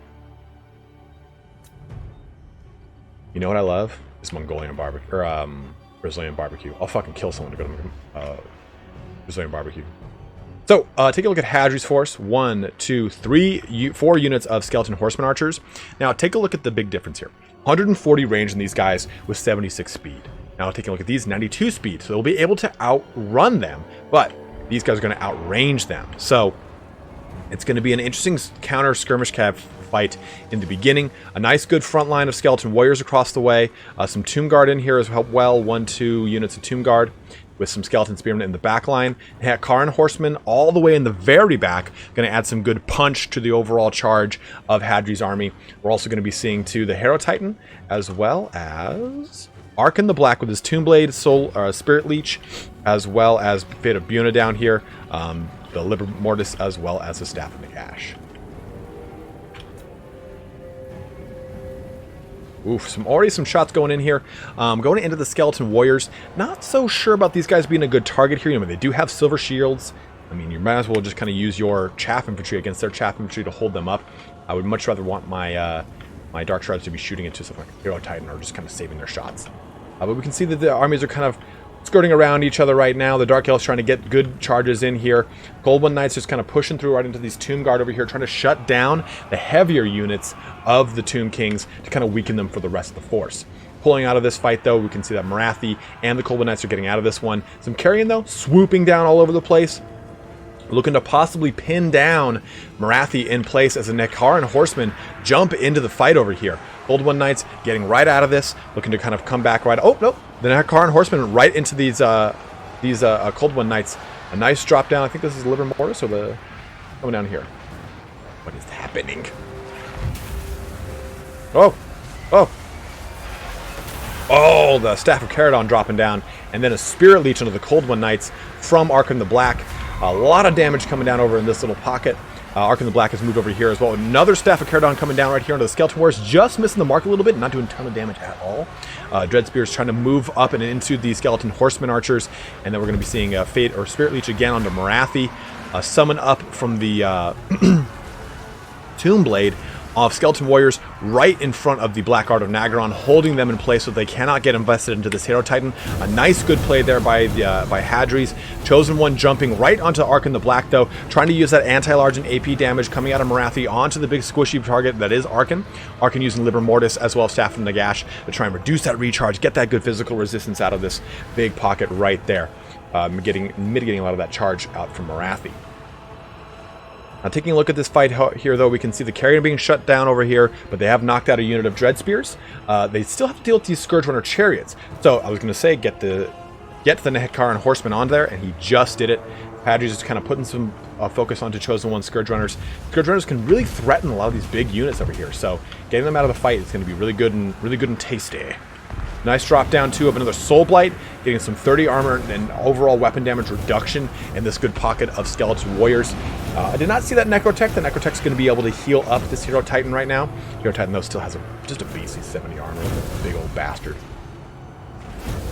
Speaker 1: You know what I love? Is Mongolian barbecue, or Brazilian barbecue. I'll fucking kill someone to go to Brazilian barbecue. So, take a look at Hadri's force. 1, 2, 3, 4 units of skeleton horseman archers. Now, take a look at the big difference here. 140 range in these guys with 76 speed. Now, taking a look at these, 92 speed. So they'll be able to outrun them, but these guys are going to outrange them. So it's going to be an interesting counter skirmish cav fight in the beginning. A nice good front line of skeleton warriors across the way. Some Tomb Guard in here as well. 1, 2 units of Tomb Guard with some skeleton spearmen in the back line. Karan horsemen all the way in the very back. Going to add some good punch to the overall charge of Hadri's army. We're also going to be seeing too the Hero Titan as well as Arkan the Black with his Tomb Blade, Spirit Leech, as well as Fate of Buna down here. The Liber Mortis as well as the Staff of Nagash. Oof, already some shots going in here. Going into the Skeleton Warriors. Not so sure about these guys being a good target here. You know, they do have silver shields. I mean, you might as well just kind of use your Chaff Infantry against their Chaff Infantry to hold them up. I would much rather want my my Dark Shards to be shooting into something like a Hero Titan or just kind of saving their shots. But we can see that the armies are kind of skirting around each other right now. The Dark Elves trying to get good charges in here. Gold One Knights just kind of pushing through right into these Tomb Guard over here, trying to shut down the heavier units of the Tomb Kings to kind of weaken them for the rest of the force. Pulling out of this fight, though, we can see that Marathi and the Gold One Knights are getting out of this one. Some carrion, though, swooping down all over the place. Looking to possibly pin down Marathi in place as the Nekaran horsemen jump into the fight over here. Gold One Knights getting right out of this, looking to kind of come back right. Oh, nope. The Nekaran horsemen right into these Cold One Knights. A nice drop down. I think this is Liber Mortis or the coming down here. What is happening? Oh, oh, oh! The Staff of Caradon dropping down, and then a Spirit Leech into the Cold One Knights from Arkan the Black. A lot of damage coming down over in this little pocket. Arkan the Black has moved over here as well. Another Staff of Caradon coming down right here into the Skeleton Warriors. Just missing the mark a little bit. Not doing a ton of damage at all. Dread Spears trying to move up and into the Skeleton Horseman Archers. And then we're going to be seeing Fate or Spirit Leech again onto Marathi. Summon up from the Tomb Blade of Skeleton Warriors right in front of the Black Guard of Nagaron, holding them in place so they cannot get invested into this Hero Titan. A nice good play there by Hadres. ChosenOne jumping right onto Arkan the Black though, trying to use that anti-large and AP damage coming out of Morathi onto the big squishy target that is Arkan. Arkan using Liber Mortis as well as Staff of Nagash to try and reduce that recharge, get that good physical resistance out of this big pocket right there, mitigating a lot of that charge out from Morathi. Now, taking a look at this fight here, though, we can see the carrier being shut down over here, but they have knocked out a unit of Dread Spears. They still have to deal with these Scourge Runner chariots. So I was going to say, get the Nehekar and Horseman on there, and he just did it. Hadres is kind of putting some focus onto ChosenOne Scourge Runners. Scourge Runners can really threaten a lot of these big units over here, so getting them out of the fight is going to be really good and tasty. Nice drop down too of another Soul Blight, getting some 30 armor and overall weapon damage reduction in this good pocket of Skeleton Warriors. I did not see that Necrotech. The Necrotech's going to be able to heal up this Hero Titan right now. Hero Titan though still has just a beastly 70 armor, a big old bastard.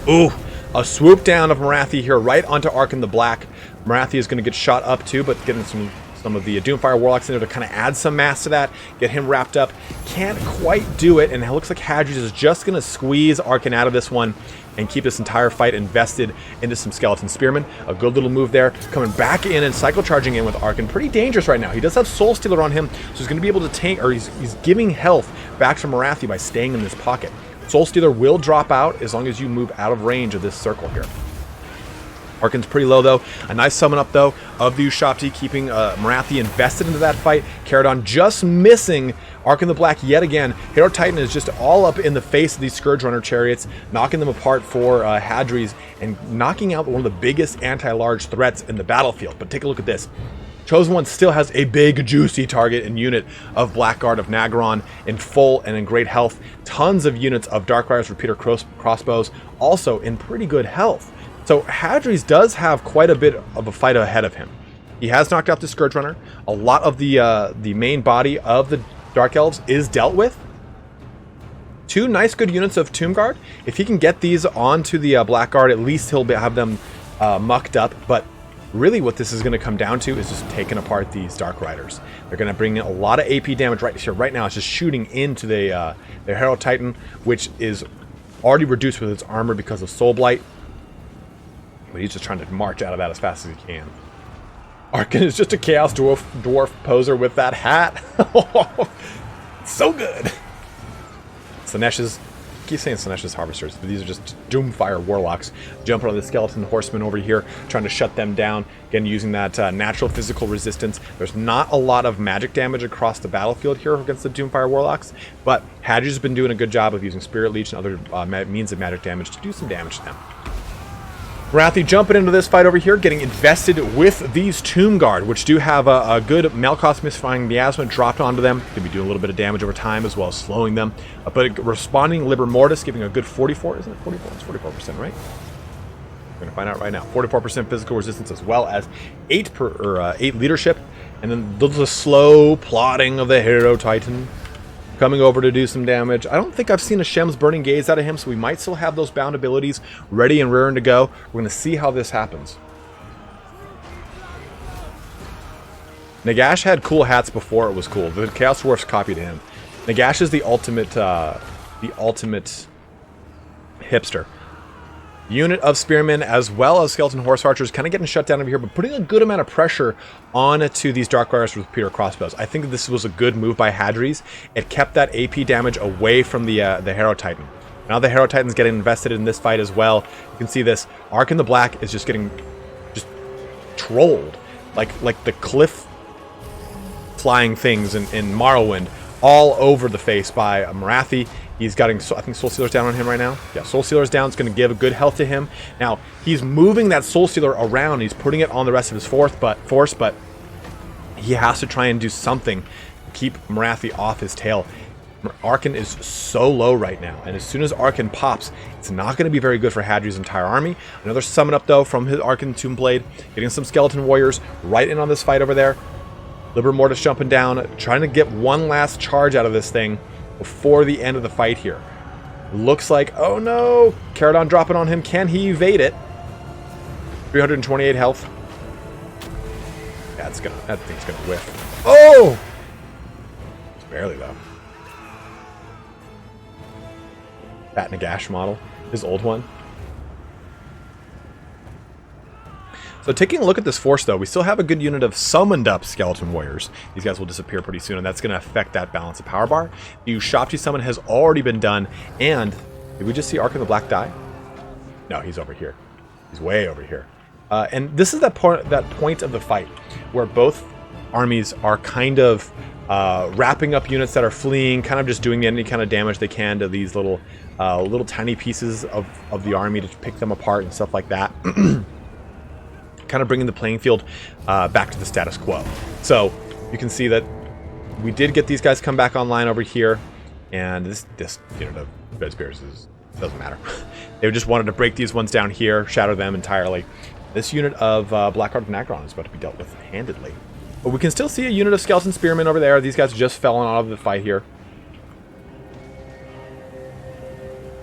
Speaker 1: Ooh, a swoop down of Morathi here right onto Arkan the Black. Morathi is going to get shot up too, but getting some of the Doomfire Warlocks in there to kind of add some mass to that, get him wrapped up. Can't quite do it, and it looks like Hadres is just going to squeeze Arkan out of this one and keep this entire fight invested into some Skeleton Spearmen. A good little move there. Coming back in and cycle charging in with Arkan. Pretty dangerous right now. He does have Soul Stealer on him, so he's going to be able to tank, or he's giving health back to Morathi by staying in this pocket. Soul Stealer will drop out as long as you move out of range of this circle here. Arkan's pretty low though. A nice summon up though of the Ushabti, keeping Morathi invested into that fight. Caradon just missing Arkan the Black yet again. Hero Titan is just all up in the face of these Scourge Runner chariots, knocking them apart for Hadres and knocking out one of the biggest anti-large threats in the battlefield. But take a look at this. ChosenOne still has a big, juicy target and unit of Black Guard of Nagaron in full and in great health. Tons of units of Darkrider's Repeater crossbows also in pretty good health. So Hadres does have quite a bit of a fight ahead of him. He has knocked out the Scourge Runner. A lot of the main body of the Dark Elves is dealt with. Two nice good units of Tomb Guard. If he can get these onto the Black Guard, at least he'll have them mucked up. But really what this is going to come down to is just taking apart these Dark Riders. They're going to bring in a lot of AP damage right here. Right now it's just shooting into the Hero Titan, which is already reduced with its armor because of Soul Blight. But he's just trying to march out of that as fast as he can. Arkan is just a Chaos Dwarf poser with that hat. So good. Sinesh's, I keep saying Sinesh's Harvesters, but these are just Doomfire Warlocks. Jumping on the Skeleton Horsemen over here, trying to shut them down. Again, using that natural physical resistance. There's not a lot of magic damage across the battlefield here against the Doomfire Warlocks, but Hadres has been doing a good job of using Spirit Leech and other means of magic damage to do some damage to them. Morathi jumping into this fight over here, getting invested with these Tomb Guard, which do have a good Malkoth Mystifying Miasma dropped onto them. Going to be doing a little bit of damage over time as well as slowing them. But responding Liber Mortis, giving a good 44. Isn't it 44? It's 44%, right? We're going to find out right now. 44% physical resistance as well as 8 leadership. And then the slow plotting of the Hero Titan coming over to do some damage. I don't think I've seen a Shem's Burning Gaze out of him, so we might still have those bound abilities ready and raring to go. We're going to see how this happens. Nagash had cool hats before it was cool. The Chaos Dwarfs copied him. Nagash is the ultimate hipster. Unit of Spearmen as well as Skeleton Horse Archers kind of getting shut down over here, but putting a good amount of pressure onto these Dark Riders with Repeater crossbows. I think that this was a good move by Hadres. It kept that AP damage away from the Hero Titan. Now the Hero Titan's getting invested in this fight as well. You can see this. Arkan the Black is just getting trolled. Like the cliff flying things in Morrowind all over the face by Morathi. He's getting, I think, Soul Stealer's down on him right now. Yeah, Soul Stealer's down. It's going to give a good health to him. Now, he's moving that Soul Stealer around. He's putting it on the rest of his force, but he has to try and do something to keep Morathi off his tail. Arkan is so low right now, and as soon as Arkan pops, it's not going to be very good for Hadres' entire army. Another summon up, though, from his Arkan Tomb Blade, getting some Skeleton Warriors right in on this fight over there. Liber Mortis jumping down, trying to get one last charge out of this thing before the end of the fight here. Looks like, oh no, Caradon dropping on him. Can he evade it? 328 health. Yeah, that thing's gonna whiff. Oh! barely, though. That Nagash model. His old one. So taking a look at this force, though, we still have a good unit of summoned up Skeleton Warriors. These guys will disappear pretty soon, and that's going to affect that balance of power bar. The Ushapti summon has already been done, and did we just see Ark of the Black die? No, he's over here. He's way over here. And this is that point of the fight where both armies are kind of wrapping up units that are fleeing, kind of just doing any kind of damage they can to these little tiny pieces of the army to pick them apart and stuff like that. Kind of bringing the playing field back to the status quo. So you can see that we did get these guys come back online over here, and this unit of Red Spears doesn't matter. They just wanted to break these ones down here, shatter them entirely. This unit of Blackguard of Nagron is about to be dealt with handedly. But we can still see a unit of Skeleton Spearmen over there. These guys just fell out of the fight here.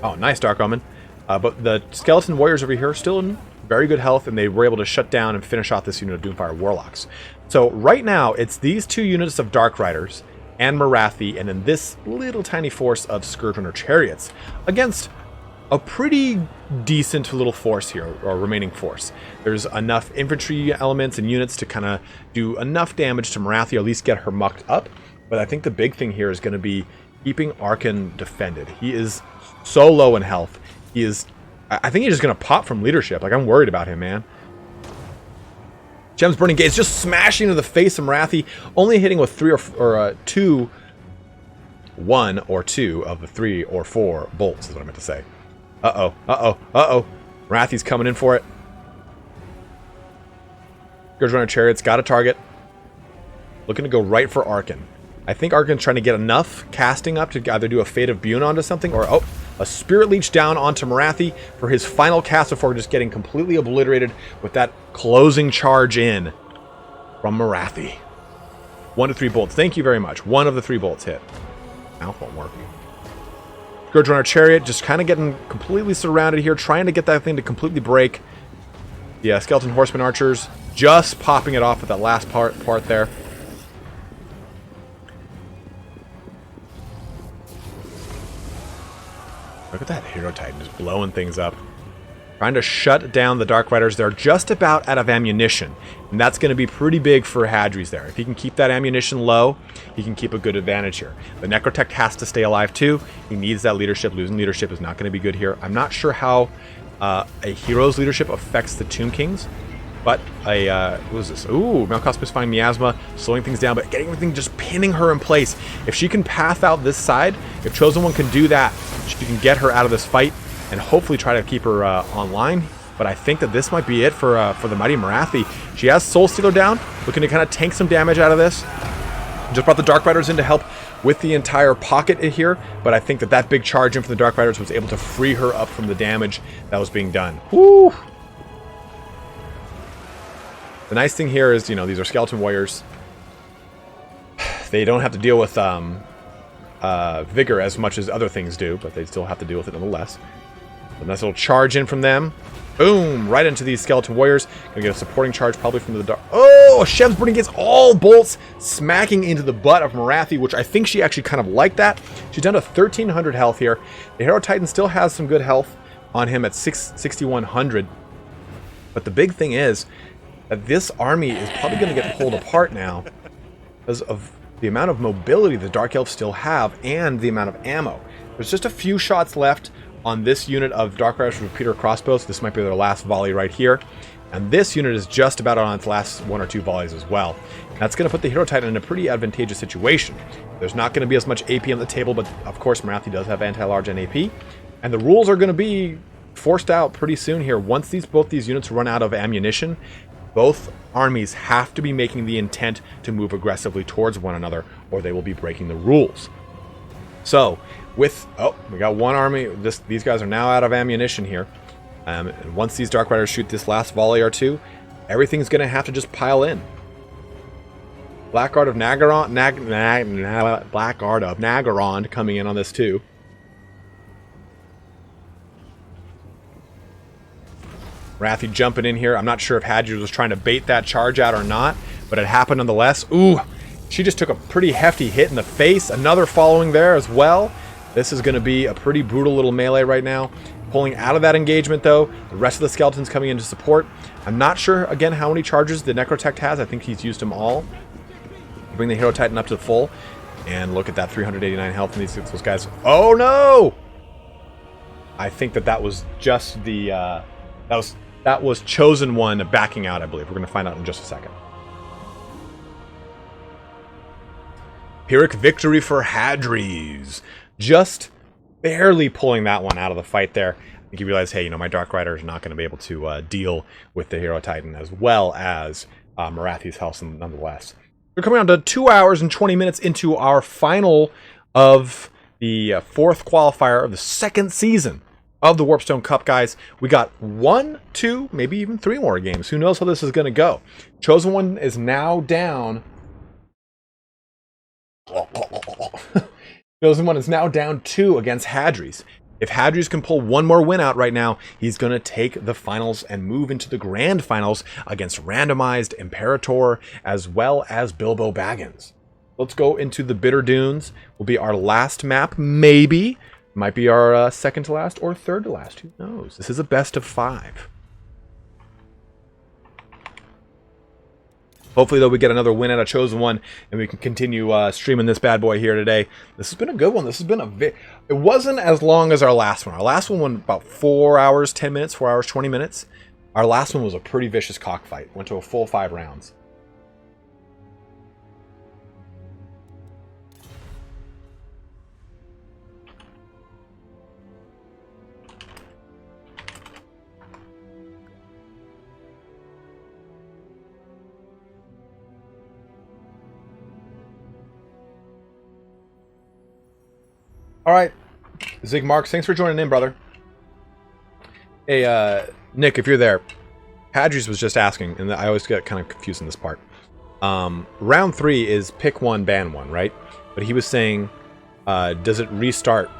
Speaker 1: Oh, nice Dark Omen. But the Skeleton Warriors over here are still in very good health, and they were able to shut down and finish off this unit of Doomfire Warlocks. So right now, it's these two units of Dark Riders and Morathi, and then this little tiny force of Scourgerunner Chariots against a pretty decent little force here, or remaining force. There's enough infantry elements and units to kind of do enough damage to Morathi, or at least get her mucked up. But I think the big thing here is going to be keeping Arkan defended. He is so low in health. I think he's just going to pop from leadership. Like, I'm worried about him, man. Gem's Burning Gaze just smashing into the face of Morathi, only hitting with one or two of the 3 or 4 bolts, is what I meant to say. Uh-oh. Morathi's coming in for it. Scourgerunner Chariots got a target. Looking to go right for Arkan. I think Arkan's trying to get enough casting up to either do a Fate of Bune onto something, or a Spirit Leech down onto Morathi for his final cast before just getting completely obliterated with that closing charge in from Morathi. 1 to 3 bolts. Thank you very much. 1 of the 3 bolts hit. Mouth won't work. Scourgerunner Chariot just kind of getting completely surrounded here, trying to get that thing to completely break. The Skeleton Horseman Archers just popping it off at that last part there. Look at that Hero Titan just blowing things up. Trying to shut down the Dark Riders. They're just about out of ammunition. And that's going to be pretty big for Hadres there. If he can keep that ammunition low, he can keep a good advantage here. The Necrotect has to stay alive too. He needs that leadership. Losing leadership is not going to be good here. I'm not sure how a hero's leadership affects the Tomb Kings. But what was this? Ooh, Malcosmos finding Miasma, slowing things down, but getting everything, just pinning her in place. If she can path out this side, if ChosenOne can do that, she can get her out of this fight and hopefully try to keep her online. But I think that this might be it for the mighty Morathi. She has Soul Stealer down, looking to kind of tank some damage out of this. Just brought the Dark Riders in to help with the entire pocket here, but I think that big charge in from the Dark Riders was able to free her up from the damage that was being done. Woo! The nice thing here is, these are Skeleton Warriors. They don't have to deal with Vigor as much as other things do, but they still have to deal with it nonetheless. A nice little charge in from them. Boom! Right into these Skeleton Warriors. Gonna get a supporting charge probably from the Dark... Oh! Shem's Burning gets all bolts smacking into the butt of Morathi, which I think she actually kind of liked that. She's down to 1,300 health here. The Hero Titan still has some good health on him at 6,100. But the big thing is that this army is probably going to get pulled apart now because of the amount of mobility the Dark Elves still have and the amount of ammo. There's just a few shots left on this unit of Dark Riders Repeater Crossbows. This might be their last volley right here. And this unit is just about on its last 1 or 2 volleys as well. That's going to put the Hero Titan in a pretty advantageous situation. There's not going to be as much AP on the table, but of course Morathi does have anti-large and AP. And the rules are going to be forced out pretty soon here. Once both these units run out of ammunition, both armies have to be making the intent to move aggressively towards one another, or they will be breaking the rules. So, we got one army. These guys are now out of ammunition here. And once these Dark Riders shoot this last volley or two, everything's going to have to just pile in. Blackguard of Nagaron coming in on this too. Morathi jumping in here. I'm not sure if Hadres was trying to bait that charge out or not, but it happened nonetheless. Ooh, She just took a pretty hefty hit in the face. Another following there as well. This is going to be a pretty brutal little melee right now. Pulling out of that engagement, though. The rest of the skeletons coming in to support. I'm not sure, again, how many charges the Necrotect has. I think he's used them all. Bring the Hero Titan up to full. And look at that 389 health in those guys. Oh, no! I think that was just the... that was ChosenOne backing out, I believe. We're going to find out in just a second. Pyrrhic victory for Hadres. Just barely pulling that one out of the fight there. I think he realized, hey, my Dark Rider is not going to be able to deal with the Hero Titan as well as Morathi's health nonetheless. We're coming on to 2 hours and 20 minutes into our final of the fourth qualifier of the second season of the Warpstone Cup, guys. We got 1, 2, maybe even 3 more games. Who knows how this is going to go? ChosenOne is now down... ChosenOne is now down 2 against Hadres. If Hadres can pull one more win out right now, he's going to take the finals and move into the grand finals against randomized Imperator as well as Bilbo Baggins. Let's go into the Bitter Dunes. Will be our last map, maybe. Might be our second to last or third to last. Who knows? This is a best of 5. Hopefully, though, we get another win out of ChosenOne, and we can continue streaming this bad boy here today. This has been a good one. This has been it wasn't as long as our last one. Our last one went about 4 hours, 10 minutes, 4 hours, 20 minutes. Our last one was a pretty vicious cockfight. Went to a full 5 rounds. All right, Zig Marks, thanks for joining in, brother. Hey, Nick, if you're there, Hadres was just asking, and I always get kind of confused in this part. Round 3 is pick 1, ban 1, right? But he was saying, does it restart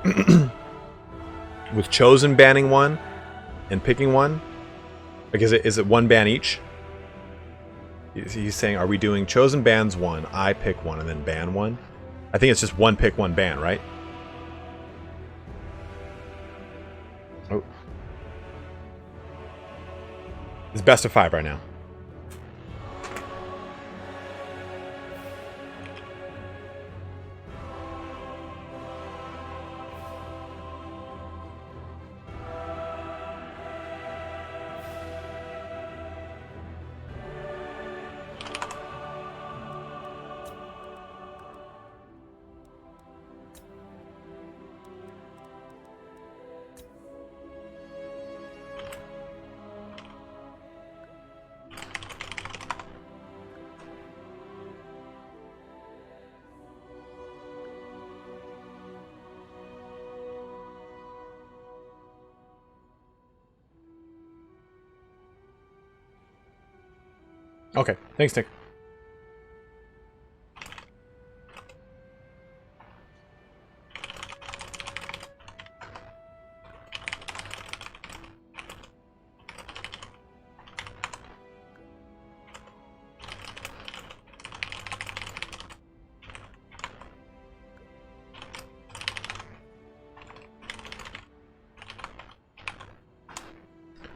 Speaker 1: with Chosen banning 1 and picking 1? Like, is it 1 ban each? He's saying, are we doing Chosen bans 1, I pick 1, and then ban 1? I think it's just 1 pick, 1 ban, right? Oh. It's best of 5 right now. Okay, thanks, Nick.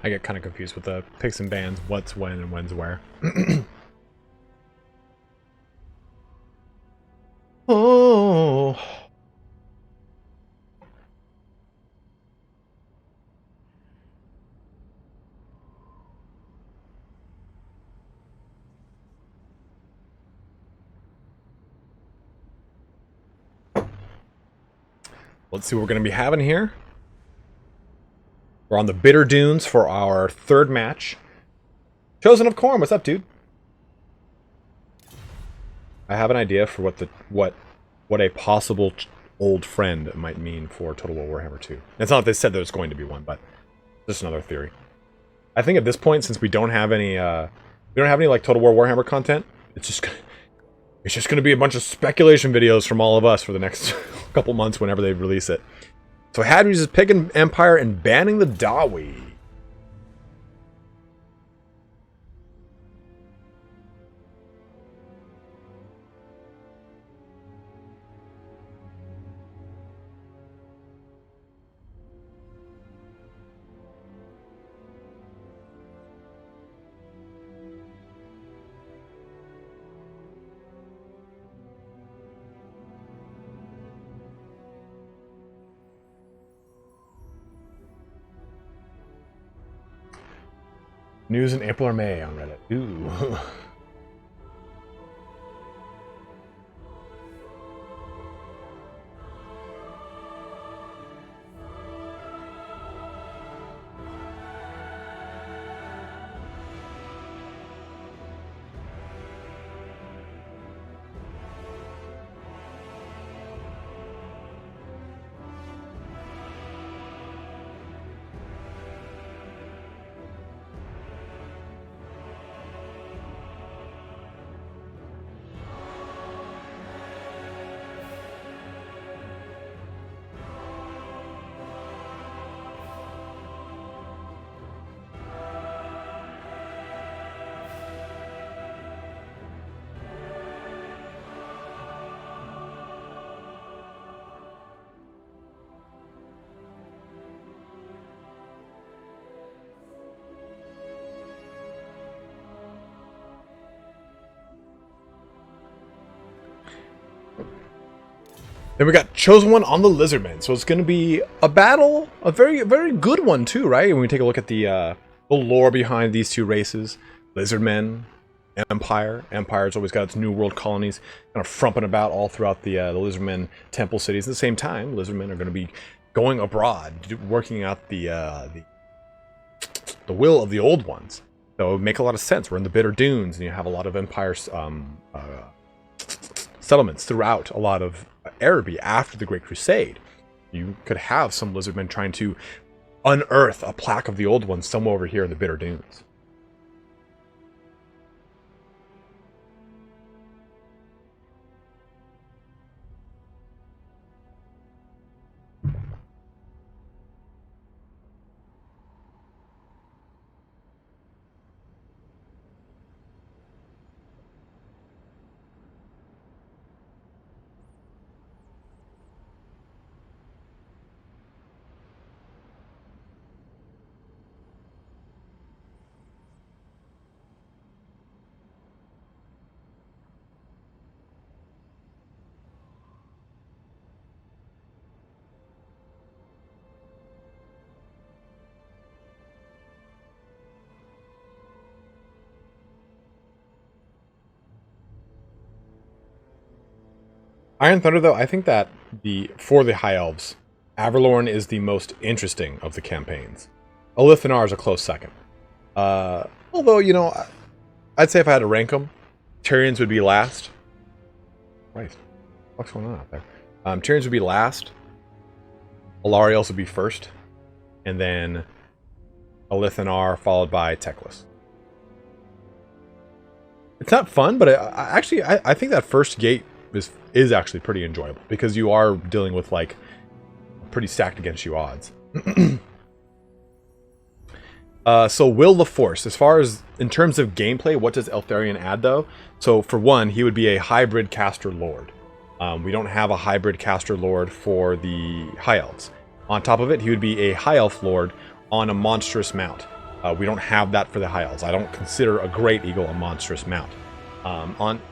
Speaker 1: I get kind of confused with the picks and bans, what's when and when's where. Oh. Let's see what we're going to be having here. We're on the Bitter Dunes for our third match. Chosen of Corn, what's up, dude? I have an idea for what a possible old friend might mean for Total War Warhammer 2. It's not that they said there's going to be one, but just another theory. I think at this point, since we don't have any like Total War Warhammer content, it's just going to be a bunch of speculation videos from all of us for the next couple months whenever they release it. So Hadres is picking Empire and banning the Dawi. News in April or May on Reddit. Ooh. Then we got ChosenOne on the Lizardmen, so it's going to be a battle, a very good one too, right? When we take a look at the lore behind these two races, Lizardmen, Empire. Empire's always got its new world colonies kind of frumping about all throughout the Lizardmen temple cities. At the same time, Lizardmen are going to be going abroad, working out the will of the old ones. So it would make a lot of sense. We're in the Bitter Dunes, and you have a lot of Empire settlements throughout a lot of Araby after the Great Crusade. You could have some Lizardmen trying to unearth a plaque of the old ones somewhere over here in the Bitter Dunes. Iron Thunder, though, I think that for the High Elves, Averlorn is the most interesting of the campaigns. Elithanar is a close second. Although, you know, I'd say if I had to rank them, Tyrians would be last. Right. What's going on out there? Tyrians would be last. Alariels would be first. And then Elithanar followed by Teclis. It's not fun, but I think that first gate is actually pretty enjoyable because you are dealing with like pretty stacked against you odds. So Will the Force, as far as in terms of gameplay, what does Eltharion add though? So for one, he would be a hybrid caster lord. We don't have a hybrid caster lord for the High Elves. On top of it, he would be a High Elf lord on a monstrous mount. We don't have that for the High Elves. I don't consider a Great Eagle a monstrous mount.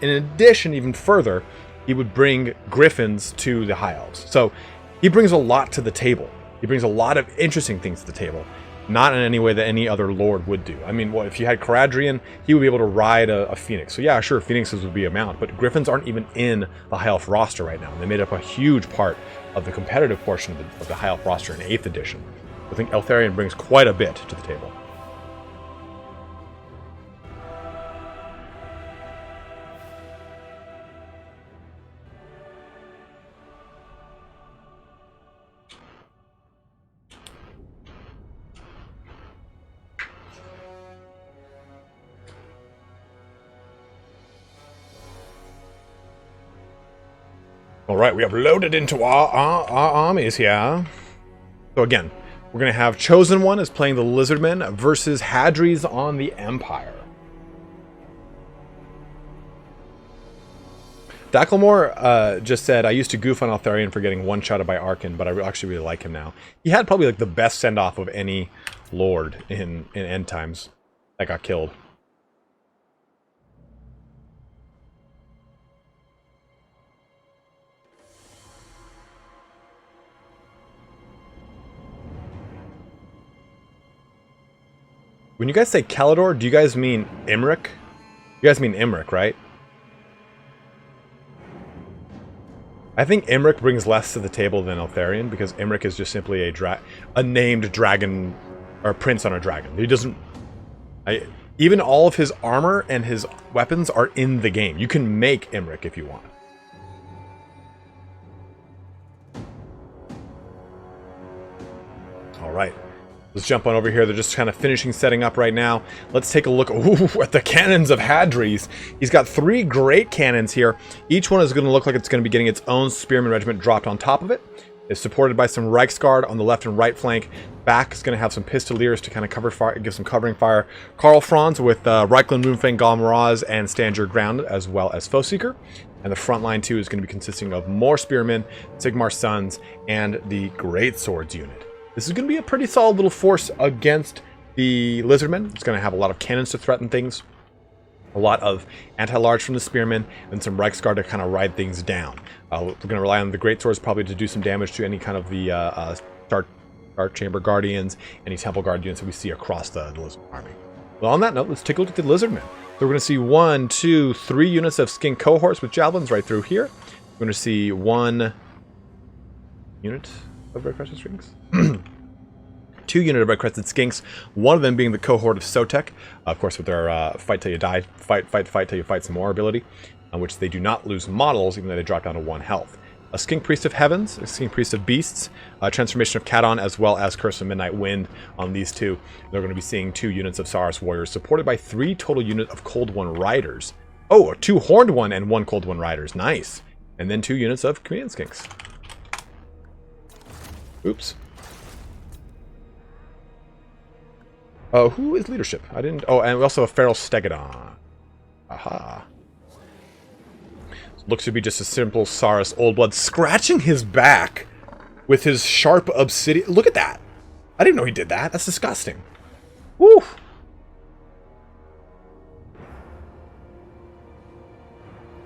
Speaker 1: In addition, even further, he would bring griffins to the High Elves. So he brings a lot to the table. He brings a lot of interesting things to the table. Not in any way that any other lord would do. I mean, well, if you had Caradrian, he would be able to ride a phoenix. So yeah, sure, phoenixes would be a mount, but griffins aren't even in the High Elf roster right now. They made up a huge part of the competitive portion of the High Elf roster in 8th edition. I think Eltharion brings quite a bit to the table. All right, we have loaded into our armies here. So again, we're going to have ChosenOne as playing the Lizardmen versus Hadres on the Empire. Dacklemore just said, I used to goof on Eltharion for getting one-shotted by Arkin, but I actually really like him now. He had probably like the best send-off of any lord in End Times that got killed. We When you guys say Kalidor, do you guys mean Imric? You guys mean Imric, right? I think Imric brings less to the table than Eltharion, because Imric is just simply a named dragon, or prince on a dragon. He doesn't... even all of his armor and his weapons are in the game. You can make Imric if you want. Alright. Let's jump on over here. They're just kind of finishing setting up right now. Let's take a look at the cannons of Hadres. He's got 3 great cannons here. Each one is going to look like it's going to be getting its own spearman regiment dropped on top of it. It's supported by some Reiksguard on the left and right flank. Back is going to have some Pistoliers to kind of cover fire, give some covering fire. Karl Franz with Reichland, Moonfang, Galmaraz, and Stand Your Ground, as well as Foeseeker. And the front line, too, is going to be consisting of more Spearmen, Sigmar's Sons, and the Great Swords unit. This is going to be a pretty solid little force against the Lizardmen. It's going to have a lot of cannons to threaten things, a lot of anti-large from the Spearmen, and some Reiksguard to kind of ride things down. We're going to rely on the Great Swords probably to do some damage to any kind of the Dark Chamber Guardians, any Temple Guard units that we see across the Lizard army. Well, on that note, let's take a look at the Lizardmen. So we're going to see 1, 2, 3 units of Skink cohorts with javelins right through here. We're going to see 1 unit of Red Crested Skinks. 2 units of Red Crested Skinks, one of them being the cohort of Sotek, of course with their fight till you die, fight till you fight some more ability, on which they do not lose models even though they drop down to 1 health. A Skink Priest of Heavens, a Skink Priest of Beasts, a Transformation of Kadon, as well as Curse of Midnight Wind on these 2. They're going to be seeing 2 units of Saurus Warriors, supported by 3 total units of Cold One Riders. Oh, 2 Horned One and 1 Cold One Riders, nice. And then 2 units of Chameleon Skinks. Oops. Who is leadership? I didn't... Oh, and also a Feral Stegodon. Aha. Looks to be just a simple Saurus Oldblood scratching his back with his sharp obsidian. Look at that. I didn't know he did that. That's disgusting. Woo.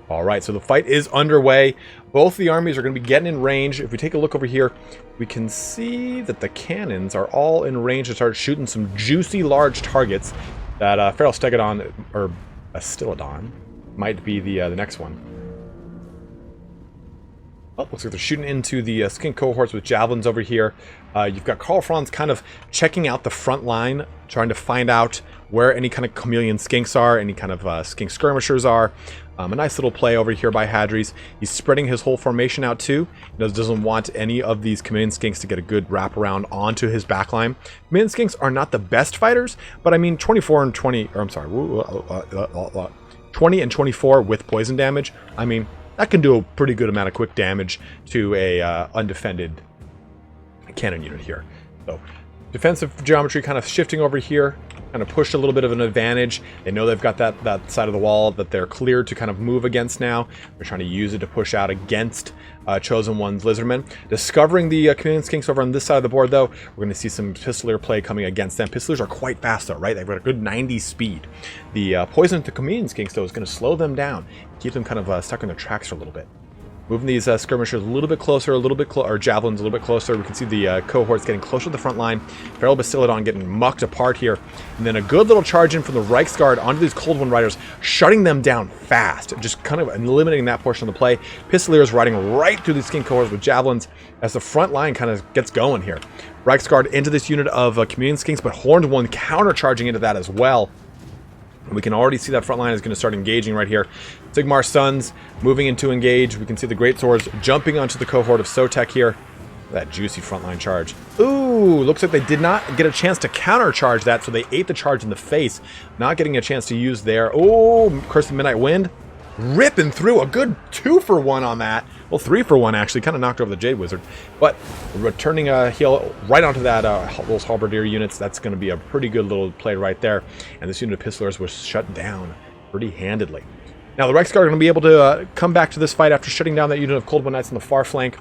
Speaker 1: Alright, so the fight is underway. Both the armies are going to be getting in range. If we take a look over here, we can see that the cannons are all in range to start shooting some juicy large targets. That Feral Stegodon, or Astilodon, might be the next one. Oh, looks like they're shooting into the Skink cohorts with javelins over here. You've got Karl Franz kind of checking out the front line, trying to find out where any kind of chameleon skinks are, any kind of skink skirmishers are. A nice little play over here by Hadres. He's spreading his whole formation out too. He doesn't want any of these chameleon skinks to get a good wraparound onto his backline. Chameleon skinks are not the best fighters, but I mean 24 and 20, or I'm sorry, 20 and 24 with poison damage. I mean, that can do a pretty good amount of quick damage to a undefended cannon unit here. So defensive geometry kind of shifting over here, kind of pushed a little bit of an advantage. They know they've got that side of the wall that they're cleared to kind of move against now. They're trying to use it to push out against ChosenOne's Lizardmen. Discovering the chameleon skinks over on this side of the board, though, we're going to see some Pistolier play coming against them. Pistoliers are quite fast, though, right? They've got a good 90 speed. The poison to chameleon skinks, though, is going to slow them down, keep them kind of stuck in their tracks for a little bit. Moving these skirmishers a little bit closer, or javelins a little bit closer. We can see the cohorts getting closer to the front line. Feral Bastiladon getting mucked apart here. And then a good little charge in from the Reiksguard onto these Cold One Riders, shutting them down fast, just kind of eliminating that portion of the play. Pistoliers riding right through these Skink cohorts with javelins as the front line kind of gets going here. Reiksguard into this unit of chameleon skinks, but Horned One countercharging into that as well. We can already see that front line is going to start engaging right here. Sigmar's Sons moving into engage. We can see the Great Swords jumping onto the cohort of Sotek here. That juicy frontline charge. Ooh, looks like they did not get a chance to countercharge that, so they ate the charge in the face. Not getting a chance to use their... Oh, Curse of Midnight Wind. Ripping through a good 2-for-1 on that. Well, 3-for-1 actually. Kind of knocked over the Jade Wizard. But returning a heal right onto that those Halberdier units. That's going to be a pretty good little play right there. And this unit of Pistoliers was shut down pretty handedly. Now the Reiksguard are going to be able to come back to this fight after shutting down that unit of Cold One Knights on the far flank.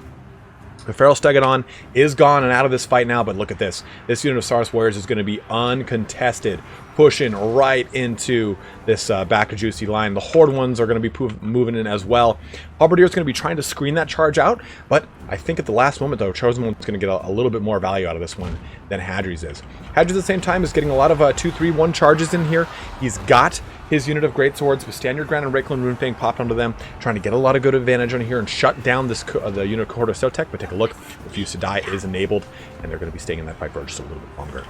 Speaker 1: The Feral Stegodon is gone and out of this fight now, but look at this. This unit of Saurus Warriors is going to be uncontested pushing right into this back juicy line. The Horde ones are going to be moving in as well. Halberdier's going to be trying to screen that charge out, but I think at the last moment, though, ChosenOne's going to get a little bit more value out of this one than Hadres is. Hadres at the same time is getting a lot of 2-3-1 charges in here. He's got his unit of Greatswords with Stand Your Ground and Rakelin Runefang popped onto them, trying to get a lot of good advantage on here and shut down this the unit of Horde of Sotek. But take a look, Refuse to Die is enabled, and they're going to be staying in that fight for just a little bit longer.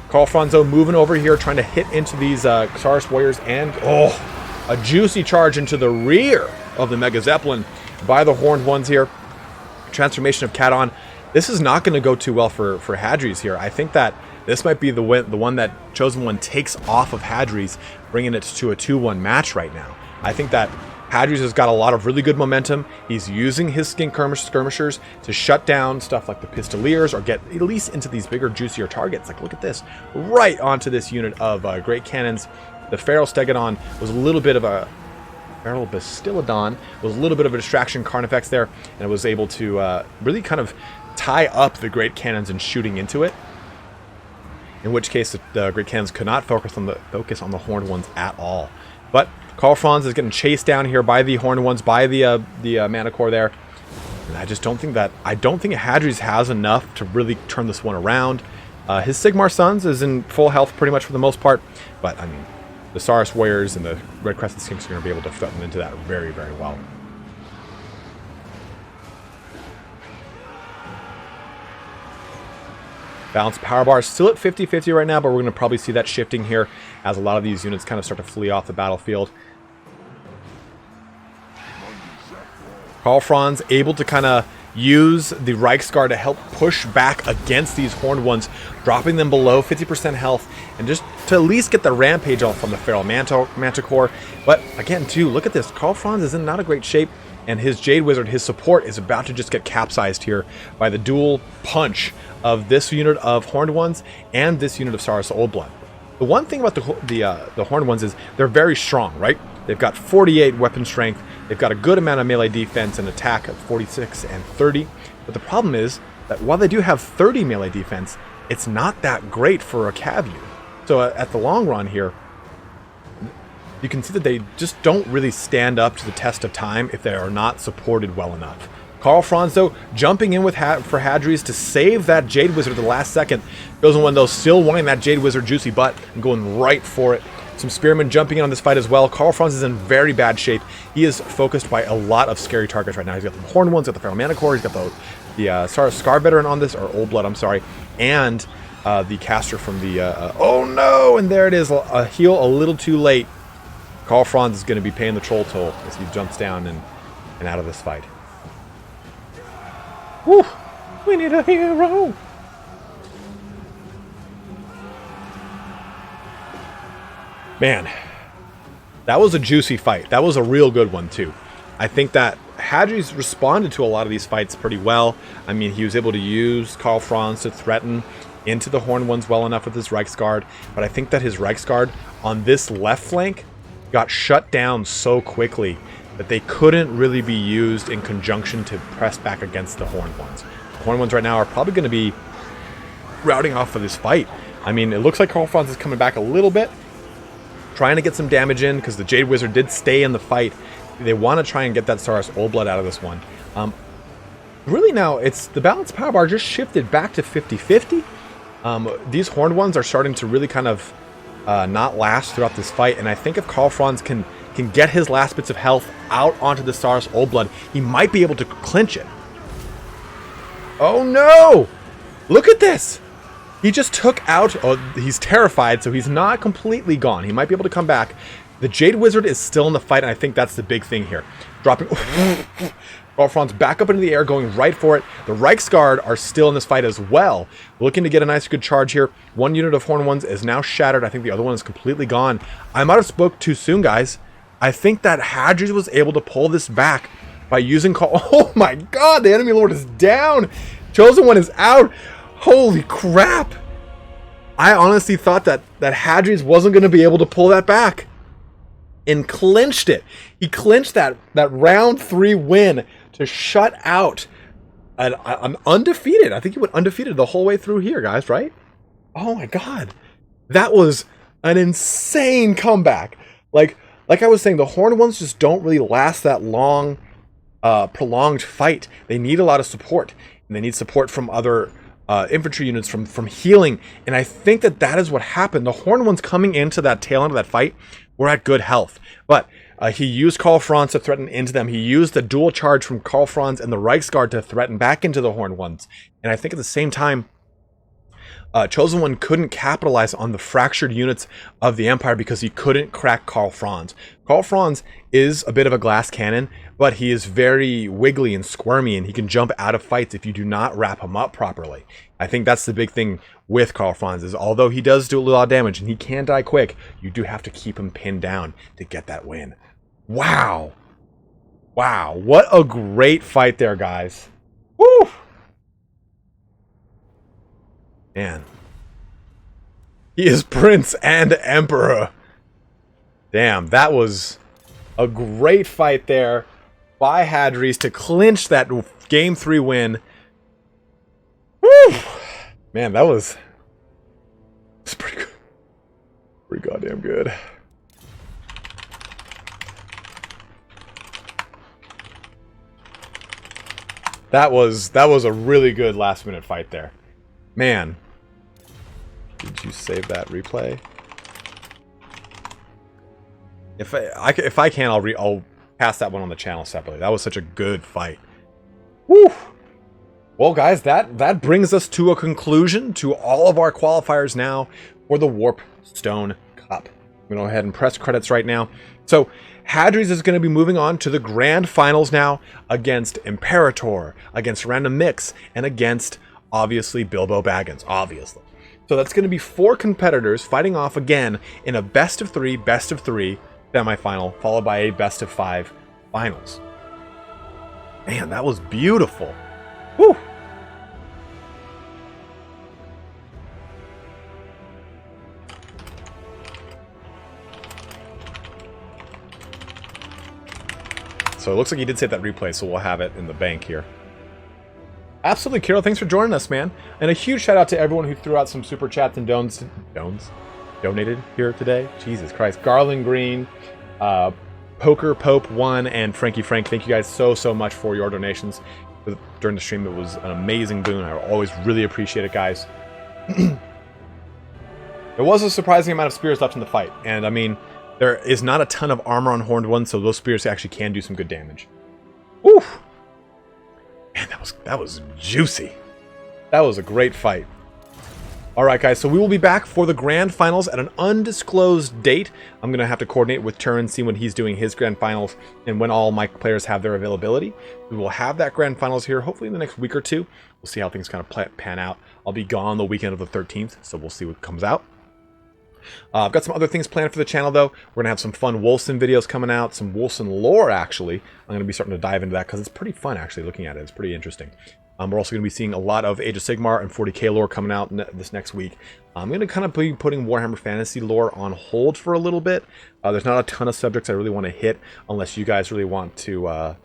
Speaker 1: Carl Franzo moving over here, trying to hit into these Xaris Warriors, and a juicy charge into the rear of the Mega Zeppelin by the Horned Ones here. Transformation of Katon. This is not going to go too well for Hadres here. I think that this might be the one that ChosenOne takes off of Hadres, bringing it to a 2-1 match right now. I think that Hadres has got a lot of really good momentum. He's using his skin skirmishers to shut down stuff like the Pistoliers or get at least into these bigger, juicier targets. Like, look at this. Right onto this unit of Great Cannons. The Feral Stegodon was a little bit of a... Feral Bastillodon was a little bit of a distraction, Carnifex there, and it was able to really kind of tie up the Great Cannons and shooting into it. In which case, the Great Cannons could not focus on the Horned Ones at all. But Carl Franz is getting chased down here by the Horned Ones, by the Mana Core there. And I just don't think Hadres has enough to really turn this one around. His Sigmar Sons is in full health pretty much for the most part. But, I mean, the Saurus Warriors and the Red Crested Skinks are going to be able to threaten into that very, very well. Balance power bar is still at 50-50 right now, but we're going to probably see that shifting here as a lot of these units kind of start to flee off the battlefield. Carl Franz able to kind of use the Reiksguard to help push back against these Horned Ones, dropping them below 50% health, and just to at least get the rampage off from the Feral Manticore. But again, too, look at this. Carl Franz is in not a great shape, and his Jade Wizard, his support, is about to just get capsized here by the dual punch of this unit of Horned Ones and this unit of Saurus Oldblood. The one thing about the Horned Ones is they're very strong, right? They've got 48 weapon strength. They've got a good amount of melee defense and attack at 46 and 30. But the problem is that while they do have 30 melee defense, it's not that great for a cav unit. So at the long run here, you can see that they just don't really stand up to the test of time if they are not supported well enough. Carl Franz, though, jumping in with for Hadres to save that Jade Wizard at the last second. ChosenOne, though, still wanting that Jade Wizard juicy butt and going right for it. Some Spearmen jumping in on this fight as well. Carl Franz is in very bad shape. He is focused by a lot of scary targets right now. He's got the Horned Ones, he's got the Feral Manticore, he's got the Saurus Scar Veteran on this, or Old Blood, I'm sorry, and the caster from the... oh no! And there it is, a heal a little too late. Carl Franz is going to be paying the troll toll as he jumps down and out of this fight. Woo! We need a hero! Man, that was a juicy fight. That was a real good one, too. I think that Hadres responded to a lot of these fights pretty well. I mean, he was able to use Carl Franz to threaten into the Horned Ones well enough with his Reiksguard, but I think that his Reiksguard on this left flank got shut down so quickly that they couldn't really be used in conjunction to press back against the Horned Ones. The Horned Ones right now are probably going to be routing off for this fight. I mean, it looks like Carl Franz is coming back a little bit, trying to get some damage in because the Jade Wizard did stay in the fight. They want to try and get that Saurus Oldblood out of this one. Really now, it's the balance power bar just shifted back to 50-50. These Horned Ones are starting to really kind of not last throughout this fight, and I think if Carl Franz can get his last bits of health out onto the Saurus Oldblood, he might be able to clinch it. Oh no! Look at this! He just took out... Oh, he's terrified, so he's not completely gone. He might be able to come back. The Jade Wizard is still in the fight, and I think that's the big thing here. Dropping... Carl Franz back up into the air, going right for it. The Reiksguard are still in this fight as well. Looking to get a nice good charge here. One unit of Horned Ones is now shattered. I think the other one is completely gone. I might have spoke too soon, guys. I think that Hadres was able to pull this back by using... Oh my god, the enemy lord is down! ChosenOne is out! Holy crap! I honestly thought that Hadres wasn't going to be able to pull that back. And clinched it. He clinched that round 3 win to shut out an undefeated. I think he went undefeated the whole way through here, guys, right? Oh my god. That was An insane comeback. Like I was saying, the Horned Ones just don't really last that long, prolonged fight. They need a lot of support, and they need support from other infantry units, from healing. And I think that is what happened. The Horned Ones coming into that tail end of that fight were at good health, but he used Karl Franz to threaten into them. He used the dual charge from Karl Franz and the Reichsguard to threaten back into the Horned Ones. And I think at the same time, ChosenOne couldn't capitalize on the fractured units of the Empire because he couldn't crack Karl Franz. Karl Franz is a bit of a glass cannon, but he is very wiggly and squirmy, and he can jump out of fights if you do not wrap him up properly. I think that's the big thing with Karl Franz, is although he does do a lot of damage and he can die quick, you do have to keep him pinned down to get that win. Wow. Wow, what a great fight there, guys. Woo! Man. He is Prince and Emperor. Damn, that was a great fight there by Hadres to clinch that Game 3 win. Woo! Man, that was pretty good. Pretty goddamn good. That was a really good last minute fight there. Man. Did you save that replay? If I can, I'll pass that one on the channel separately. That was such a good fight. Woo! Well, guys, that brings us to a conclusion to all of our qualifiers now for the Warpstone Cup. I'm going to go ahead and press credits right now. So, Hadres is going to be moving on to the grand finals now against Imperator, against Random Mix, and against, obviously, Bilbo Baggins, obviously. So that's going to be 4 competitors fighting off again in a best of 3 semifinal, followed by a best of 5 finals. Man, that was beautiful. Whew. So it looks like he did save that replay, so we'll have it in the bank here. Absolutely, Kirill, thanks for joining us, man. And a huge shout out to everyone who threw out some super chats and donated here today. Jesus Christ. Garland Green, Poker Pope 1, and Frankie Frank. Thank you guys so much for your donations during the stream. It was an amazing boon. I always really appreciate it, guys. There was a surprising amount of spears left in the fight, and I mean, there is not a ton of armor on Horned Ones, so those spears actually can do some good damage. Oof! Man, that was juicy. That was a great fight. Alright, guys, so we will be back for the grand finals at an undisclosed date. I'm going to have to coordinate with Turin, see when he's doing his grand finals, and when all my players have their availability. We will have that grand finals here, hopefully in the next week or two. We'll see how things kind of pan out. I'll be gone the weekend of the 13th, so we'll see what comes out. I've got some other things planned for the channel, though. We're going to have some fun Wolfson videos coming out, some Wolfson lore, actually. I'm going to be starting to dive into that because it's pretty fun, actually, looking at it. It's pretty interesting. We're also going to be seeing a lot of Age of Sigmar and 40k lore coming out this next week. I'm going to kind of be putting Warhammer Fantasy lore on hold for a little bit. There's not a ton of subjects I really want to hit unless you guys really want to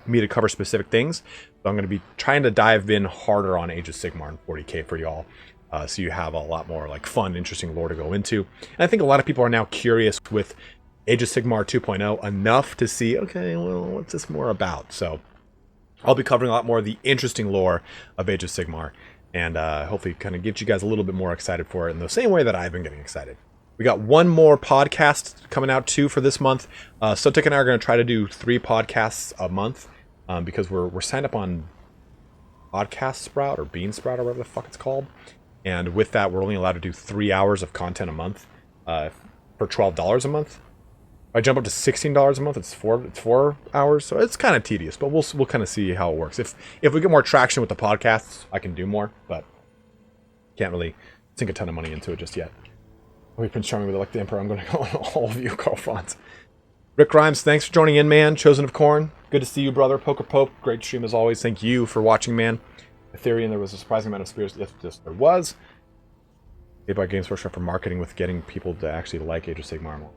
Speaker 1: me to cover specific things. So I'm going to be trying to dive in harder on Age of Sigmar and 40k for y'all. So you have a lot more like fun, interesting lore to go into. And I think a lot of people are now curious with Age of Sigmar 2.0 enough to see, okay, well, what's this more about? So I'll be covering a lot more of the interesting lore of Age of Sigmar, and hopefully kind of get you guys a little bit more excited for it in the same way that I've been getting excited. We got one more podcast coming out too for this month. Sotik and I are going to try to do 3 podcasts a month because we're signed up on Podcast Sprout or Bean Sprout or whatever the fuck it's called. And with that, we're only allowed to do 3 hours of content a month for $12 a month. If I jump up to $16 a month, it's 4 hours, so it's kind of tedious. But we'll kind of see how it works. If we get more traction with the podcasts, I can do more, but can't really sink a ton of money into it just yet. Oh, Prince Charming with Elect the Emperor. I'm going to go on all of you, Karl Franz. Rick Grimes, thanks for joining in, man. Chosen of Corn, good to see you, brother. Poker Pope, great stream as always. Thank you for watching, man. Ethereum, there was a surprising amount of spears. Yes, there was. Paid by Games Workshop for marketing with getting people to actually like Age of Sigmar more.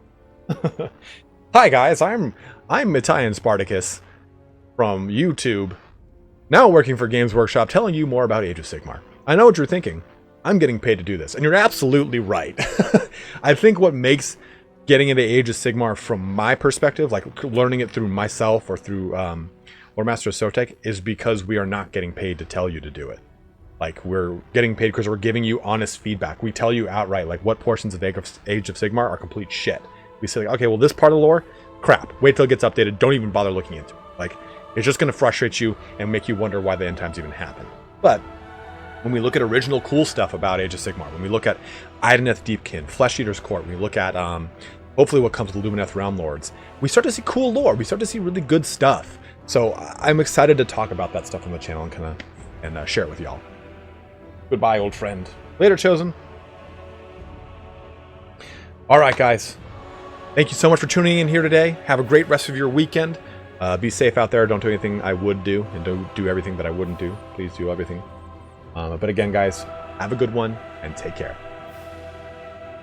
Speaker 1: Hi guys, I'm Italian Spartacus from YouTube, now working for Games Workshop, telling you more about Age of Sigmar. I know what you're thinking. I'm getting paid to do this. And you're absolutely right. I think what makes getting into Age of Sigmar from my perspective, like learning it through myself or through Lord Master Sotek, is because we are not getting paid to tell you to do it. Like, we're getting paid because we're giving you honest feedback. We tell you outright, like, what portions of Age of Sigmar are complete shit. We say, like, okay, well, this part of the lore, crap. Wait till it gets updated. Don't even bother looking into it. Like, it's just going to frustrate you and make you wonder why the end times even happen. But when we look at original cool stuff about Age of Sigmar, when we look at Ideneth Deepkin, Flesh Eater's Court, when we look at hopefully what comes with Lumineth Realm Lords, we start to see cool lore. We start to see really good stuff. So I'm excited to talk about that stuff on the channel and kind of share it with y'all. Goodbye, old friend. Later, Chosen. All right, guys. Thank you so much for tuning in here today. Have a great rest of your weekend. Be safe out there. Don't do anything I would do, and don't do everything that I wouldn't do. Please do everything. But again, guys, have a good one, and take care.